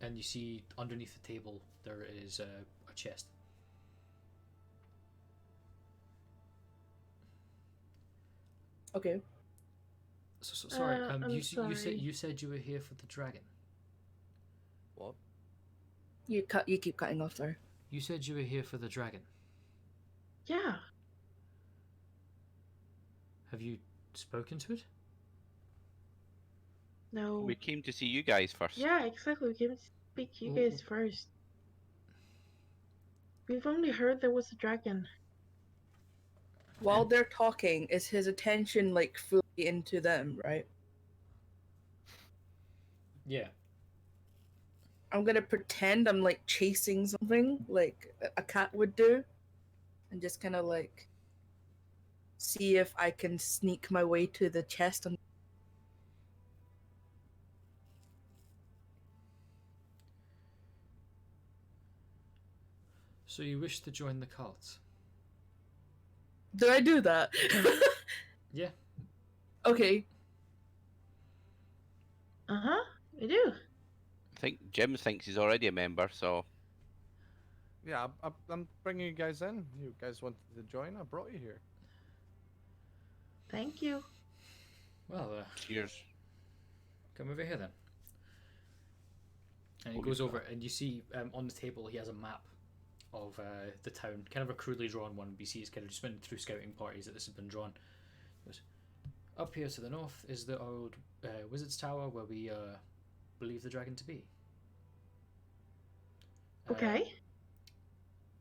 And you see underneath the table there is a chest. Okay. Sorry. I'm You sorry. said you were here for the dragon. What? You keep cutting off there. You said you were here for the dragon. Yeah. Have you spoken to it? No. We came to see you guys first. Yeah, exactly. We came to speak to you guys first. We've only heard there was a dragon. While they're talking, is his attention like fully into them, right? Yeah. I'm gonna pretend I'm like chasing something like a cat would do, and just kind of like see if I can sneak my way to the chest. And So you wish to join the cult? do I do that? Yeah. Okay. Uh-huh. We do. I think Jim thinks he's already a member, so Yeah, I'm bringing you guys in. You guys wanted to join? I brought you here. Thank you. Well, Cheers. come over here then. And he What goes we over, and you see on the table he has a map of the town, kind of a crudely drawn one. You see it's kind of just been through scouting parties that this has been drawn. He goes, up here to the north is the old wizard's tower where we believe the dragon to be. Okay.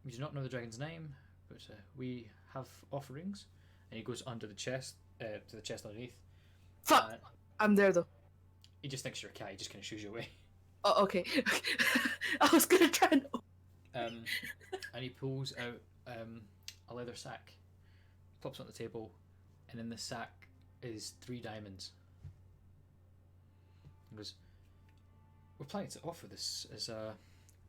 We do not know the dragon's name, but we have offerings. And he goes under the chest, to the chest underneath. Fuck! I'm there though. He just thinks you're a cat. He just kind of shoos you away. Oh, okay. I was gonna try and. And he pulls out a leather sack, pops it on the table, and in the sack is 3 diamonds. He goes, we're planning to offer this as a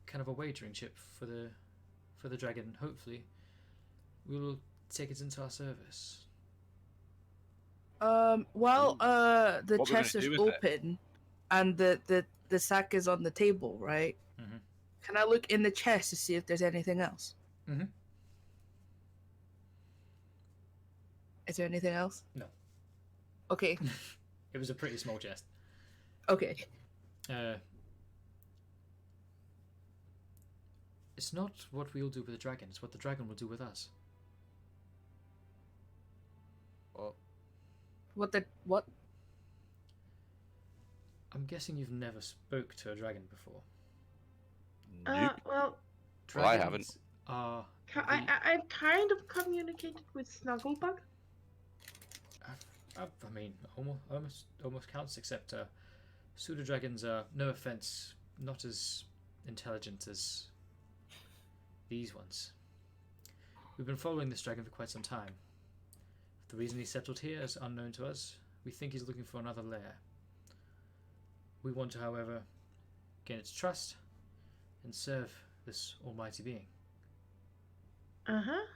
kind of a wagering chip for the dragon. Hopefully, we will take it into our service. Well, the What we're gonna chest is do with it? open, and the sack is on the table, right? Mhm. Can I look in the chest to see if there's anything else? Mhm. Is there anything else? No. Okay. It was a pretty small chest. Okay. It's not what we'll do with the dragon, it's what the dragon will do with us. What? I'm guessing you've never spoke to a dragon before. Nope. Well, Well, I haven't. Dragons are I've kind of communicated with Snugglebug. I mean, almost counts, except pseudo dragons are, no offense, not as intelligent as these ones. We've been following this dragon for quite some time. The reason he settled here is unknown to us. We think he's looking for another lair. We want to, however, gain its trust and serve this almighty being. Uh-huh.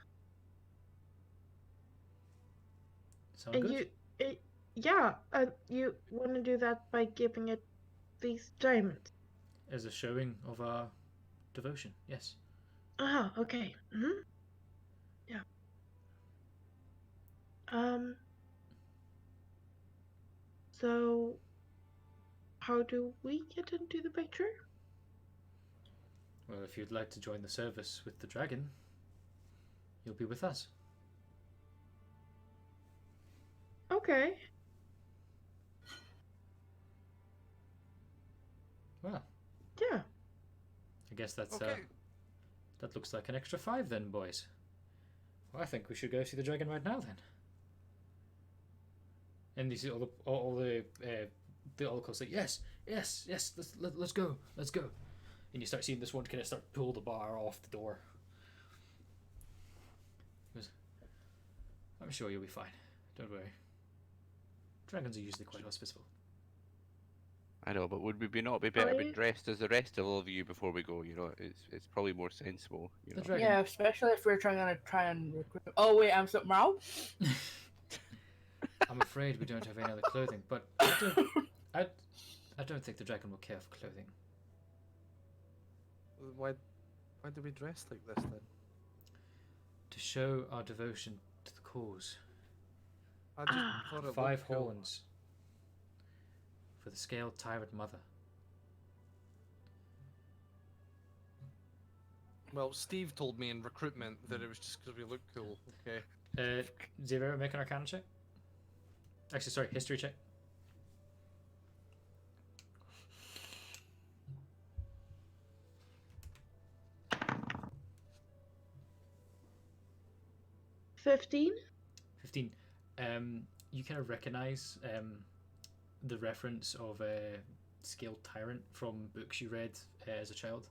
Sound And good? you want to do that by giving it these diamonds. As a showing of our devotion, yes. Okay. Mm-hmm. Yeah. So, how do we get into the picture? Well, if you'd like to join the service with the dragon, you'll be with us. Okay. Well, Yeah. I guess that's Okay. that looks like an extra 5 then, boys. Well, I think we should go see the dragon right now then. And you see all the oracles say yes, let's go. And you start seeing this one kind of start pull the bar off the door. He goes, I'm sure you'll be fine. Don't worry. Dragons are usually quite hospitable. I know, but would we not be better Are you- dressed as the rest of all of you before we go? You know, it's probably more sensible. You The know. dragon. Yeah, especially if we're trying and recruit. Oh wait, I'm something wrong. I'm afraid we don't have any other clothing, but I don't think the dragon will care for clothing. Why do we dress like this then? To show our devotion to the cause. I just Ah. thought it 5 looked cool. horns for the scaled tyrant mother. Well, Steve told me in recruitment that it was just because we look cool. Okay. Zero, make an arcana check. Actually, sorry, history check. $15. 15. You kind of recognize the reference of a scaled tyrant from books you read as a child.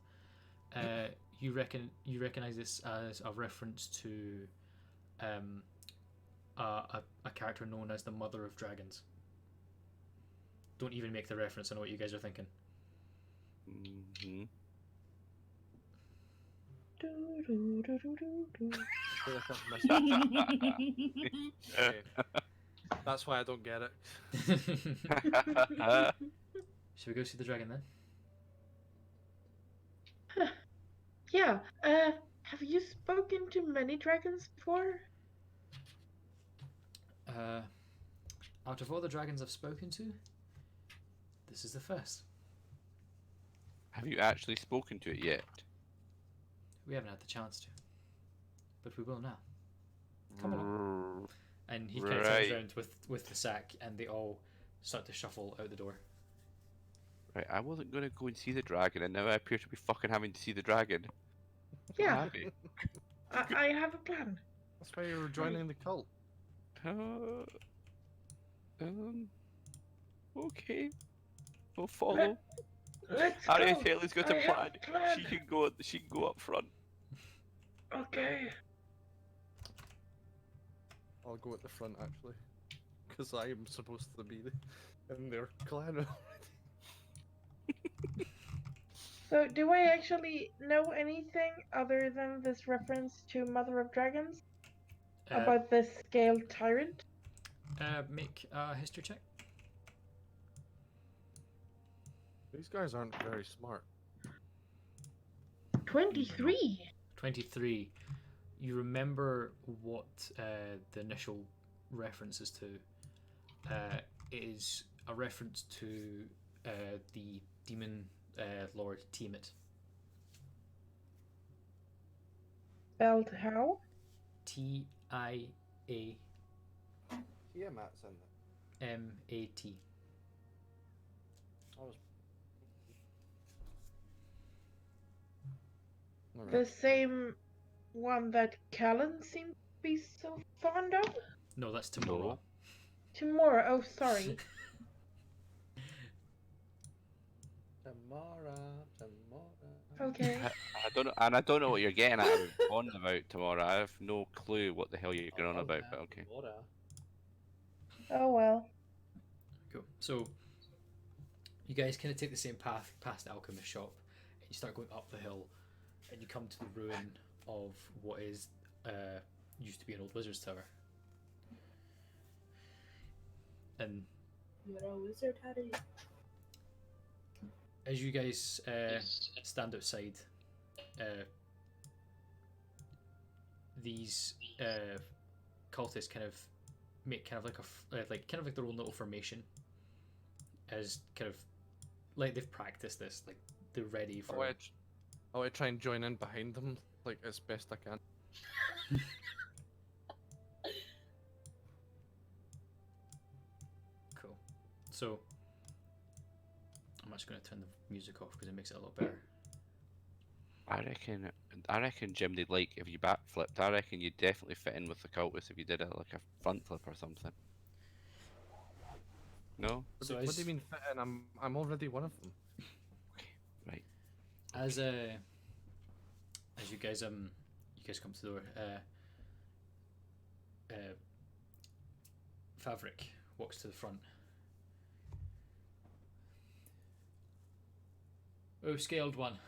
You recognize this as a reference to a character known as the Mother of Dragons. Don't even make the reference. I know what you guys are thinking. Mm-hmm. I feel like I've missed it. Okay. That's why I don't get it. Should we go see the dragon then? Yeah. Have you spoken to many dragons before? out of all the dragons I've spoken to, this is the first. Have you actually spoken to it yet? We haven't had the chance to, but we will now. Come along. And he kind of turns around with the sack, and they all start to shuffle out the door. Right, I wasn't going to go and see the dragon, and now I appear to be fucking having to see the dragon. Yeah. Happy. I have a plan. That's why you were joining the cult. Okay. We'll follow. Let's Ariatel's go. got a I have plan. a plan. She can go up front. Okay. I'll go at the front actually, because I am supposed to be in their clan. So, do I actually know anything other than this reference to Mother of Dragons about this scaled tyrant? Make a history check. These guys aren't very smart. 23. 23. You remember what the initial reference is to. It is a reference to the demon lord Tiamat. Spelled how? Tiamat. Tiamat's in there. I was The same one that Callan seemed to be so fond of? No, that's tomorrow. Tomorrow. Oh, sorry. tomorrow. Okay. I don't know, and I don't know what you're getting at on about tomorrow. I have no clue what the hell you're going on about, but okay. Oh well. Cool. So you guys kind of take the same path past the alchemist shop, and you start going up the hill, and you come to the ruin of what is used to be an old wizard's tower. And You're a wizard, Harry. as you guys stand outside, these cultists kind of make kind of like their own little formation, as kind of like they've practiced this, like they're ready for. I try and join in behind them, like as best I can. Cool. So I'm actually going to turn the music off because it makes it a lot better. I reckon, Jim, they'd like if you backflipped. I reckon you'd definitely fit in with the cultists if you did it like a front flip or something. No? So What do you mean fit in? I'm already one of them. Right. As you guys come to the door, Favrik walks to the front. Oh, scaled one,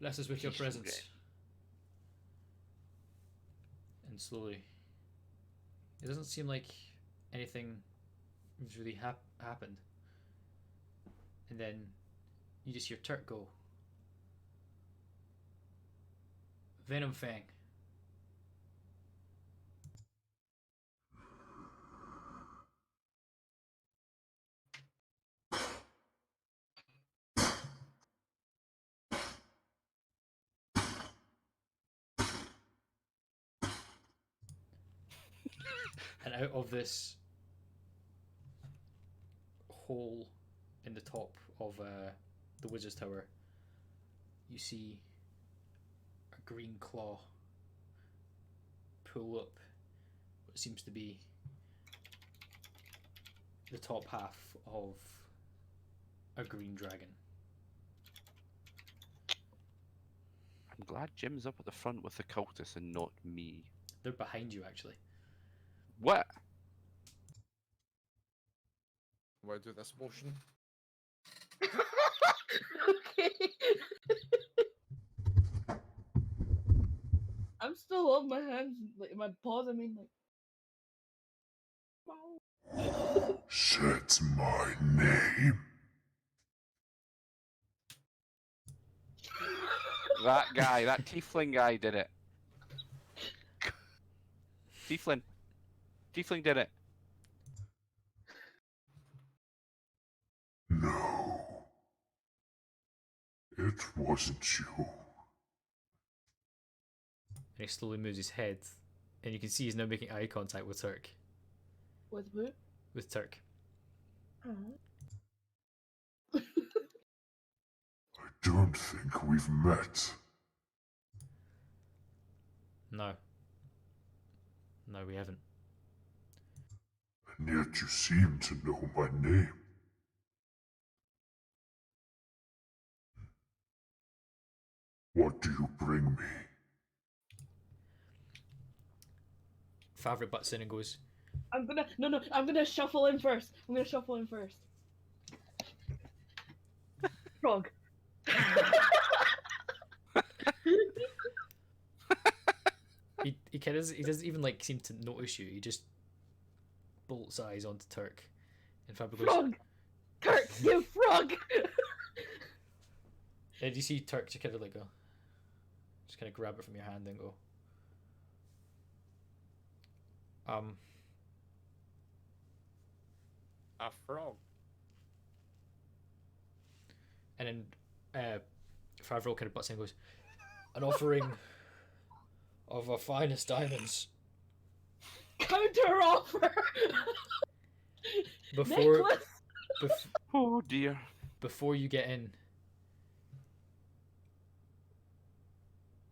bless us with your Jeez, presence. okay. And slowly, it doesn't seem like anything has really happened. And then you just hear Turk go, Venom Fang. And out of this hole in the top of the Wizard's Tower, you see a green claw pull up what seems to be the top half of a green dragon. I'm glad Jim's up at the front with the cultists and not me. They're behind you, actually. What? Why do this motion? Okay. I'm still on my hands, like my paws. I mean, like. That's my name. That guy, that tiefling guy did it. Tiefling did it. No. It wasn't you. And he slowly moves his head, and you can see he's now making eye contact with Turk. With who? With Turk. Oh. I don't think we've met. No. No, we haven't. And yet you seem to know my name. What do you bring me? Favret butts in and goes, I'm gonna shuffle in first. Frog. he doesn't even like seem to notice you. He just bolts eyes onto Turk, and Favret goes, Frog. Turk, you frog. and you see Turk just kind of like go, just kind of grab it from your hand and go, A frog. and then Favreau kind of butts in and goes, an offering of our finest diamonds. Counter offer. Before, Necklace. Oh dear. before you get in,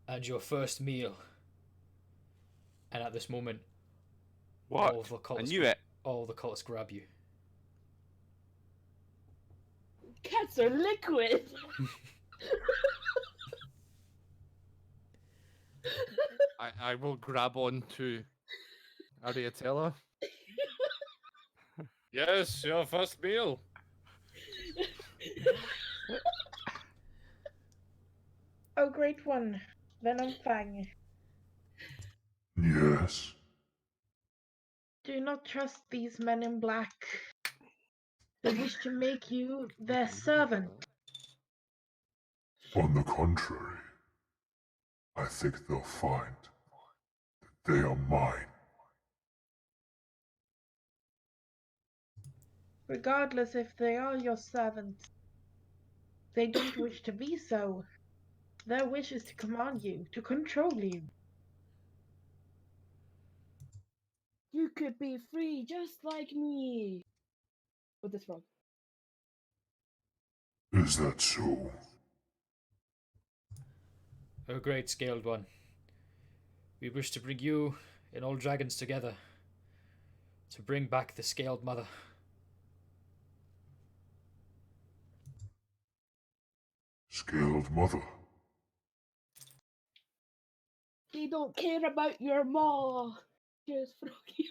and your first meal. And at this moment, What? all the I cultists, knew it. all the cultists grab you. Cats are liquid. I will grab on to Ariatella. Yes, your first meal. Oh, great one. Venom Fang. Yes. Do not trust these men in black. They wish to make you their servant. On the contrary, I think they'll find that they are mine. Regardless if they are your servants, they don't wish to be so. Their wish is to command you, to control you. You could be free just like me. With this frog. Is that so? O great scaled one, we wish to bring you and all dragons together to bring back the scaled mother. Scaled mother. They don't care about your maw. Just froggy.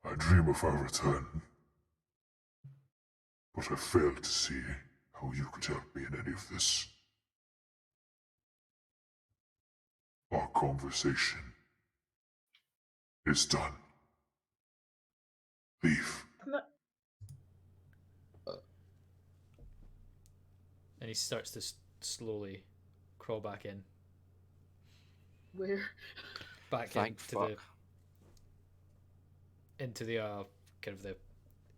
I dream of our return. But I fail to see how you could help me in any of this. Our conversation is done. Leave. And he starts to slowly crawl back in. Where? Back Thank into fuck. the kind of the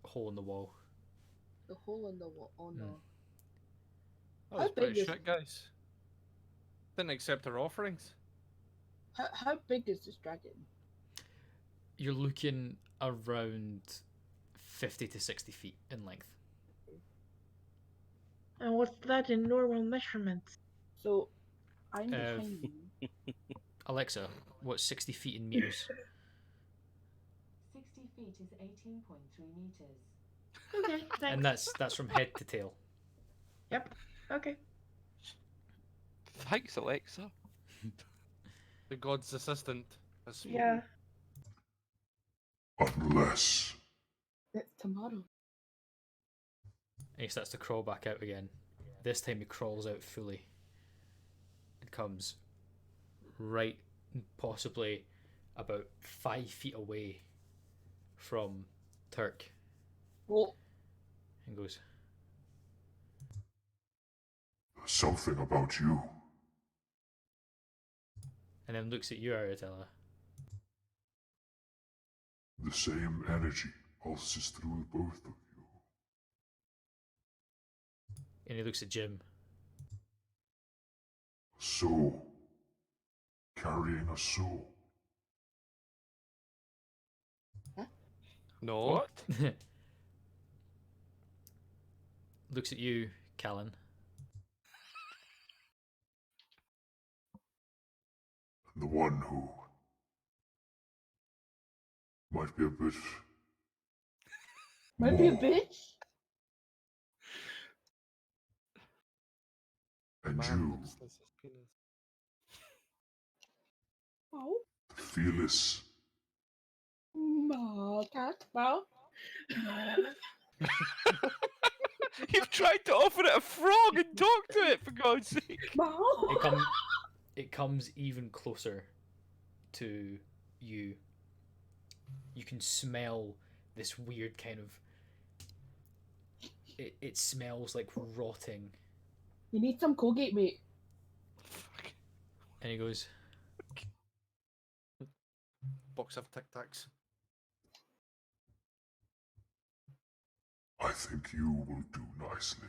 hole in the wall. The hole in the wall. Oh no. That How was pretty big is- shit, guys. Didn't accept our offerings. How big is this dragon? You're looking around 50 to 60 feet in length. And what's that in normal measurements? So, I'm Uh, tiny. Alexa, what's 60 feet in meters? 60 feet is 18.3 meters. Okay, And thanks. that's from head to tail. Yep. Okay. Thanks, Alexa. The god's assistant has spoken. Yeah. Unless It's tomato. And he starts to crawl back out again. This time he crawls out fully. It comes right, possibly about 5 feet away from Turk. Well, And goes, there's something about you. and then looks at you, Aratella. The same energy pulses through both of you. And he looks at Jim. Soul. Carrying a soul. No. What? Looks at you, Callan. And the one who might be a bit Might be a more. bitch. And Man you, looks like his penis. Oh, the fearless. cat. Wow. You've tried to offer it a frog and talk to it, for God's sake. Wow. It comes even closer to you. You can smell this weird kind of. It smells like rotting. You need some Colgate, mate. And he goes, Box of Tic Tacs. I think you will do nicely.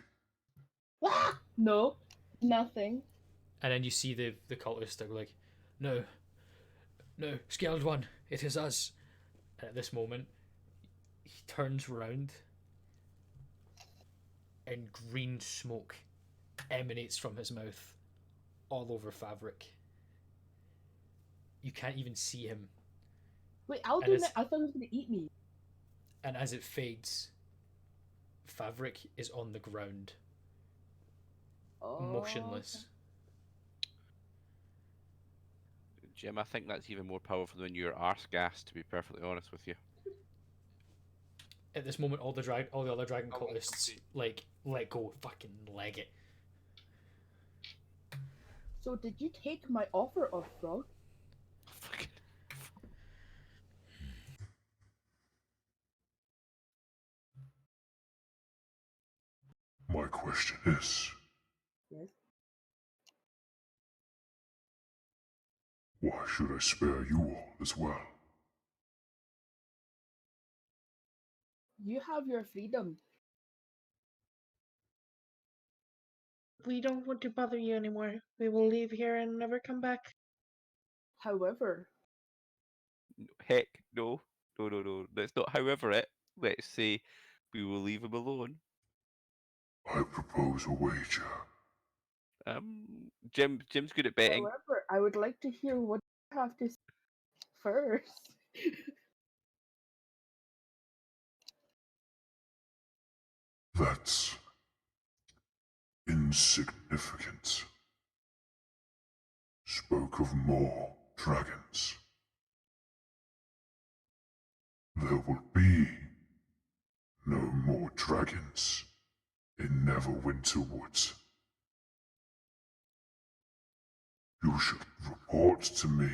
No, nothing. and then you see the cultists are like, no, Scaled One, it is us. And at this moment, he turns round, and green smoke emanates from his mouth all over Fabric. You can't even see him. Wait, I'll And do it's- that. I thought he was gonna eat me. And as it fades, Fabric is on the ground, Oh. motionless. Jim, I think that's even more powerful than your arse gas, to be perfectly honest with you. At this moment, all the other dragon I won't cultists concede. like let go, fucking leg it. So did you take my offer of frog? Fucking. My question is, Yes. why should I spare you all as well? You have your freedom. We don't want to bother you anymore. We will leave here and never come back. However, Heck, no. No. That's not however it. Let's say we will leave him alone. I propose a wager. Jim's good at betting. however, I would like to hear what you have to say first. That's insignificant. Spoke of more dragons. There will be no more dragons in Neverwinter Woods. You should report to me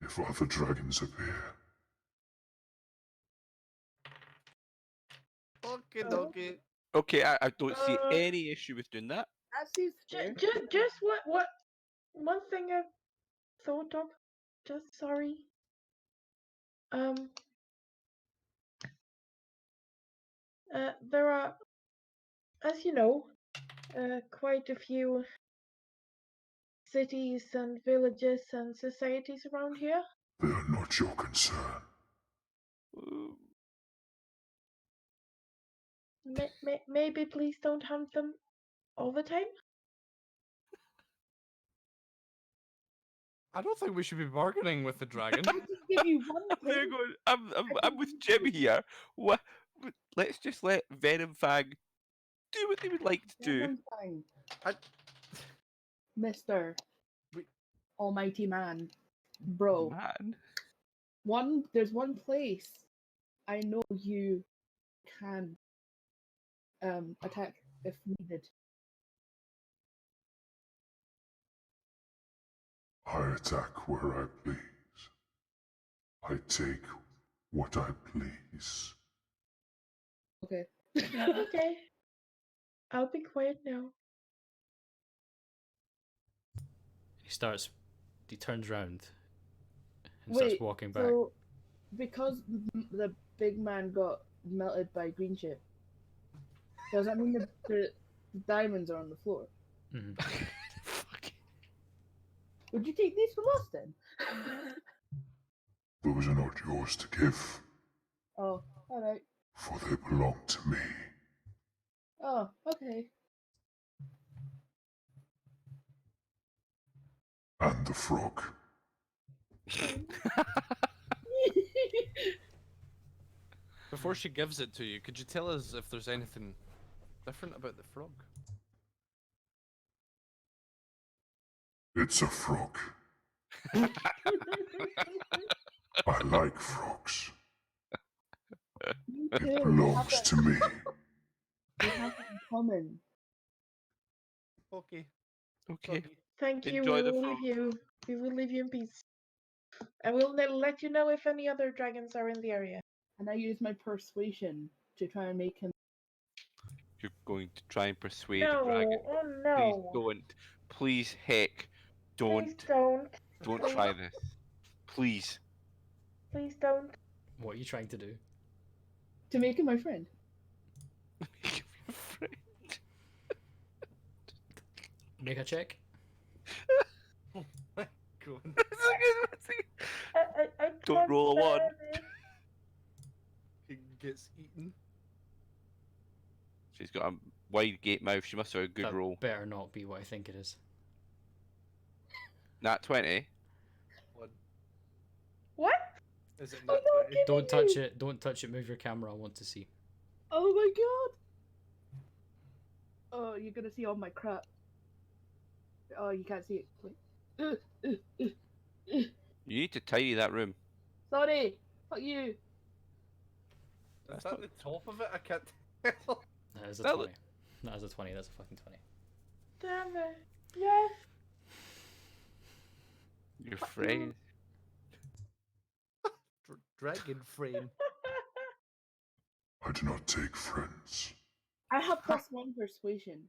if other dragons appear. Okay, dokie. Okay, I don't see Uh, any issue with doing that. That seems fair. Just what? One thing I thought of. Just sorry. There are, as you know, quite a few cities and villages and societies around here. They are not your concern. Maybe please don't hunt them all the time. I don't think we should be bargaining with the dragon. I can give you one There thing. goes. I'm with Jim here. What? Let's just let Venom Fang do what they would like to do. One thing. I- Mr. We- Almighty Man. Bro. Man. There's one place I know you can attack if needed. I attack where I please. I take what I please. Okay. Okay. I'll be quiet now. He turns round and starts walking back. So because the big man got melted by green shit, does that mean the The diamonds are on the floor. Mhm. Fuck. Would you take these from us then? Those are not yours to give, Oh, alright. for they belong to me. Oh, okay. And the frog. Before she gives it to you, could you tell us if there's anything different about the frog? It's a frog. I like frogs. Me It too. We have belongs that, to me. we have that in common. Okay. Okay. Thank you. Enjoy We the will frog. leave you. We will leave you in peace. And we'll let you know if any other dragons are in the area. And I use my persuasion to try and make him. You're going to try and persuade No, a dragon. oh Please no. don't. Please, heck, Please don't. don't. Don't Please. try this. Please. Please don't. What are you trying to do? To make him my friend. Make me a friend. Make a check. Go on. I Don't can't roll a bear one. this. He gets eaten. She's got a wide gate mouth. She must have a good That roll. better not be what I think it is. Nat 20. What? Is it Oh, not no, 20? give Don't me touch you. it. Don't touch it. Move your camera. I want to see. Oh my god! Oh, you're gonna see all my crap. Oh, you can't see it. Wait. You need to tidy that room. Sorry! Fuck you! Is That's that not- the top of it? I can't tell. That is a That 20. That is a 20. That's a fucking 20. Damn it. Yes. Your friend. Dragon frame. I do not take friends. I have +1 persuasion.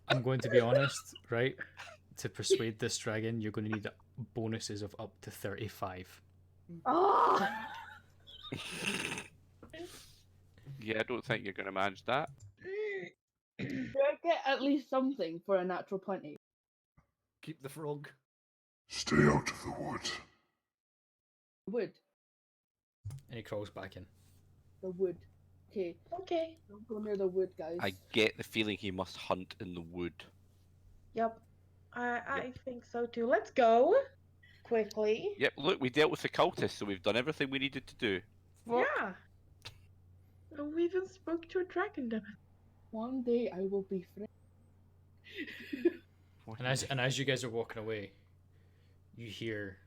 I'm going to be honest, right? To persuade this dragon, you're going to need bonuses of up to 35. Oh! Yeah, I don't think you're going to manage that. Do I get at least something for a natural 20? Keep the frog. Stay out of the wood. Wood. And he crawls back in. The wood. Okay, Okay. don't go near the wood, guys. I get the feeling he must hunt in the wood. Yep. I think so too. Let's go. Quickly. Yep, look, we dealt with the cultists, so we've done everything we needed to do. Fuck. Yeah. And we even spoke to a dragon demon. One day I will be friends. And as you guys are walking away, you hear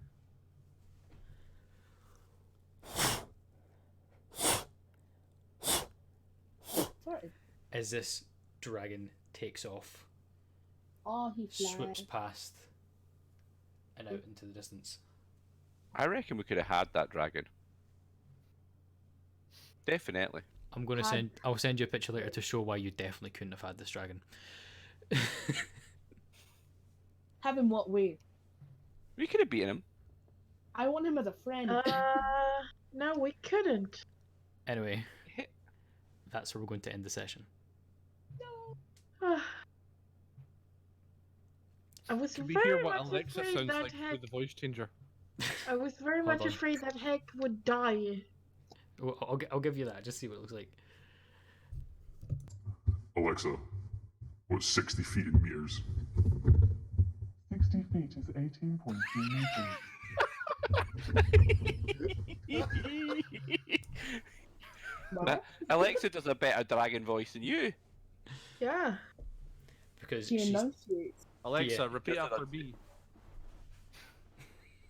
Sorry. as this dragon takes off, Oh, he flies. swoops past, and out into the distance. I reckon we could have had that dragon. Definitely. I'm going to Had- send. I'll send you a picture later to show why you definitely couldn't have had this dragon. Have him what way? We could have beaten him. I want him as a friend. No, we couldn't. Anyway, that's where we're going to end the session. I was Can we very hear what much Alexa afraid sounds that like Heck. through the voice changer? I was very Hold much on. afraid that Heck would die. Well, I'll give you that. Just see what it looks like. Alexa, what's 60 feet in meters? 60 feet is 18.3 meters. What? Alexa does a better dragon voice than you. Yeah. Because She she's enunciates. Alexa, Yeah. repeat Yes, after me.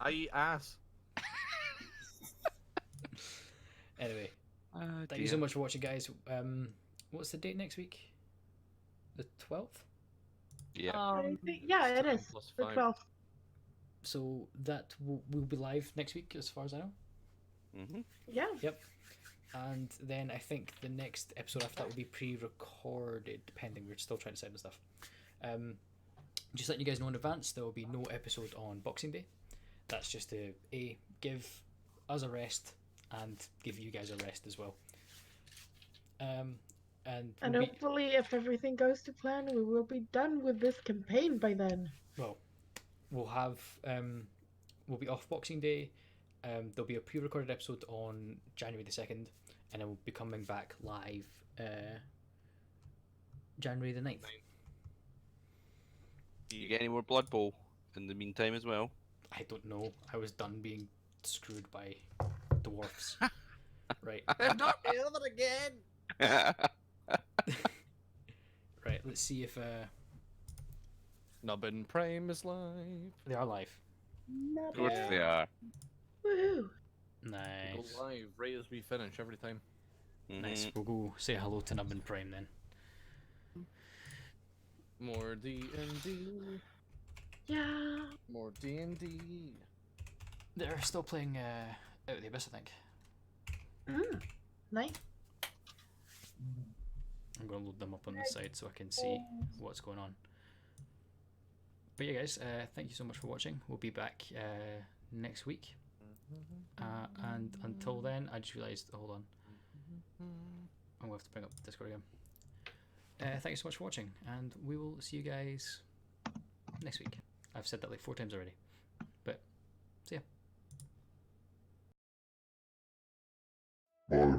I eat ass. anyway. Thank you so much for watching, guys. What's the date next week? The 12th. Yeah. Yeah, it is. Plus The 5. 12th. So that will be live next week, as far as I know. Mm-hmm. Yeah. Yep. And then I think the next episode after that will be pre-recorded, depending. We're still trying to decide and stuff. Just letting you guys know in advance, there will be no episode on Boxing Day. That's just to give us a rest and give you guys a rest as well. And And we'll be, hopefully, if everything goes to plan, we will be done with this campaign by then. well, we'll have we'll be off Boxing Day. There'll be a pre-recorded episode on January the 2nd, and then we'll be coming back live January the 9th. Do you get any more Blood Bowl in the meantime as well? I don't know. I was done being screwed by dwarfs. Right. I'm not doing it again. Right, let's see if Nubbin Prime is live. they are live. Of course they are. Woohoo! Go Nice. live right as we finish every time. Nice. We'll go say hello to Nubbin Prime then. More D&D. Yeah. More D&D. They're still playing Out of the Abyss, I think. Nice. I'm going to load them up on the side so I can see what's going on. But yeah, guys, thank you so much for watching. We'll be back next week. And until then, I just realised, hold on. I'm going to have to bring up Discord again. Thank you so much for watching, and we will see you guys next week. I've said that like 4 times already. But, see ya. Bye.